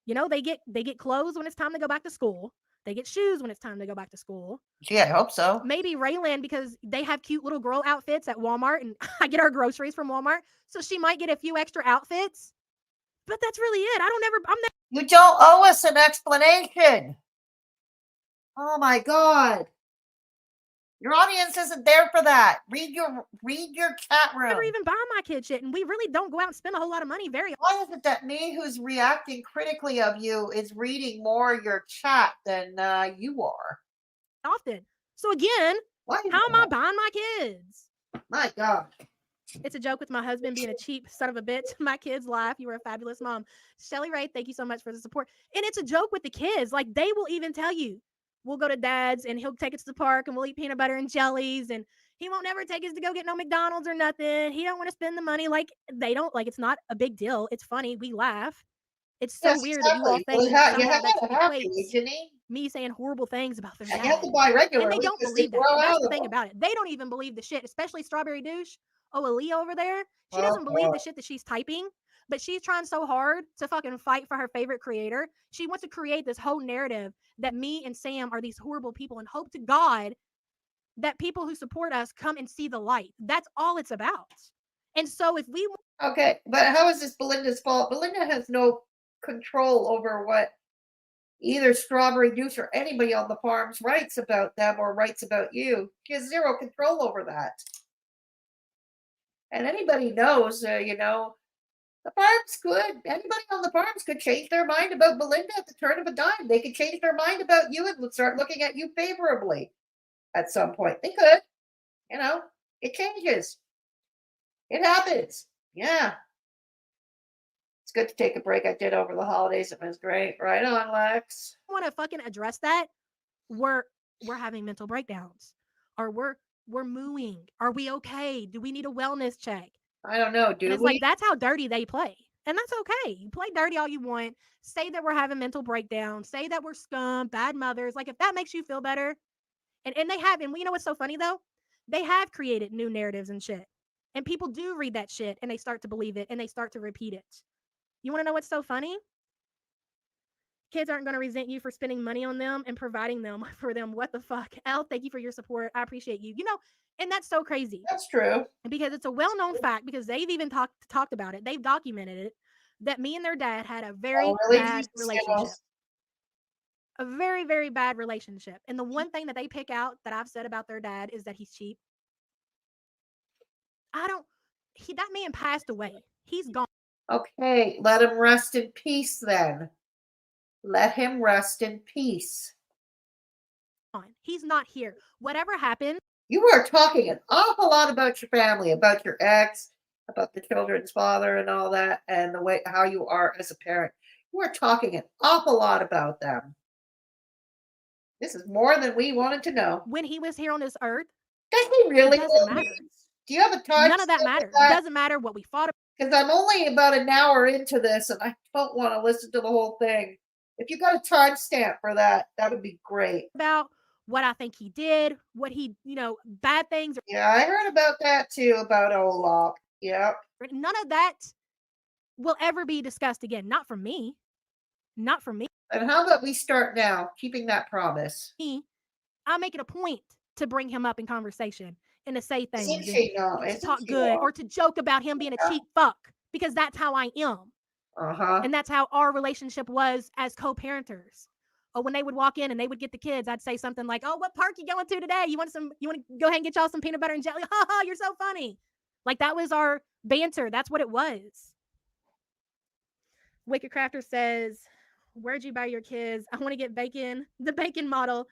Speaker 10: They get clothes when it's time to go back to school. They get shoes when it's time to go back to school.
Speaker 9: Gee, I hope so.
Speaker 10: Maybe Raylan, because they have cute little girl outfits at Walmart, and I get our groceries from Walmart, so she might get a few extra outfits. But that's really it.
Speaker 9: You don't owe us an explanation. Oh my God. Your audience isn't there for that. Read your chat room.
Speaker 10: I never even buy my kid shit, and we really don't go out and spend a whole lot of money very often.
Speaker 9: Why is it that me, who's reacting critically of you, is reading more your chat than you are?
Speaker 10: Often. So again, how am I buying my kids?
Speaker 9: My God.
Speaker 10: It's a joke with my husband being a cheap son of a bitch. My kids laugh. You were a fabulous mom. Shelly Ray, thank you so much for the support. And it's a joke with the kids. Like, they will even tell you, we'll go to Dad's and he'll take us to the park and we'll eat peanut butter and jellies, and he won't ever take us to go get no McDonald's or nothing. He don't want to spend the money. Like, they don't, like, it's not a big deal. It's funny. We laugh. It's so weird that you all think that equates me saying horrible things about their dad.
Speaker 9: You have to buy regular.
Speaker 10: And they don't believe that. That's the thing about it. They don't even believe the shit, especially Strawberry Douche. Oh, Aaliyah over there. She doesn't believe the shit that she's typing, but she's trying so hard to fucking fight for her favorite creator. She wants to create this whole narrative that me and Sam are these horrible people, and hope to God that people who support us come and see the light. That's all it's about. And so if we...
Speaker 9: Okay, but how is this Belinda's fault? Belinda has no control over what either Strawberry Douche or anybody on the farms writes about them or writes about you. She has zero control over that. And anybody knows, the farms could, anybody on the farms could change their mind about Belinda at the turn of a dime. They could change their mind about you and start looking at you favorably at some point. They could. It changes. It happens. Yeah. It's good to take a break. I did over the holidays. It was great. Right on, Lex.
Speaker 10: I want to fucking address that. We're having mental breakdowns. Or we're mooing. Are we okay? Do we need a wellness check?
Speaker 9: I don't know.
Speaker 10: It's like, that's how dirty they play. And that's okay. You play dirty all you want. Say that we're having mental breakdowns. Say that we're scum, bad mothers. Like, if that makes you feel better. And they have, and you know what's so funny though? They have created new narratives and shit. And people do read that shit and they start to believe it and they start to repeat it. You want to know what's so funny? Kids aren't going to resent you for spending money on them and providing them for them. What the fuck? Elle, thank you for your support. I appreciate you. You know, and that's so crazy.
Speaker 9: That's true.
Speaker 10: Because it's a well-known fact, because they've even talked about it. They've documented it, that me and their dad had a very bad relationship. A very, very bad relationship. And the one thing that they pick out that I've said about their dad is that he's cheap. That man passed away. He's gone.
Speaker 9: Okay, let him rest in peace then. Let him rest in peace.
Speaker 10: He's not here. Whatever happened.
Speaker 9: You are talking an awful lot about your family, about your ex, about the children's father and all that, and the way how you are as a parent. You are talking an awful lot about them. This is more than we wanted to know.
Speaker 10: When he was here on this earth,
Speaker 9: does he really?
Speaker 10: It doesn't matter.
Speaker 9: Do you have a time?
Speaker 10: None of that matters. It doesn't matter what we fought about.
Speaker 9: Because I'm only about an hour into this, and I don't want to listen to the whole thing. If you got a timestamp for that, that would be great.
Speaker 10: About what I think he did, what he, bad things.
Speaker 9: Yeah, I heard about that too, about Olaf. Yep.
Speaker 10: None of that will ever be discussed again. Not from me. Not from me.
Speaker 9: And how about we start now, keeping that promise?
Speaker 10: I'll make it a point to bring him up in conversation and to say things.
Speaker 9: To
Speaker 10: talk good or to joke about him being a cheap fuck, because that's how I am. And that's how our relationship was as co-parenters. Or when they would walk in and they would get the kids, I'd say something like, "Oh, what park you going to today? You want to go ahead and get y'all some peanut butter and jelly? Ha ha, you're so funny." Like, that was our banter. That's what it was. Wicked Crafter says, "Where'd you buy your kids? I want to get bacon, the bacon model.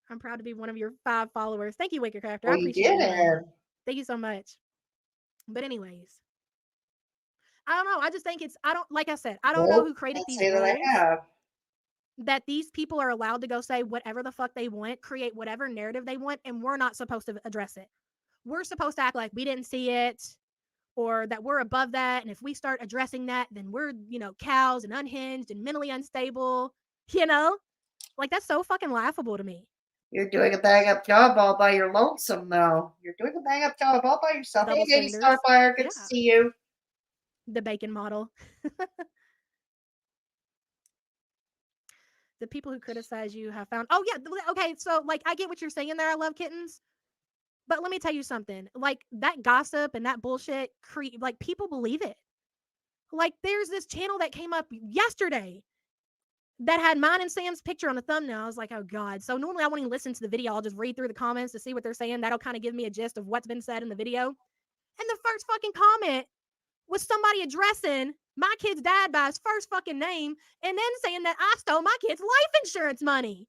Speaker 10: I'm proud to be one of your 5 followers." Thank you, Wicked Crafter. I appreciate it. Thank you so much. But anyways, I don't know. I just think like I said, I don't know who created these rules. That these people are allowed to go say whatever the fuck they want, create whatever narrative they want, and we're not supposed to address it. We're supposed to act like we didn't see it, or that we're above that. And if we start addressing that, then we're, cows and unhinged and mentally unstable, Like, that's so fucking laughable to me.
Speaker 9: You're doing a bang-up job all by your lonesome, though. You're doing a bang-up job all by yourself. Hey, Lady Starfire, good to see you.
Speaker 10: The bacon model. The people who criticize you have found... Oh, yeah. Okay, so, I get what you're saying there. I love kittens. But let me tell you something. That gossip and that bullshit, people believe it. There's this channel that came up yesterday that had mine and Sam's picture on the thumbnail. I was like, oh, God. So normally I won't even listen to the video. I'll just read through the comments to see what they're saying. That'll kind of give me a gist of what's been said in the video. And the first fucking comment was somebody addressing my kid's dad by his first fucking name and then saying that I stole my kid's life insurance money.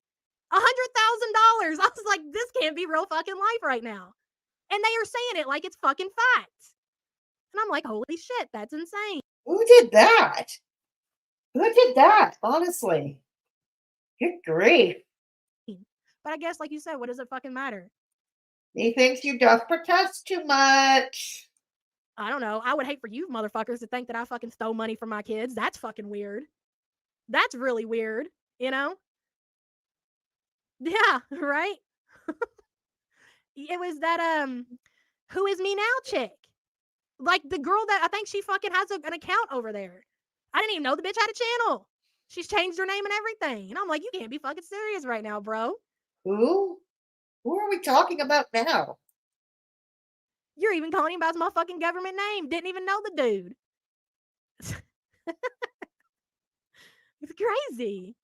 Speaker 10: $100,000. I was like, this can't be real fucking life right now. And they are saying it like it's fucking fact. And I'm like, holy shit, that's insane.
Speaker 9: Who did that? Who did that? Honestly. Good grief.
Speaker 10: But I guess, like you said, what does it fucking matter?
Speaker 9: He thinks you doth protest too much.
Speaker 10: I don't know. I would hate for you motherfuckers to think that I fucking stole money from my kids. That's fucking weird. That's really weird, Yeah, right? It was that, Who Is Me Now chick. The girl that I think she fucking has an account over there. I didn't even know the bitch had a channel. She's changed her name and everything. And I'm like, you can't be fucking serious right now, bro.
Speaker 9: Who? Who are we talking about now?
Speaker 10: You're even calling him by his motherfucking government name. Didn't even know the dude. It's crazy.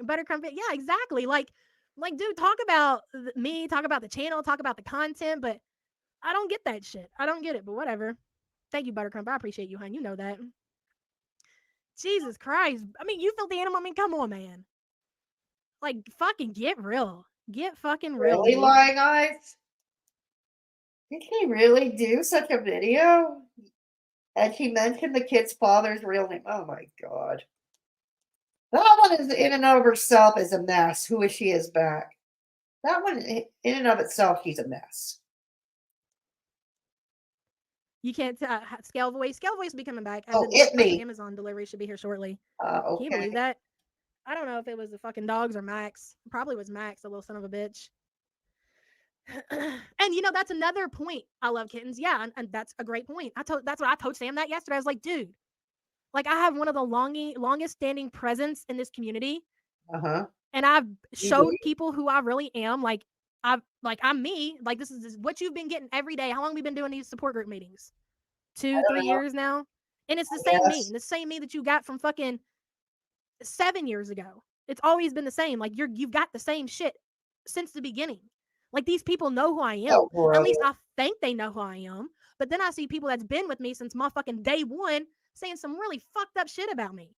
Speaker 10: Buttercrumpet, yeah, exactly. Dude, talk about me, talk about the channel, talk about the content, but I don't get that shit. I don't get it, but whatever. Thank you, Buttercrump. I appreciate you, hon. You know that. Jesus Christ. I mean, you filthy animal. I mean, come on, man. Fucking get real. Get fucking real.
Speaker 9: Really, Lying Eyes? Did he really do such a video? And he mentioned the kid's father's real name. Oh my God. That one is in and of herself is a mess. Who is she is back. That one in and of itself, she's a mess.
Speaker 10: You can't Scale Voice. Scale Voice will be coming back. Amazon delivery should be here shortly.
Speaker 9: Okay.
Speaker 10: Can you believe that? I don't know if it was the fucking dogs or Max. Probably was Max, the little son of a bitch. And that's another point. I love kittens. Yeah, and that's a great point. That's what I told Sam that yesterday. I was like, dude, like I have one of the longest standing presence in this community.
Speaker 9: Uh-huh.
Speaker 10: And I've showed people who I really am. I'm me. Like this is what you've been getting every day. How long have we been doing these support group meetings? 2, 3 years now. And it's the same me. And the same me that you got from fucking 7 years ago. It's always been the same. Like you've got the same shit since the beginning. Like these people know who I am. At least I think they know who I am. But then I see people that's been with me since my fucking day one saying some really fucked up shit about me.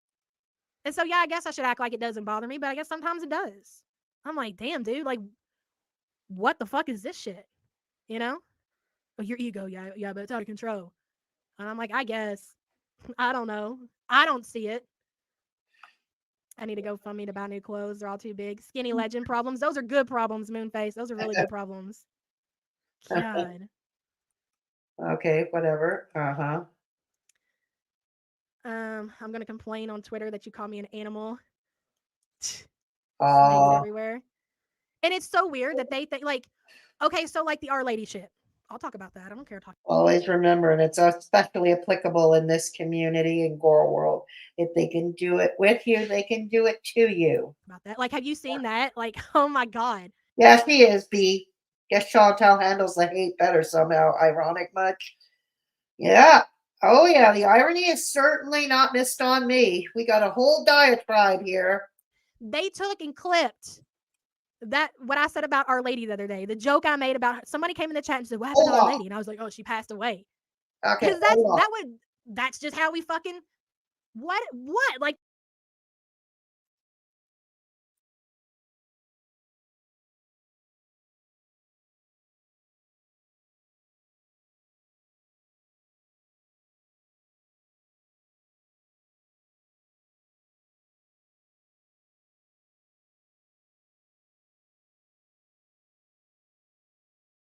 Speaker 10: And so, yeah, I guess I should act like it doesn't bother me, but I guess sometimes it does. I'm like, damn, dude, like, what the fuck is this shit? Oh, your ego, yeah, but it's out of control. And I'm like, I guess. I don't know. I don't see it. I need to go fund me to buy new clothes. They're all too big. Skinny legend problems. Those are good problems, Moonface. Those are really good problems. God.
Speaker 9: Okay, whatever.
Speaker 10: I'm gonna complain on Twitter that you call me an animal. Snakes everywhere. And it's so weird that they think like, okay, so like the Our Lady shit. I'll talk about that. I don't care.
Speaker 9: Always remember, and it's especially applicable in this community in Girl World. If they can do it with you, they can do it to you.
Speaker 10: About that. Like, have you seen that? Like, oh my God.
Speaker 9: Yeah, she is, B. Guess Chantel handles the hate better somehow. Ironic much? Yeah. Oh, yeah. The irony is certainly not missed on me. We got a whole diatribe here.
Speaker 10: They took and clipped that what I said about Our Lady the other day. The joke I made about her. Somebody came in the chat and said, "What happened to Our Lady?" And I was like, "Oh, she passed away."
Speaker 9: Okay.
Speaker 10: Because that's just how we fucking what like.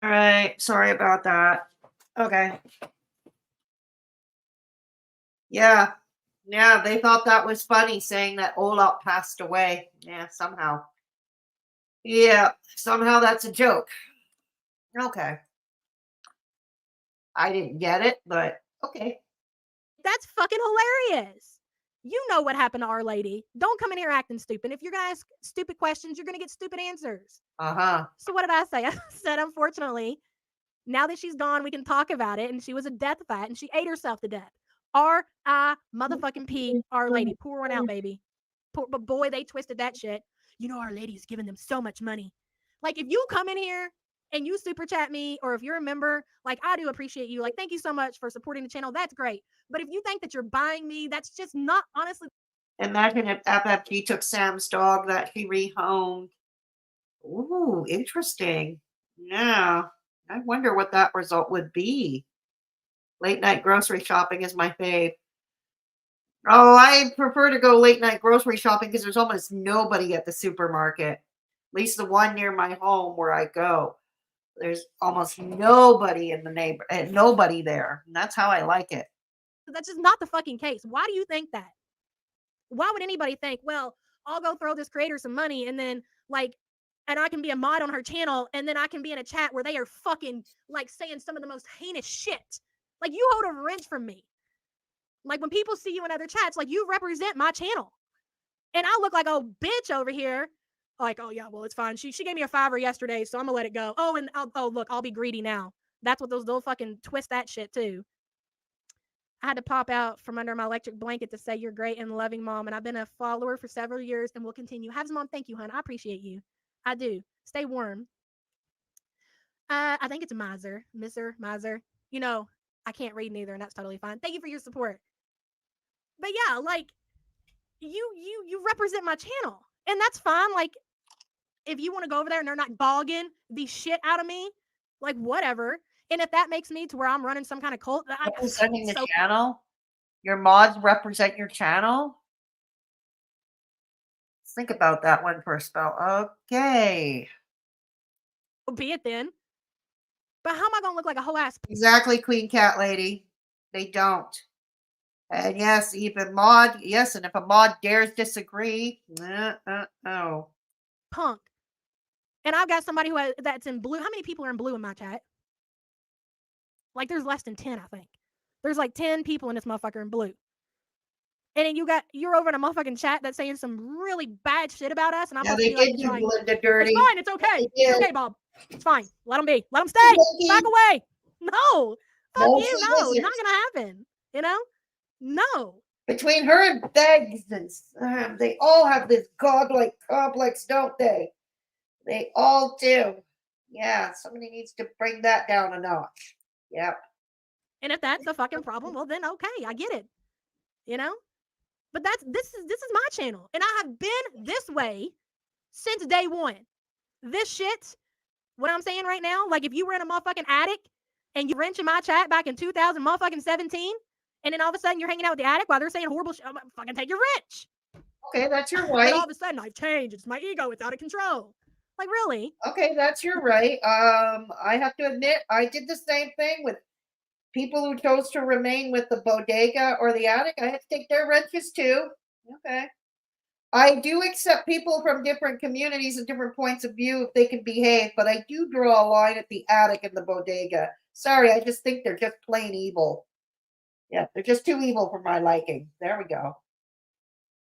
Speaker 9: All right. Sorry about that. Okay. Yeah. Yeah, they thought that was funny saying that Olaf passed away. Yeah, somehow. Yeah, somehow that's a joke. Okay. I didn't get it, but okay.
Speaker 10: That's fucking hilarious. You know what happened to Our Lady. Don't come in here acting stupid. If you're going to ask stupid questions, you're going to get stupid answers. So what did I say? I said, unfortunately, now that she's gone, we can talk about it. And she was a death bat and she ate herself to death. R.I. motherfucking P. Our Lady. Pour one out, baby. But boy, they twisted that shit. Our Lady's giving them so much money. Like, if you come in here and you super chat me, or if you're a member, like, I do appreciate you. Like, thank you so much for supporting the channel. That's great. But if you think that you're buying me, that's just not honestly.
Speaker 9: Imagine if FFG took Sam's dog that he rehomed. Ooh, interesting. Yeah. I wonder what that result would be. Late night grocery shopping is my fave. Oh, I prefer to go late night grocery shopping because there's almost nobody at the supermarket. At least the one near my home where I go. There's almost nobody in the neighborhood, nobody there. And that's how I like it.
Speaker 10: That's just not the fucking case. Why do you think that? Why would anybody think, well, I'll go throw this creator some money and then and I can be a mod on her channel and then I can be in a chat where they are fucking like saying some of the most heinous shit. Like, you hold a wrench from me. Like, when people see you in other chats, like, you represent my channel. And I look like a bitch over here. Like, oh, yeah, well, it's fine. She gave me a $5 yesterday, so I'm going to let it go. Oh, and look, I'll be greedy now. That's what they'll fucking twist that shit, too. I had to pop out from under my electric blanket to say you're great and loving, Mom. And I've been a follower for several years and will continue. Habs, Mom, thank you, hon. I appreciate you. I do. Stay warm. I think it's Miser. Mister Miser. I can't read neither, and that's totally fine. Thank you for your support. But yeah, like, you represent my channel, and that's fine. Like, if you want to go over there and they're not dogging the shit out of me, like, whatever. And if that makes me to where I'm running some kind of cult,
Speaker 9: representing the channel, your mods represent your channel. Think about that one for a spell. Okay.
Speaker 10: Be it then. But how am I gonna look like a whole ass?
Speaker 9: Exactly, Queen Cat Lady. They don't. And yes, even mod, yes, and if a mod dares disagree, oh.
Speaker 10: Punk. And I've got somebody that's in blue. How many people are in blue in my chat? Like there's less than 10, I think. There's like 10 people in this motherfucker in blue. And then you're over in a motherfucking chat that's saying some really bad shit about us, and I'm supposed to be like,
Speaker 9: did do Linda dirty.
Speaker 10: it's fine, it's okay. It's okay, Bob. It's fine. Let them be. Let them stay. Back away. No. Fuck you. No, not gonna happen. You know? No.
Speaker 9: Between her and Beggs, they all have this godlike complex, don't they? They all do. Yeah, somebody needs to bring that down a notch. Yep.
Speaker 10: And if that's the fucking problem, well then okay, I get it. You know? But this is my channel. And I have been this way since day one. This shit, what I'm saying right now, like if you were in a motherfucking attic and you wrenching my chat back in 2017, and then all of a sudden you're hanging out with the attic while they're saying horrible shit, I'm gonna fucking take your wrench.
Speaker 9: Okay, that's your right.
Speaker 10: And all of a sudden I've changed. It's my ego. It's out of control. Like really?
Speaker 9: Okay, that's your right. I have to admit, I did the same thing with people who chose to remain with the bodega or the attic. I had to take their wrenches too. Okay. I do accept people from different communities and different points of view if they can behave, but I do draw a line at the attic and the bodega. Sorry, I just think they're just plain evil. Yeah, they're just too evil for my liking. There we go.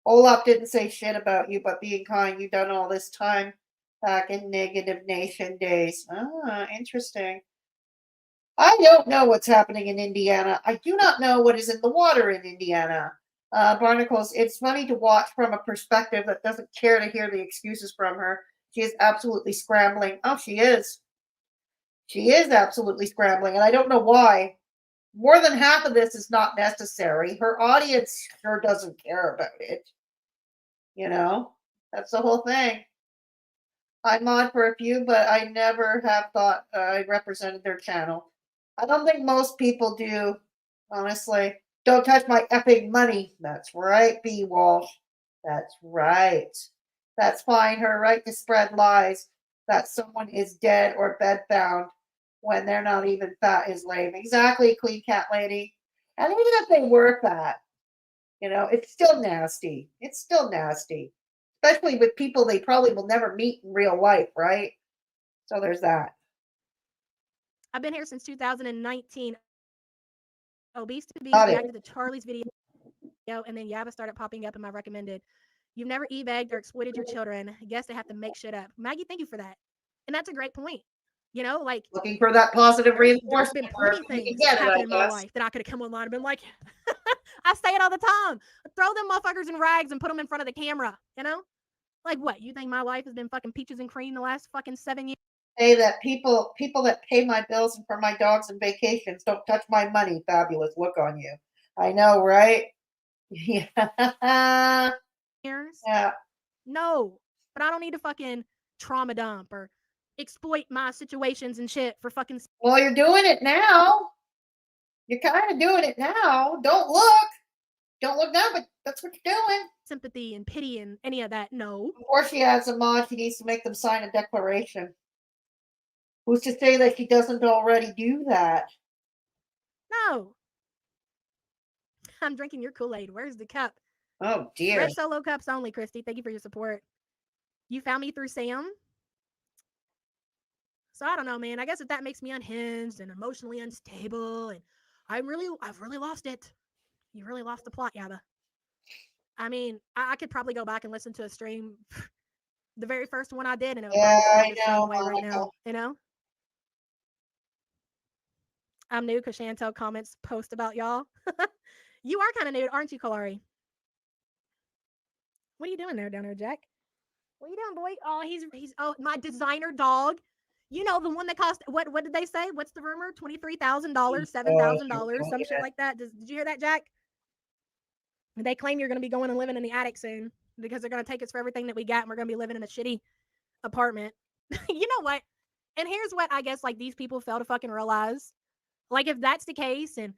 Speaker 9: Olaf didn't say shit about you, but being kind, you've done all this time back in Negative Nation days. Ah, interesting. I don't know what's happening in Indiana. I do not know what is in the water in Indiana. Barnacles, it's funny to watch from a perspective that doesn't care to hear the excuses from her. She is absolutely scrambling. Oh, she is. She is absolutely scrambling, and I don't know why. More than half of this is not necessary. Her audience sure doesn't care about it. You know, that's the whole thing. I mod for a few, but I never have thought I represented their channel. I don't think most people do, honestly. Don't touch my effing money. That's right, B. Walsh. That's right. That's fine. Her right to spread lies that someone is dead or bedbound when they're not even fat is lame. Exactly, Clean Cat Lady. And even if they were fat, you know, it's still nasty. It's still nasty. Especially with people they probably will never meet in real life, right? So there's that.
Speaker 10: I've been here since 2019. Obese to Beast
Speaker 9: Got it.
Speaker 10: reacted to Charlie's video, and then Yaba started popping up in my recommended. You've never e-begged or exploited your children. I guess they have to make shit up. Maggie, thank you for that. And that's a great point. You know, like
Speaker 9: Looking for that positive
Speaker 10: there's
Speaker 9: reinforcement.
Speaker 10: been plenty of things
Speaker 9: Get it,
Speaker 10: happen
Speaker 9: I
Speaker 10: in my
Speaker 9: guess.
Speaker 10: life that I could have come online and been like, I say it all the time. Throw them motherfuckers in rags and put them in front of the camera. You know, like what? You think my life has been fucking peaches and cream the last fucking 7 years?
Speaker 9: Say that people that pay my bills and for my dogs and vacations don't touch my money. Fabulous look on you. I know, right? Yeah. Yeah.
Speaker 10: No, but I don't need to fucking trauma dump or exploit my situations and shit for fucking.
Speaker 9: Well, you're doing it now. You're kind of doing it now. Don't look. Don't look now, but that's what you're doing.
Speaker 10: Sympathy and pity and any of that. No.
Speaker 9: Before she adds a mod, she needs to make them sign a declaration. Who's to say that she doesn't already do that?
Speaker 10: No. I'm drinking your Kool-Aid. Where's the cup?
Speaker 9: Oh, dear.
Speaker 10: Red Solo cups only, Christy. Thank you for your support. You found me through Sam. So I don't know, man. I guess if that makes me unhinged and emotionally unstable, and I've really lost it. You really lost the plot, Yaba. I mean, I could probably go back and listen to a stream, the very first one I did, and it would probably the same way right now. You know. I'm new because Chantel comments post about y'all. You are kind of new, aren't you, Kalari? What are you doing down there, Jack? What are you doing, boy? Oh, he's my designer dog. You know, the one that cost what did they say? What's the rumor? $23,000, $7,000, some shit like that. Did you hear that, Jack? They claim you're going to be going and living in the attic soon because they're going to take us for everything that we got, and we're going to be living in a shitty apartment. You know what? And here's what I guess like these people fail to fucking realize. Like if that's the case and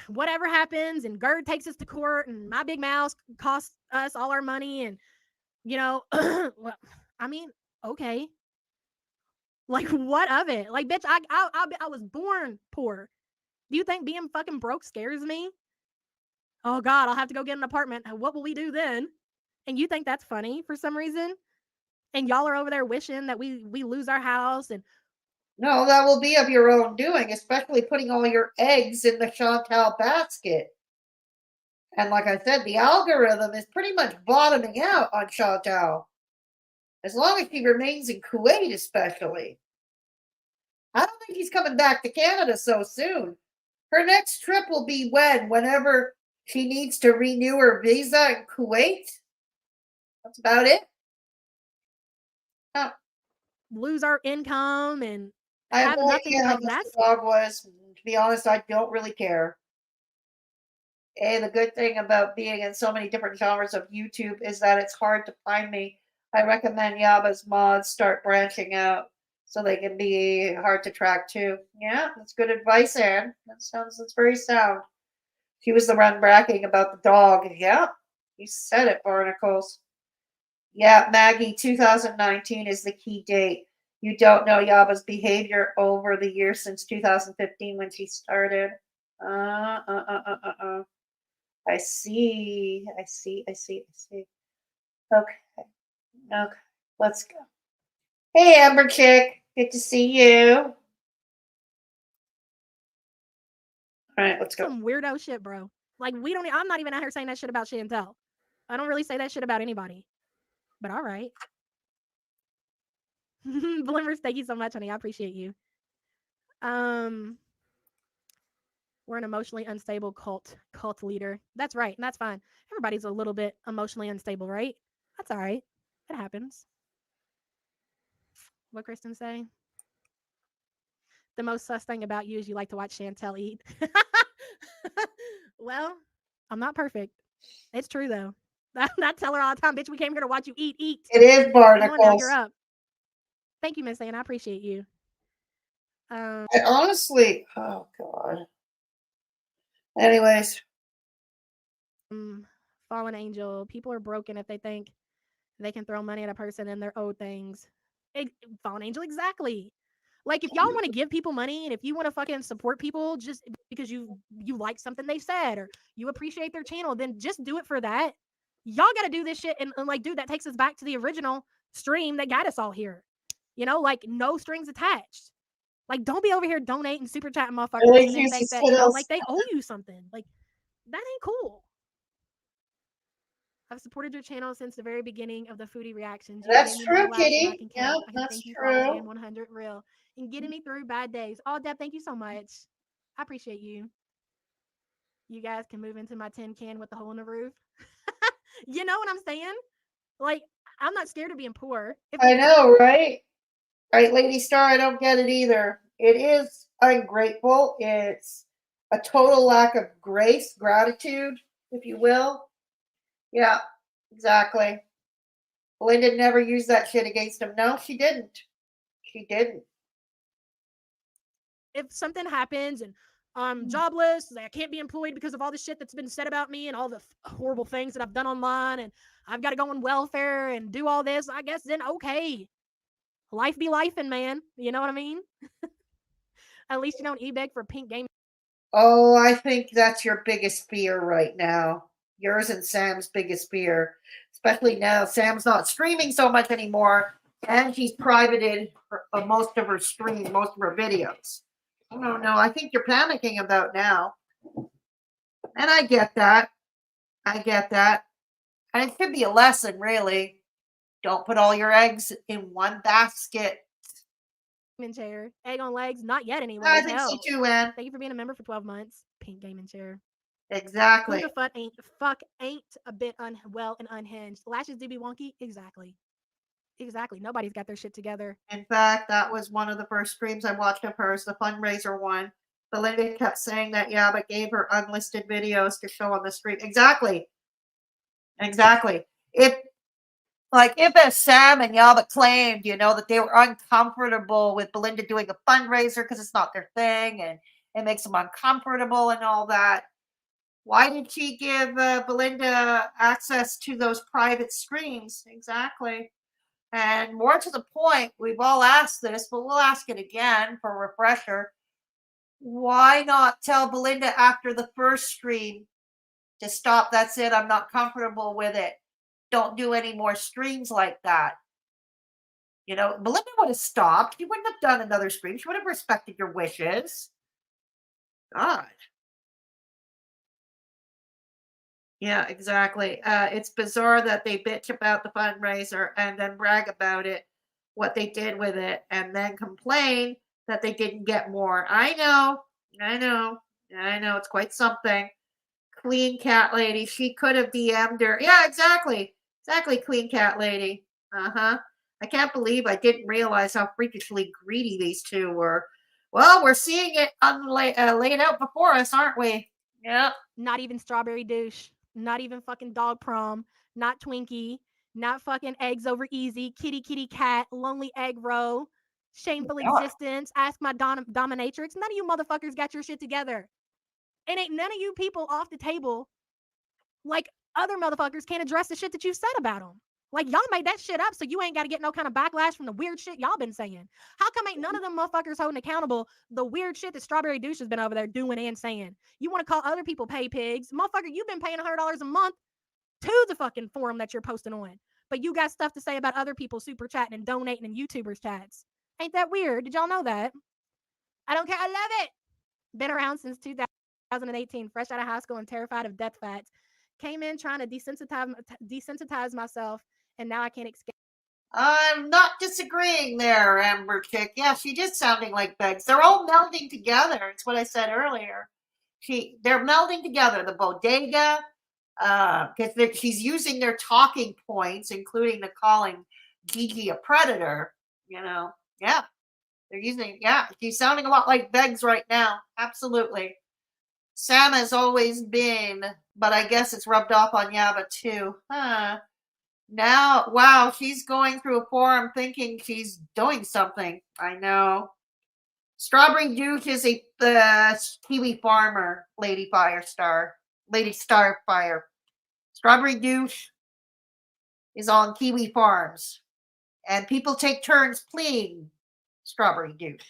Speaker 10: whatever happens and Gerd takes us to court and my big mouse costs us all our money and, you know, well, I mean, okay. Like what of it? Like, bitch, I was born poor. Do you think being fucking broke scares me? Oh God, I'll have to go get an apartment. What will we do then? And you think that's funny for some reason? And y'all are over there wishing that we lose our house. And
Speaker 9: No, that will be of your own doing, especially putting all your eggs in the Chantal basket. And like I said, the algorithm is pretty much bottoming out on Chantal. As long as she remains in Kuwait, especially. I don't think he's coming back to Canada so soon. Her next trip will be whenever she needs to renew her visa in Kuwait. That's about it.
Speaker 10: lose our income and
Speaker 9: I have
Speaker 10: have
Speaker 9: no
Speaker 10: nothing.
Speaker 9: idea how
Speaker 10: Like
Speaker 9: much
Speaker 10: that's
Speaker 9: the dog was. To be honest, I don't really care. The good thing about being in so many different genres of YouTube is that it's hard to find me. I recommend Yaba's mods start branching out so they can be hard to track too. Yeah, that's good advice, Anne. That's very sound. She was the one bragging about the dog. Yeah, you said it, Barnacles. Yeah, Maggie, 2019 is the key date. You don't know Yaba's behavior over the years since 2015 when she started. I see. Okay. Okay. Let's go. Hey, Amber Chick. Good to see you. All right, let's go.
Speaker 10: some weirdo shit, bro. Like I'm not even out here saying that shit about Chantel. I don't really say that shit about anybody. But all right. Blimmers, thank you so much, honey. I appreciate you. We're an emotionally unstable cult leader. That's right, and that's fine. Everybody's a little bit emotionally unstable, right? That's all right. It happens. What Kristen say? The most sus thing about you is you like to watch Chantel eat. Well, I'm not perfect. It's true though. I tell her all the time, bitch, we came here to watch you eat.
Speaker 9: It is
Speaker 10: Come on now,
Speaker 9: Barnacles.
Speaker 10: you're up. Thank you, Miss Ann. I appreciate you.
Speaker 9: I honestly, oh God. Anyways.
Speaker 10: Fallen angel. People are broken if they think they can throw money at a person and they're owed things. Fallen angel, exactly. Like if y'all want to give people money and if you want to fucking support people just because you like something they said or you appreciate their channel, then just do it for that. Y'all got to do this shit and like, dude, that takes us back to the original stream that got us all here. You know, like no strings attached. Like don't be over here donating super chat motherfuckers and then think that, you know, like they owe you something. Like that ain't cool. I've supported your channel since the very beginning of the foodie reactions. You
Speaker 9: That's true, Kitty.
Speaker 10: Yeah,
Speaker 9: that's
Speaker 10: thank you
Speaker 9: true.
Speaker 10: For always being 100 real and getting me through bad days. Oh, Deb, thank you so much. I appreciate you. You guys can move into my tin can with the hole in the roof. You know what I'm saying? Like, I'm not scared of being poor.
Speaker 9: I know, right? Right, Lady Star, I don't get it either. It is ungrateful. It's a total lack of grace, gratitude, if you will. Yeah, exactly. Belinda never used that shit against him. No, she didn't. She didn't.
Speaker 10: If something happens and I'm jobless, I can't be employed because of all the shit that's been said about me and all the horrible things that I've done online and I've got to go on welfare and do all this, I guess then okay. Life be lifing, man. You know what I mean? At least you don't e-beg for pink game.
Speaker 9: Oh, I think that's your biggest fear right now. Yours and Sam's biggest fear. Especially now Sam's not streaming so much anymore and she's privated most of her stream, most of her videos. No, I think you're panicking about now. And I get that. And it should be a lesson, really. Don't put all your eggs in one basket.
Speaker 10: Chair. Egg on legs? Not yet, anyway.
Speaker 9: I think so too, Ann.
Speaker 10: Thank you for being a member for 12 months. Pink gaming chair.
Speaker 9: Exactly.
Speaker 10: Who the fuck ain't a bit unwell and unhinged? Lashes do be wonky? Exactly. Nobody's got their shit together.
Speaker 9: In fact, that was one of the first streams I watched of hers, the fundraiser one. Belinda kept saying that Yaba gave her unlisted videos to show on the stream. Exactly. If as Sam and Yaba claimed, that they were uncomfortable with Belinda doing a fundraiser because it's not their thing and it makes them uncomfortable and all that, why did she give Belinda access to those private streams? Exactly. And more to the point, we've all asked this, but we'll ask it again for a refresher. Why not tell Belinda after the first stream to stop? That's it. I'm not comfortable with it. Don't do any more streams like that. You know, Belinda would have stopped. She wouldn't have done another stream. She would have respected your wishes. God. Yeah, exactly. It's bizarre that they bitch about the fundraiser and then brag about it, what they did with it, and then complain that they didn't get more. I know, I know, I know. It's quite something. Clean cat lady. She could have DM'd her. Yeah, exactly. Exactly, clean cat lady. Uh-huh. I can't believe I didn't realize how freakishly greedy these two were. Well, we're seeing it laid out before us, aren't we? Yeah.
Speaker 10: Not even strawberry douche. Not even fucking dog prom. Not Twinkie. Not fucking eggs over easy. Kitty kitty cat. Lonely egg row. Shameful
Speaker 9: God.
Speaker 10: existence. Ask my dominatrix. None of you motherfuckers got your shit together. And ain't none of you people off the table like other motherfuckers can't address the shit that you said about them. Like, y'all made that shit up so you ain't got to get no kind of backlash from the weird shit y'all been saying. How come ain't none of them motherfuckers holding accountable the weird shit that Strawberry Douche has been over there doing and saying? You want to call other people pay pigs? Motherfucker, you've been paying $100 a month to the fucking forum that you're posting on. But you got stuff to say about other people super chatting and donating in YouTubers chats. Ain't that weird? Did y'all know that? I don't care. I love it. Been around since 2018, fresh out of high school and terrified of death facts. Came in trying to desensitize myself, and now I can't escape.
Speaker 9: I'm not disagreeing there, Amber Chick. Yeah, she is sounding like Beggs. They're all melding together. It's what I said earlier. They're melding together. The Bodega, because she's using their talking points, including the calling Gigi a predator. You know, yeah, they're using. Yeah, she's sounding a lot like Beggs right now. Absolutely. Sam has always been, but I guess it's rubbed off on Yaba too. Huh. Now, wow, she's going through a forum thinking she's doing something. I know. Strawberry Douche is a Kiwi farmer, Lady Starfire. Strawberry Douche is on Kiwi farms, and people take turns pleading Strawberry Douche.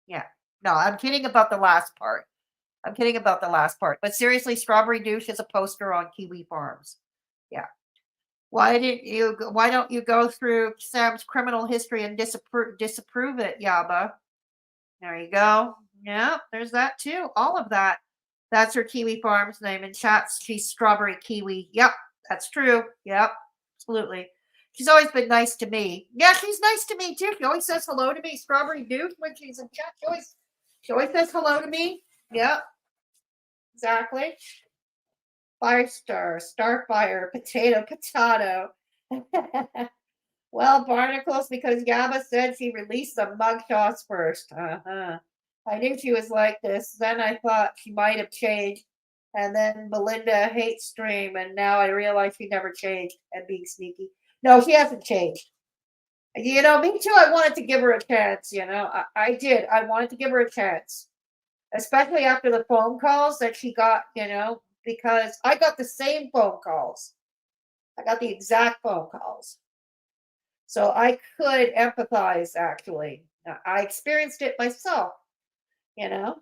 Speaker 9: Yeah. No, I'm kidding about the last part. But seriously, Strawberry Douche is a poster on Kiwi farms. Yeah. Why don't you go through Sam's criminal history and disapprove it, Yaba? There you go. Yeah, there's that too. All of that. That's her Kiwi Farms name. In chats, she's Strawberry Kiwi. Yep, that's true. Yep, absolutely. She's always been nice to me. Yeah, she's nice to me too. She always says hello to me. Strawberry Dude, when she's in chat, she always says hello to me. Yep, exactly. Starfire, potato. Well, barnacles, because Yaba said she released the mugshots first. Uh-huh. I knew she was like this. Then I thought she might have changed. And then Belinda hates stream, and now I realize she never changed and being sneaky. No, she hasn't changed. You know, me too. I wanted to give her a chance, you know. I did. I wanted to give her a chance. Especially after the phone calls that she got, you know, because I got the same phone calls. I got the exact phone calls. So I could empathize, actually. I experienced it myself, you know.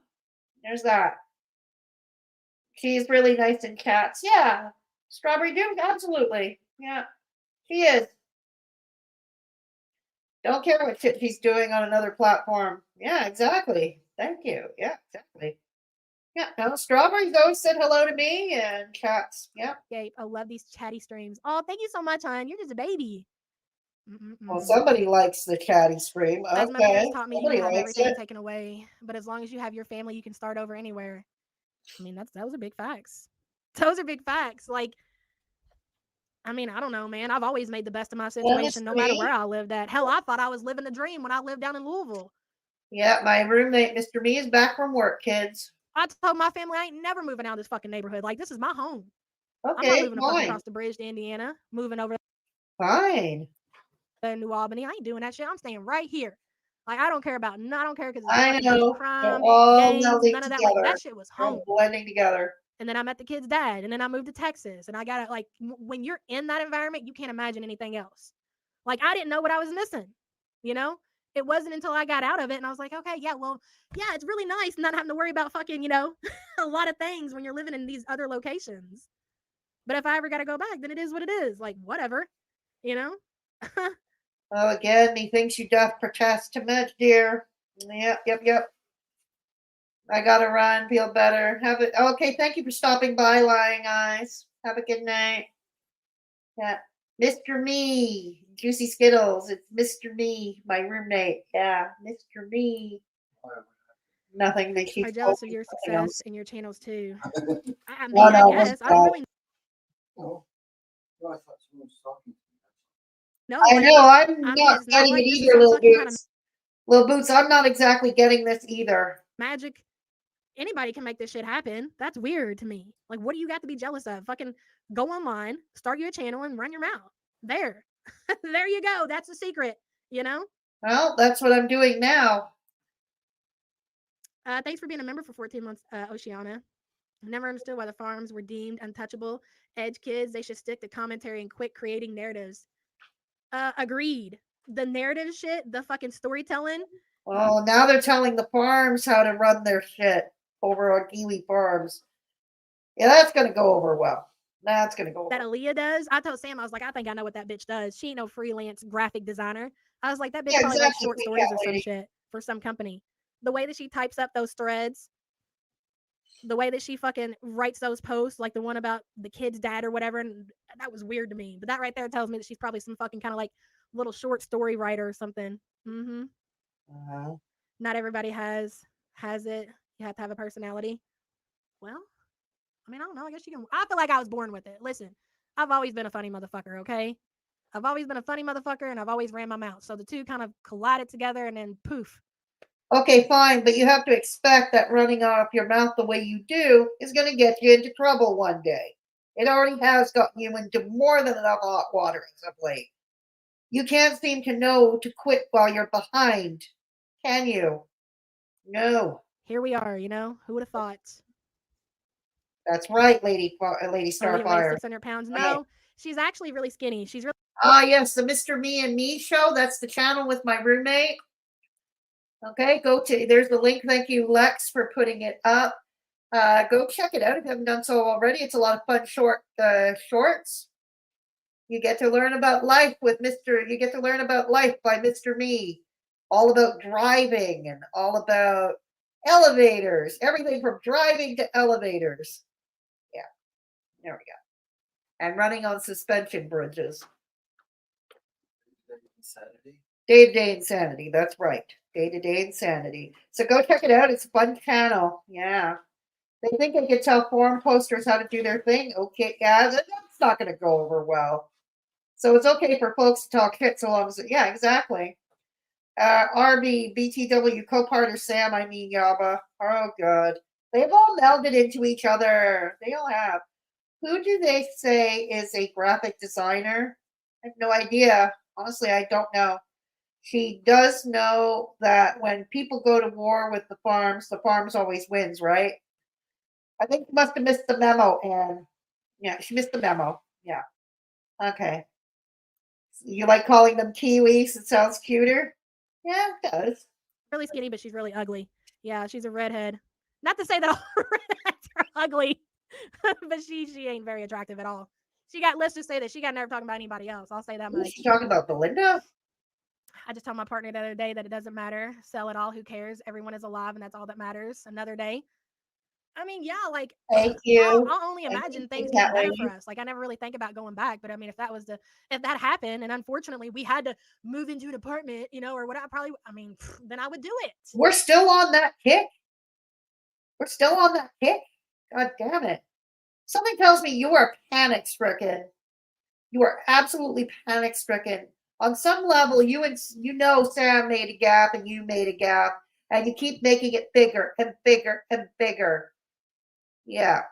Speaker 9: There's that. She's really nice in chats. Yeah. Strawberry Duke, absolutely. Yeah, she is. Don't care what shit she's doing on another platform. Yeah, exactly. Thank you. Yeah, exactly. Yeah, no, Strawberry's always said hello to me and chats. Yeah.
Speaker 10: I love these chatty streams. Oh, thank you so much, hon. You're just a baby.
Speaker 9: Well, somebody likes the chatty stream.
Speaker 10: As my parents
Speaker 9: Okay.
Speaker 10: taught me, you
Speaker 9: Somebody
Speaker 10: can have
Speaker 9: likes
Speaker 10: everything
Speaker 9: it.
Speaker 10: taken away, but as long as you have your family, you can start over anywhere. I mean, those are big facts. Those are big facts. Like, I mean, I don't know, man. I've always made the best of my situation, no matter where I lived at. Hell, I thought I was living the dream when I lived down in Louisville.
Speaker 9: Yeah, my roommate, Mr. Me, is back from work, kids.
Speaker 10: I told my family I ain't never moving out of this fucking neighborhood. Like, this is my home.
Speaker 9: Okay,
Speaker 10: I'm not moving
Speaker 9: fine.
Speaker 10: across the bridge to Indiana, moving over
Speaker 9: Fine.
Speaker 10: to New Albany. I ain't doing that shit. I'm staying right here. Like, I don't care about, I don't care because it's
Speaker 9: I
Speaker 10: fucking
Speaker 9: know.
Speaker 10: crime,
Speaker 9: They're all
Speaker 10: gangs,
Speaker 9: melding
Speaker 10: none of that.
Speaker 9: together.
Speaker 10: Like, that shit was
Speaker 9: They're
Speaker 10: home.
Speaker 9: blending together.
Speaker 10: And then I met the kid's dad, and then I moved to Texas, and I got it. Like, when you're in that environment, you can't imagine anything else. Like, I didn't know what I was missing, you know? It wasn't until I got out of it, and I was like, okay, yeah, well, yeah, it's really nice not having to worry about fucking, you know, a lot of things when you're living in these other locations. But if I ever got to go back, then it is what it is. Like, whatever, you know?
Speaker 9: Oh, again, methinks you doth protest too much, dear. Yep. I gotta run. Feel better. Have it. Okay, thank you for stopping by, Lying Eyes. Have a good night. Yeah. Mr. Me. Juicy Skittles. It's Mr. Me, my roommate. Yeah, Mr. Me. Nothing. They keep
Speaker 10: Are jealous of your
Speaker 9: something else.
Speaker 10: success and your channels too. I
Speaker 9: No,
Speaker 10: mean, I
Speaker 9: no,
Speaker 10: guess I don't really.
Speaker 2: Oh, I thought someone was talking to me.
Speaker 10: No,
Speaker 9: I
Speaker 10: like
Speaker 9: know. I'm
Speaker 10: I mean,
Speaker 9: not
Speaker 10: it's not
Speaker 9: getting it
Speaker 10: like this is
Speaker 9: either,
Speaker 10: some
Speaker 9: Little
Speaker 10: fucking kind of
Speaker 9: Boots. Little Boots, I'm not exactly getting this either.
Speaker 10: magic. Anybody can make this shit happen. That's weird to me. Like, what do you got to be jealous of? Fucking go online, start your channel, and run your mouth. There, there you go. That's the secret. You know.
Speaker 9: Well, that's what I'm doing now.
Speaker 10: Thanks for being a member for 14 months, Oceana. I never understood why the farms were deemed untouchable. Edge kids, they should stick to commentary and quit creating narratives. Agreed. The narrative shit, the fucking storytelling.
Speaker 9: Oh, now they're telling the farms how to run their shit over on Kiwi Farms. Yeah, that's gonna go over well. That's gonna go
Speaker 10: That
Speaker 9: over.
Speaker 10: Aaliyah does. I told Sam, I was like, I think I know what that bitch does. She ain't no freelance graphic designer. I was like, that bitch
Speaker 9: Yeah,
Speaker 10: probably writes
Speaker 9: exactly.
Speaker 10: short stories or some shit for some company. The way that she types up those threads, the way that she fucking writes those posts, like the one about the kid's dad or whatever, and that was weird to me. But that right there tells me that she's probably some fucking kind of like little short story writer or something. Mm-hmm.
Speaker 9: Uh-huh.
Speaker 10: Not everybody has it. You have to have a personality. Well, I mean, I don't know. I guess you can. I feel like I was born with it. Listen, I've always been a funny motherfucker. Okay, I've always been a funny motherfucker, and I've always ran my mouth. So the two kind of collided together, and then poof.
Speaker 9: Okay, fine, but you have to expect that running off your mouth the way you do is going to get you into trouble one day. It already has gotten you into more than enough hot water as of late. You can't seem to know to quit while you're behind, can you? No.
Speaker 10: Here we are. You know, who would have thought?
Speaker 9: That's right, Lady
Speaker 10: Aaliyah weighs
Speaker 9: Starfire.
Speaker 10: 600 pounds.
Speaker 9: Right.
Speaker 10: No, she's actually really skinny. She's really.
Speaker 9: Ah, yes, the Mr. Me and Me show. That's the channel with my roommate. Okay, go to, there's the link. Thank you, Lex, for putting it up. Go check it out if you haven't done so already. It's a lot of fun shorts. You get to learn about life with you get to learn about life by Mr. Me. All about driving and all about elevators. Everything from driving to elevators. Yeah, there we go. And running on suspension bridges.
Speaker 2: Insanity.
Speaker 9: Day-to-day insanity. That's right. Day-to-day insanity. So go check it out. It's a fun channel. Yeah. They think they can tell forum posters how to do their thing. Okay, yeah, that's not going to go over well. So it's okay for folks to talk shit so long as, yeah, exactly. RB, BTW, co-partner Sam, I mean Yaba. Oh, God. They've all melded into each other. They all have. Who do they say is a graphic designer? I have no idea. Honestly, I don't know. She does know that when people go to war with the farms always wins, right? I think you must have missed the memo, Anne. Yeah, she missed the memo. Yeah. Okay. You like calling them kiwis? It sounds cuter. Yeah, it does.
Speaker 10: really skinny, but she's really ugly. Yeah, she's a redhead. Not to say that all redheads are ugly, but she ain't very attractive at all. Let's just say that she got nerve talking about anybody else. I'll say that
Speaker 9: Who's
Speaker 10: much.
Speaker 9: she talking about? Belinda?
Speaker 10: I just told my partner the other day that it doesn't matter. Sell it all. Who cares? Everyone is alive, and that's all that matters. Another day. I mean, yeah, like
Speaker 9: Thank you.
Speaker 10: I'll only
Speaker 9: Thank
Speaker 10: imagine
Speaker 9: you,
Speaker 10: things
Speaker 9: Cat
Speaker 10: getting better
Speaker 9: Lady.
Speaker 10: for us. Like I never really think about going back, but I mean, if that happened, and unfortunately we had to move into an apartment, you know, or what, then I would do it.
Speaker 9: We're still on that kick. We're still on that kick. God damn it. Something tells me you are panic stricken. You are absolutely panic stricken. On some level, you know Sam made a gap and you made a gap, and you keep making it bigger and bigger and bigger. Yeah,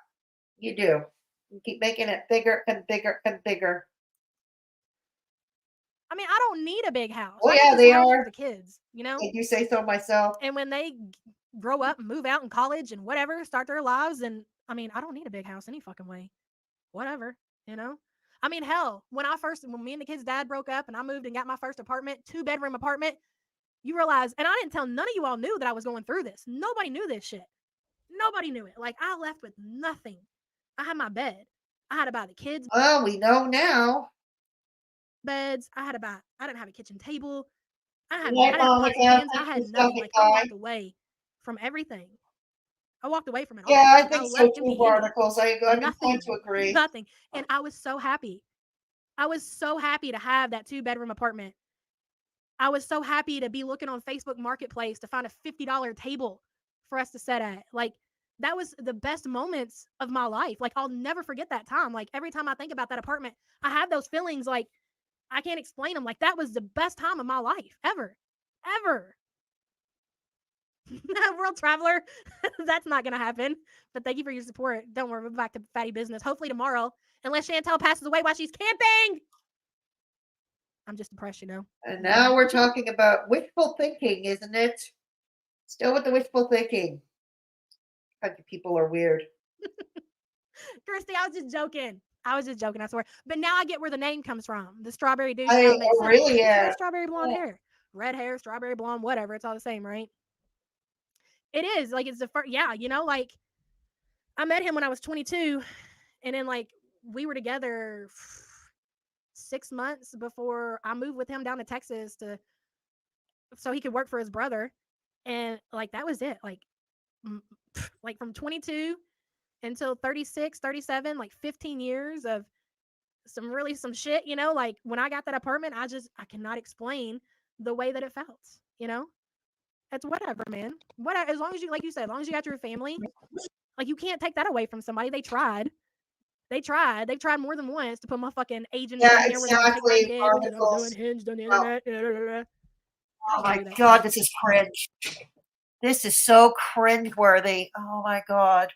Speaker 9: you do. You keep making it bigger and bigger and bigger.
Speaker 10: I mean, I don't need a big house.
Speaker 9: Oh,
Speaker 10: I
Speaker 9: yeah,
Speaker 10: need
Speaker 9: they
Speaker 10: this house
Speaker 9: are.
Speaker 10: for the kids, you know?
Speaker 9: If you say so myself.
Speaker 10: And when they grow up and move out in college and whatever, start their lives, and I mean, I don't need a big house any fucking way. Whatever, you know? I mean, hell, when me and the kid's dad broke up and I moved and got my first apartment, 2-bedroom apartment, you realize, and I didn't tell, none of you all knew that I was going through this. Nobody knew this shit. Nobody knew it. Like, I left with nothing. I had my bed. I had to buy the kids.
Speaker 9: Well, we know now.
Speaker 10: beds. I didn't have a kitchen table. I
Speaker 9: Good night,
Speaker 10: didn't have pots and
Speaker 9: Monica.
Speaker 10: pans. I
Speaker 9: Thanks
Speaker 10: had
Speaker 9: for
Speaker 10: nothing.
Speaker 9: stopping
Speaker 10: Like I
Speaker 9: by.
Speaker 10: walked away from everything. I walked away from it
Speaker 9: Yeah,
Speaker 10: all.
Speaker 9: I
Speaker 10: Like I
Speaker 9: think so
Speaker 10: left
Speaker 9: too,
Speaker 10: empty-handed.
Speaker 9: Barnacles. I'm inclined
Speaker 10: Nothing.
Speaker 9: to agree.
Speaker 10: Nothing. And I was so happy. I was so happy to have that 2-bedroom apartment. I was so happy to be looking on Facebook Marketplace to find a $50 table for us to sit at. Like, that was the best moments of my life. Like, I'll never forget that time. Like, every time I think about that apartment, I have those feelings like I can't explain them. Like, that was the best time of my life ever. Ever. World Traveler, that's not going to happen. But thank you for your support. Don't worry, we're back to fatty business. Hopefully tomorrow, unless Chantel passes away while she's camping. I'm just depressed, you know.
Speaker 9: And now we're talking about wishful thinking, isn't it? Still with the wishful thinking. People are weird.
Speaker 10: Christy, I was just joking. I swear. But now I get where the name comes from. The strawberry douche
Speaker 9: I
Speaker 10: now makes sense.
Speaker 9: really,
Speaker 10: She
Speaker 9: yeah.
Speaker 10: has strawberry blonde hair. Red hair, strawberry blonde, whatever. It's all the same, right? It is. Like, it's the first, yeah, you know, like, I met him when I was 22. And then, like, we were together 6 months before I moved with him down to Texas so he could work for his brother. And, like, that was it. Like from 22 until 36, 37, like 15 years of some shit, you know, like when I got that apartment, I cannot explain the way that it felt, you know? It's whatever, man. Whatever, as long as you, like you said, as long as you got your family, like you can't take that away from somebody. They've tried more than once to put my fucking agents in there where they would take my kids and I was doing Hinge on the internet.
Speaker 9: Oh my God, this is cringe. This is so cringeworthy. Oh my God.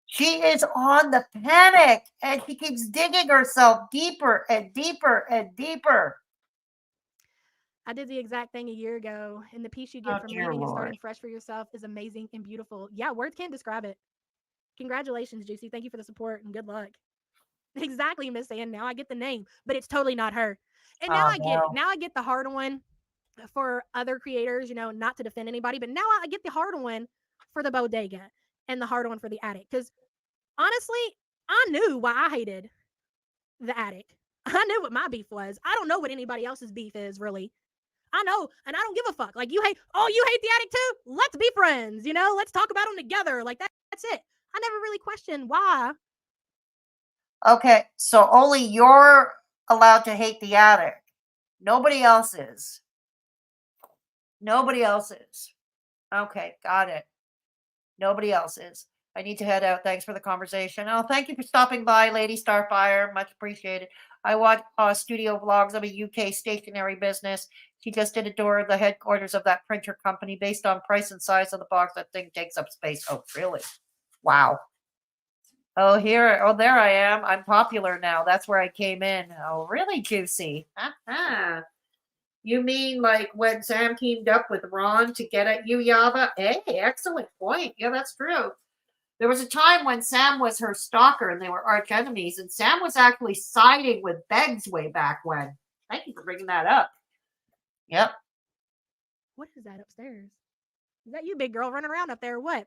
Speaker 9: She is on the panic and she keeps digging herself deeper and deeper and deeper.
Speaker 10: I did the exact thing a year ago, and the peace you get from leaving and starting fresh for yourself is amazing and beautiful. Yeah, words can't describe it. Congratulations, Juicy. Thank you for the support and good luck. Exactly, Miss Ann. Now I get the name, but it's totally not her. And now I get it. Now I get the hard one for other creators, you know, not to defend anybody, but now I get the hard one for the Bodega and the hard one for the Attic. Because honestly, I knew why I hated the Attic. I knew what my beef was. I don't know what anybody else's beef is, really. I know, and I don't give a fuck. Like, you hate the Attic too? Let's be friends, you know? Let's talk about them together. Like, that's it. I never really questioned why.
Speaker 9: Okay, so only you're allowed to hate the Attic. Nobody else is. Nobody else is. Okay, got it. Nobody else is. I need to head out. Thanks for the conversation. Oh, thank you for stopping by, Lady Starfire. Much appreciated. I watch studio vlogs of a UK stationery business. She just did a tour of the headquarters of that printer company based on price and size of the box. That thing takes up space. Oh, really? Wow. Oh, here. Oh, there I am. I'm popular now. That's where I came in. Oh, really, Juicy? You mean like when Sam teamed up with Ron to get at you, Yaba? Hey, excellent point. Yeah, that's true. There was a time when Sam was her stalker and they were arch enemies, and Sam was actually siding with Beggs way back when. Thank you for bringing that up. Yep.
Speaker 10: What is that upstairs? Is that you, big girl, running around up there or what?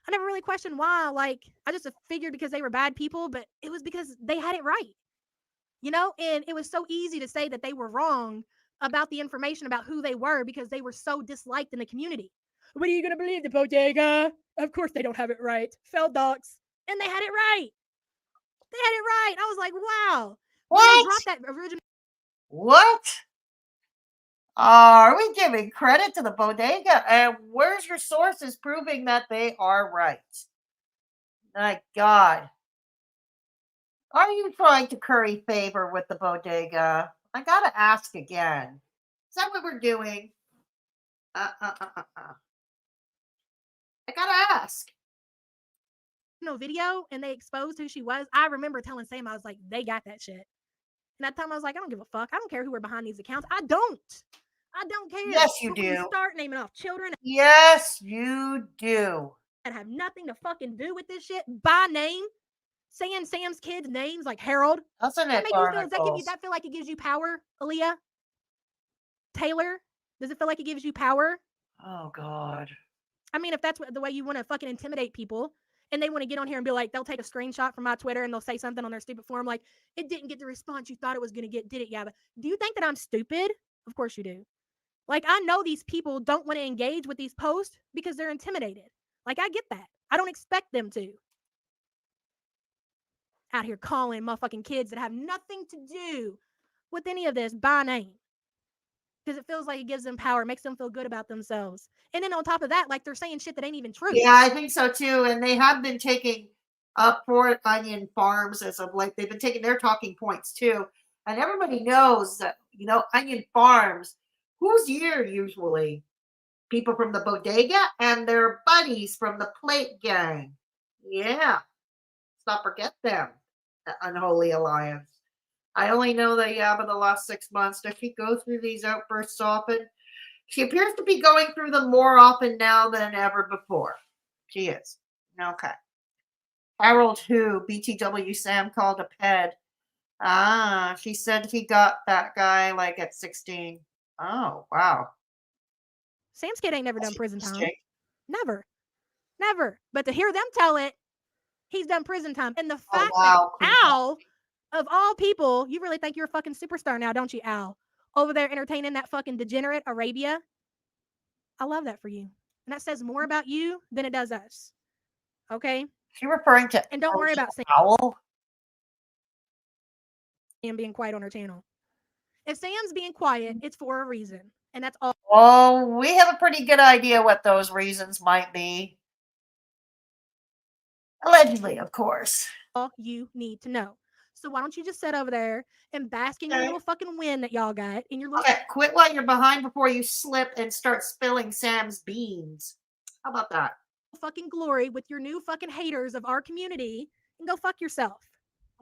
Speaker 10: I never really questioned why. Like, I just figured because they were bad people, but it was because they had it right. You know? And it was so easy to say that they were wrong about the information about who they were because they were so disliked in the community. What are you going to believe, the Bodega? Of course they don't have it right. Feld docs. And they had it right. They had it right. I was like, wow.
Speaker 9: What?
Speaker 10: When they dropped that original.
Speaker 9: What? Are we giving credit to the Bodega? And where's your sources proving that they are right? My God. Are you trying to curry favor with the Bodega? I gotta ask again. Is that what we're doing? I gotta ask.
Speaker 10: No video, and they exposed who she was. I remember telling Sam, I was like, they got that shit. And that time I was like, I don't give a fuck. I don't care who are behind these accounts. I don't care.
Speaker 9: Yes, you do.
Speaker 10: Start naming off children.
Speaker 9: Yes, you do.
Speaker 10: That have nothing to fucking do with this shit. By name, saying Sam's kids' names like Harold.
Speaker 9: Doesn't
Speaker 10: that
Speaker 9: it,
Speaker 10: make you feel? Does that
Speaker 9: Barnacles?
Speaker 10: feel like it gives you power, Aaliyah? Taylor? Does it feel like it gives you power?
Speaker 9: Oh God.
Speaker 10: I mean, if that's the way you want to fucking intimidate people And they want to get on here and be like, they'll take a screenshot from my Twitter and they'll say something on their stupid forum like, it didn't get the response you thought it was going to get, did it, Yaba? Do you think that I'm stupid? Of course you do. Like, I know these people don't want to engage with these posts because they're intimidated. Like, I get that. I don't expect them to. Out here calling motherfucking kids that have nothing to do with any of this by name. Because it feels like it gives them power, makes them feel good about themselves. And then on top of that, like, they're saying shit that ain't even true.
Speaker 9: Yeah, I think so too. And they have been taking up for onion farms as of late. They've been taking their talking points too. And everybody knows that, onion farms, who's here usually? People from the Bodega and their buddies from the Plate Gang. Yeah. Let's not forget them. The Unholy Alliance. I only know that Yaba the last 6 months. Does she go through these outbursts often? She appears to be going through them more often now than ever before. She is. Okay. Harold who? BTW Sam called a ped. She said he got that guy like at 16. Oh, wow.
Speaker 10: Sam's kid ain't never done prison time. Never. But to hear them tell it, he's done prison time. And the fact that Al, of all people, you really think you're a fucking superstar now, don't you, Al? Over there entertaining that fucking degenerate Arabia. I love that for you. And that says more about you than it does us. Okay?
Speaker 9: She referring to
Speaker 10: and don't worry about Sam
Speaker 9: Owl?
Speaker 10: being quiet on her channel. If Sam's being quiet, it's for a reason. And that's all.
Speaker 9: Oh, we have a pretty good idea what those reasons might be. Allegedly, of course.
Speaker 10: All you need to know. So why don't you just sit over there and bask in your little fucking win that y'all got in your little.
Speaker 9: Okay, quit while you're behind before you slip and start spilling Sam's beans. How about that?
Speaker 10: Fucking glory with your new fucking haters of our community and go fuck yourself.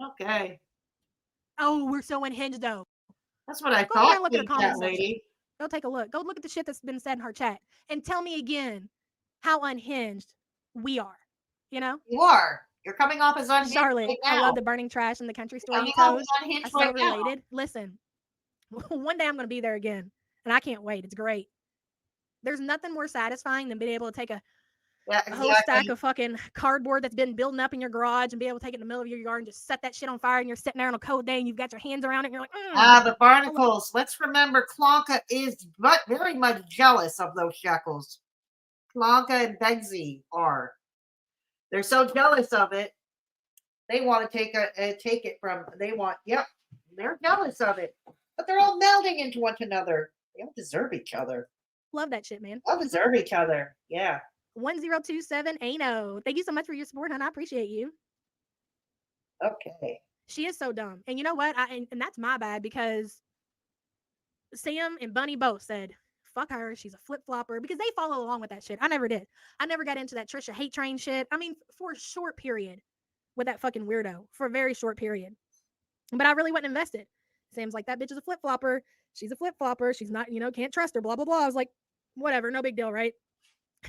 Speaker 9: Okay.
Speaker 10: Oh, we're so unhinged though.
Speaker 9: That's what I
Speaker 10: go
Speaker 9: thought.
Speaker 10: Go and look at her comment section.
Speaker 9: Lady.
Speaker 10: Go take a look. Go look at the shit that's been said in her chat and tell me again how unhinged we are. You know?
Speaker 9: You are. You're coming off as unhinged.
Speaker 10: Charlotte,
Speaker 9: right now.
Speaker 10: I love the burning trash in the country store you
Speaker 9: told.
Speaker 10: I so right related. Now. Listen, one day I'm going to be there again, and I can't wait. It's great. There's nothing more satisfying than being able to take a whole stack of fucking cardboard that's been building up in your garage and be able to take it in the middle of your yard and just set that shit on fire, and you're sitting there on a cold day and you've got your hands around it and you're like,
Speaker 9: the barnacles. Let's remember Klonka is very much jealous of those shekels. Klonka and Begsy are. They're so jealous of it. They want to take it from. They're jealous of it, but they're all melding into one another. They all deserve each other.
Speaker 10: Love that shit, man.
Speaker 9: All deserve each other. Yeah.
Speaker 10: 102780. Thank you so much for your support, hon. I appreciate you.
Speaker 9: Okay.
Speaker 10: She is so dumb, and you know what? And that's my bad because Sam and Bunny both said, fuck her, she's a flip-flopper, because they follow along with that shit. I never did. I never got into that Trisha hate train shit. I mean, for a short period with that fucking weirdo, for a very short period. But I really wasn't invested. Sam's like, that bitch is a flip-flopper. She's a flip-flopper. She's not, can't trust her, blah, blah, blah. I was like, whatever, no big deal, right?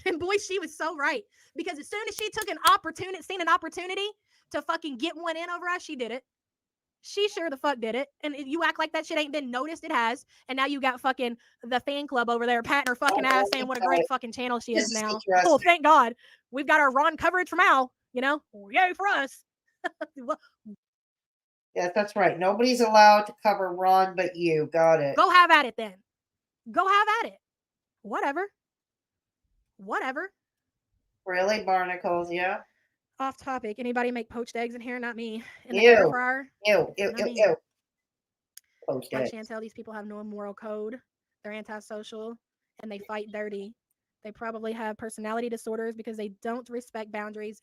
Speaker 10: And boy, she was so right. Because as soon as she took seen an opportunity to fucking get one in over us, she did it. She sure the fuck did it. And you act like that shit ain't been noticed. It has. And now you got fucking the fan club over there patting her fucking ass saying what a great fucking channel she is now. Oh, thank God. We've got our Ron coverage from Al, Yay for us.
Speaker 9: Yes, that's right. Nobody's allowed to cover Ron but you. Got it.
Speaker 10: Go have at it then. Go have at it. Whatever.
Speaker 9: Really, barnacles, yeah.
Speaker 10: Off topic. Anybody make poached eggs in here? Not me. In the
Speaker 9: Ew.
Speaker 10: air fryer?
Speaker 9: Ew.
Speaker 10: Poached eggs. Chantel, these people have no moral code. They're antisocial and they fight dirty. They probably have personality disorders because they don't respect boundaries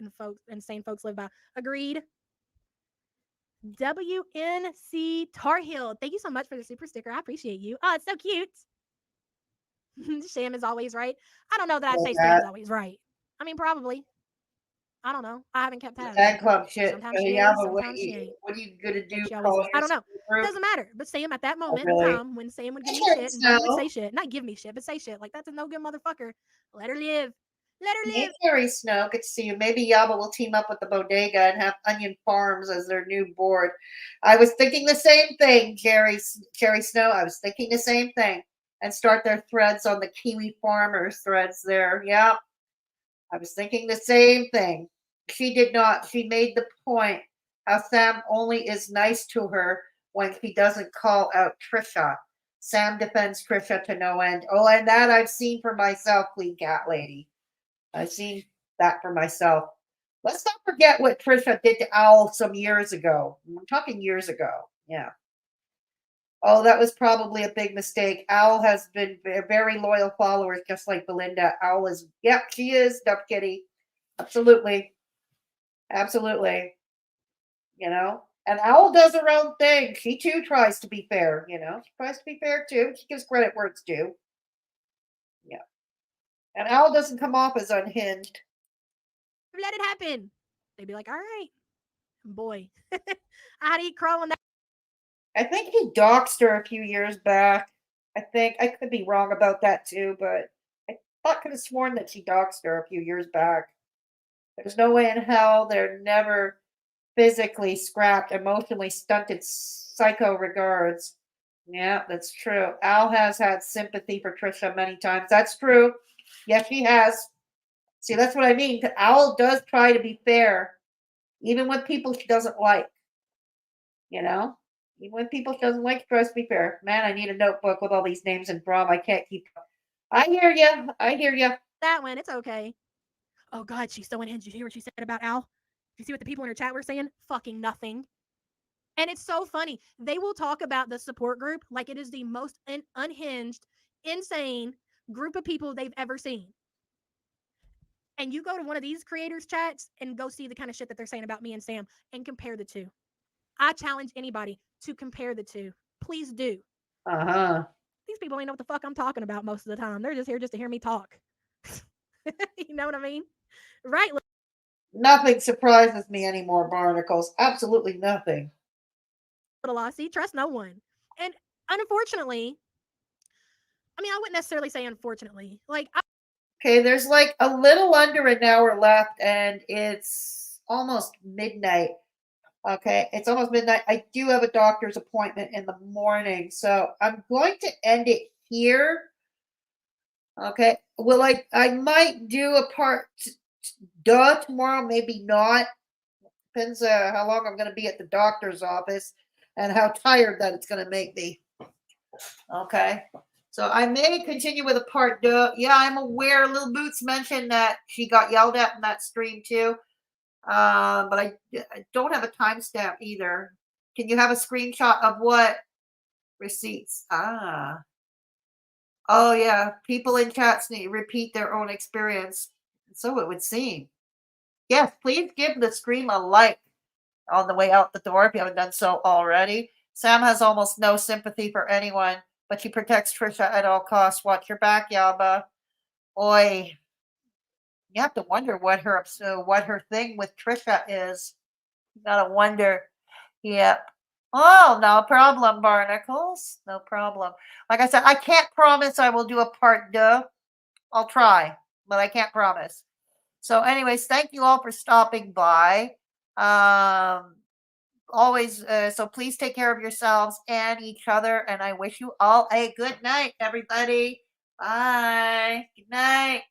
Speaker 10: and sane folks live by. Agreed. WNC Tar Heel. Thank you so much for the super sticker. I appreciate you. Oh, it's so cute. Sam is always right. I don't know that I'd say Sam's always right. I mean, probably. I don't know. I haven't kept tabs.
Speaker 9: That club shit.
Speaker 10: Sometimes she is,
Speaker 9: What
Speaker 10: sometimes she ain't.
Speaker 9: What are you gonna do?
Speaker 10: I don't know. It doesn't matter. But Sam, at that moment in time, when Sam would give me shit and Bunny would say shit, not give me shit, but say shit. Like, that's a no good motherfucker. Let her live. Let her live.
Speaker 9: Hey, Jerry Snow. Good to see you. Maybe Yaba will team up with the Bodega and have Onion Farms as their new board. I was thinking the same thing, Jerry Snow. I was thinking the same thing. And start their threads on the Kiwi Farmers threads there. Yeah. I was thinking the same thing. she did not. She made the point how Sam only is nice to her when he doesn't call out Trisha. Sam defends Trisha to no end. Oh, and that I've seen for myself, Clean Cat Lady. I've seen that for myself. Let's not forget what Trisha did to Owl some years ago. I'm talking years ago. Yeah. Oh, that was probably a big mistake. Owl has been very loyal followers, just like Belinda. Owl is, yep, she is, Duck Kitty. Absolutely. Absolutely. You know? And Owl does her own thing. She too tries to be fair, you know? She tries to be fair too. She gives credit where it's due. Yeah. And Owl doesn't come off as unhinged.
Speaker 10: Let it happen. They'd be like, all right. Boy, I'd eat crow on that.
Speaker 9: I think he doxed her a few years back. I think I could be wrong about that too, but I could have sworn that she doxed her a few years back. There's no way in hell they're never physically scrapped, emotionally stunted psycho regards. Yeah, that's true. Al has had sympathy for Trisha many times. That's true. Yes, he has. See, that's what I mean. Owl does try to be fair, even with people she doesn't like. You know? Even when people she doesn't like, she tries to be fair. Man, I need a notebook with all these names and from. I can't keep up. I hear you. I hear you.
Speaker 10: That one, it's okay. Oh God, she's so unhinged. Did you hear what she said about Al? Did you see what the people in her chat were saying? Fucking nothing. And it's so funny. They will talk about the support group like it is the most unhinged, insane group of people they've ever seen. And you go to one of these creators' chats and go see the kind of shit that they're saying about me and Sam and compare the two. I challenge anybody to compare the two. Please do.
Speaker 9: Uh-huh.
Speaker 10: These people ain't know what the fuck I'm talking about most of the time. They're just here just to hear me talk. You know what I mean? Right.
Speaker 9: Nothing surprises me anymore, Barnacles. Absolutely nothing.
Speaker 10: Little Aussie, trust no one. And unfortunately, I mean, I wouldn't necessarily say unfortunately.
Speaker 9: Okay, there's like a little under an hour left, and it's almost midnight. Okay, it's almost midnight. I do have a doctor's appointment in the morning, so I'm going to end it here. Okay, well, I might do a part tomorrow, maybe not. Depends how long I'm going to be at the doctor's office and how tired that it's going to make me. Okay, so I may continue with a part deux. Yeah, I'm aware. Little Boots mentioned that she got yelled at in that stream too. But I don't have a timestamp either. Can you have a screenshot of what receipts? Ah. Oh yeah, people in chats need to repeat their own experience. So it would seem. Yes, please give the stream a like on the way out the door if you haven't done so already. Sam has almost no sympathy for anyone, but she protects Trisha at all costs. Watch your back, Yaba. Oi. You have to wonder what her thing with Trisha is. You gotta wonder. Yep. Oh, no problem, Barnacles. No problem. Like I said, I can't promise I will do a part deux. I'll try, but I can't promise. So, anyways, thank you all for stopping by. Always, so please take care of yourselves and each other. And I wish you all a good night, everybody. Bye. Good night.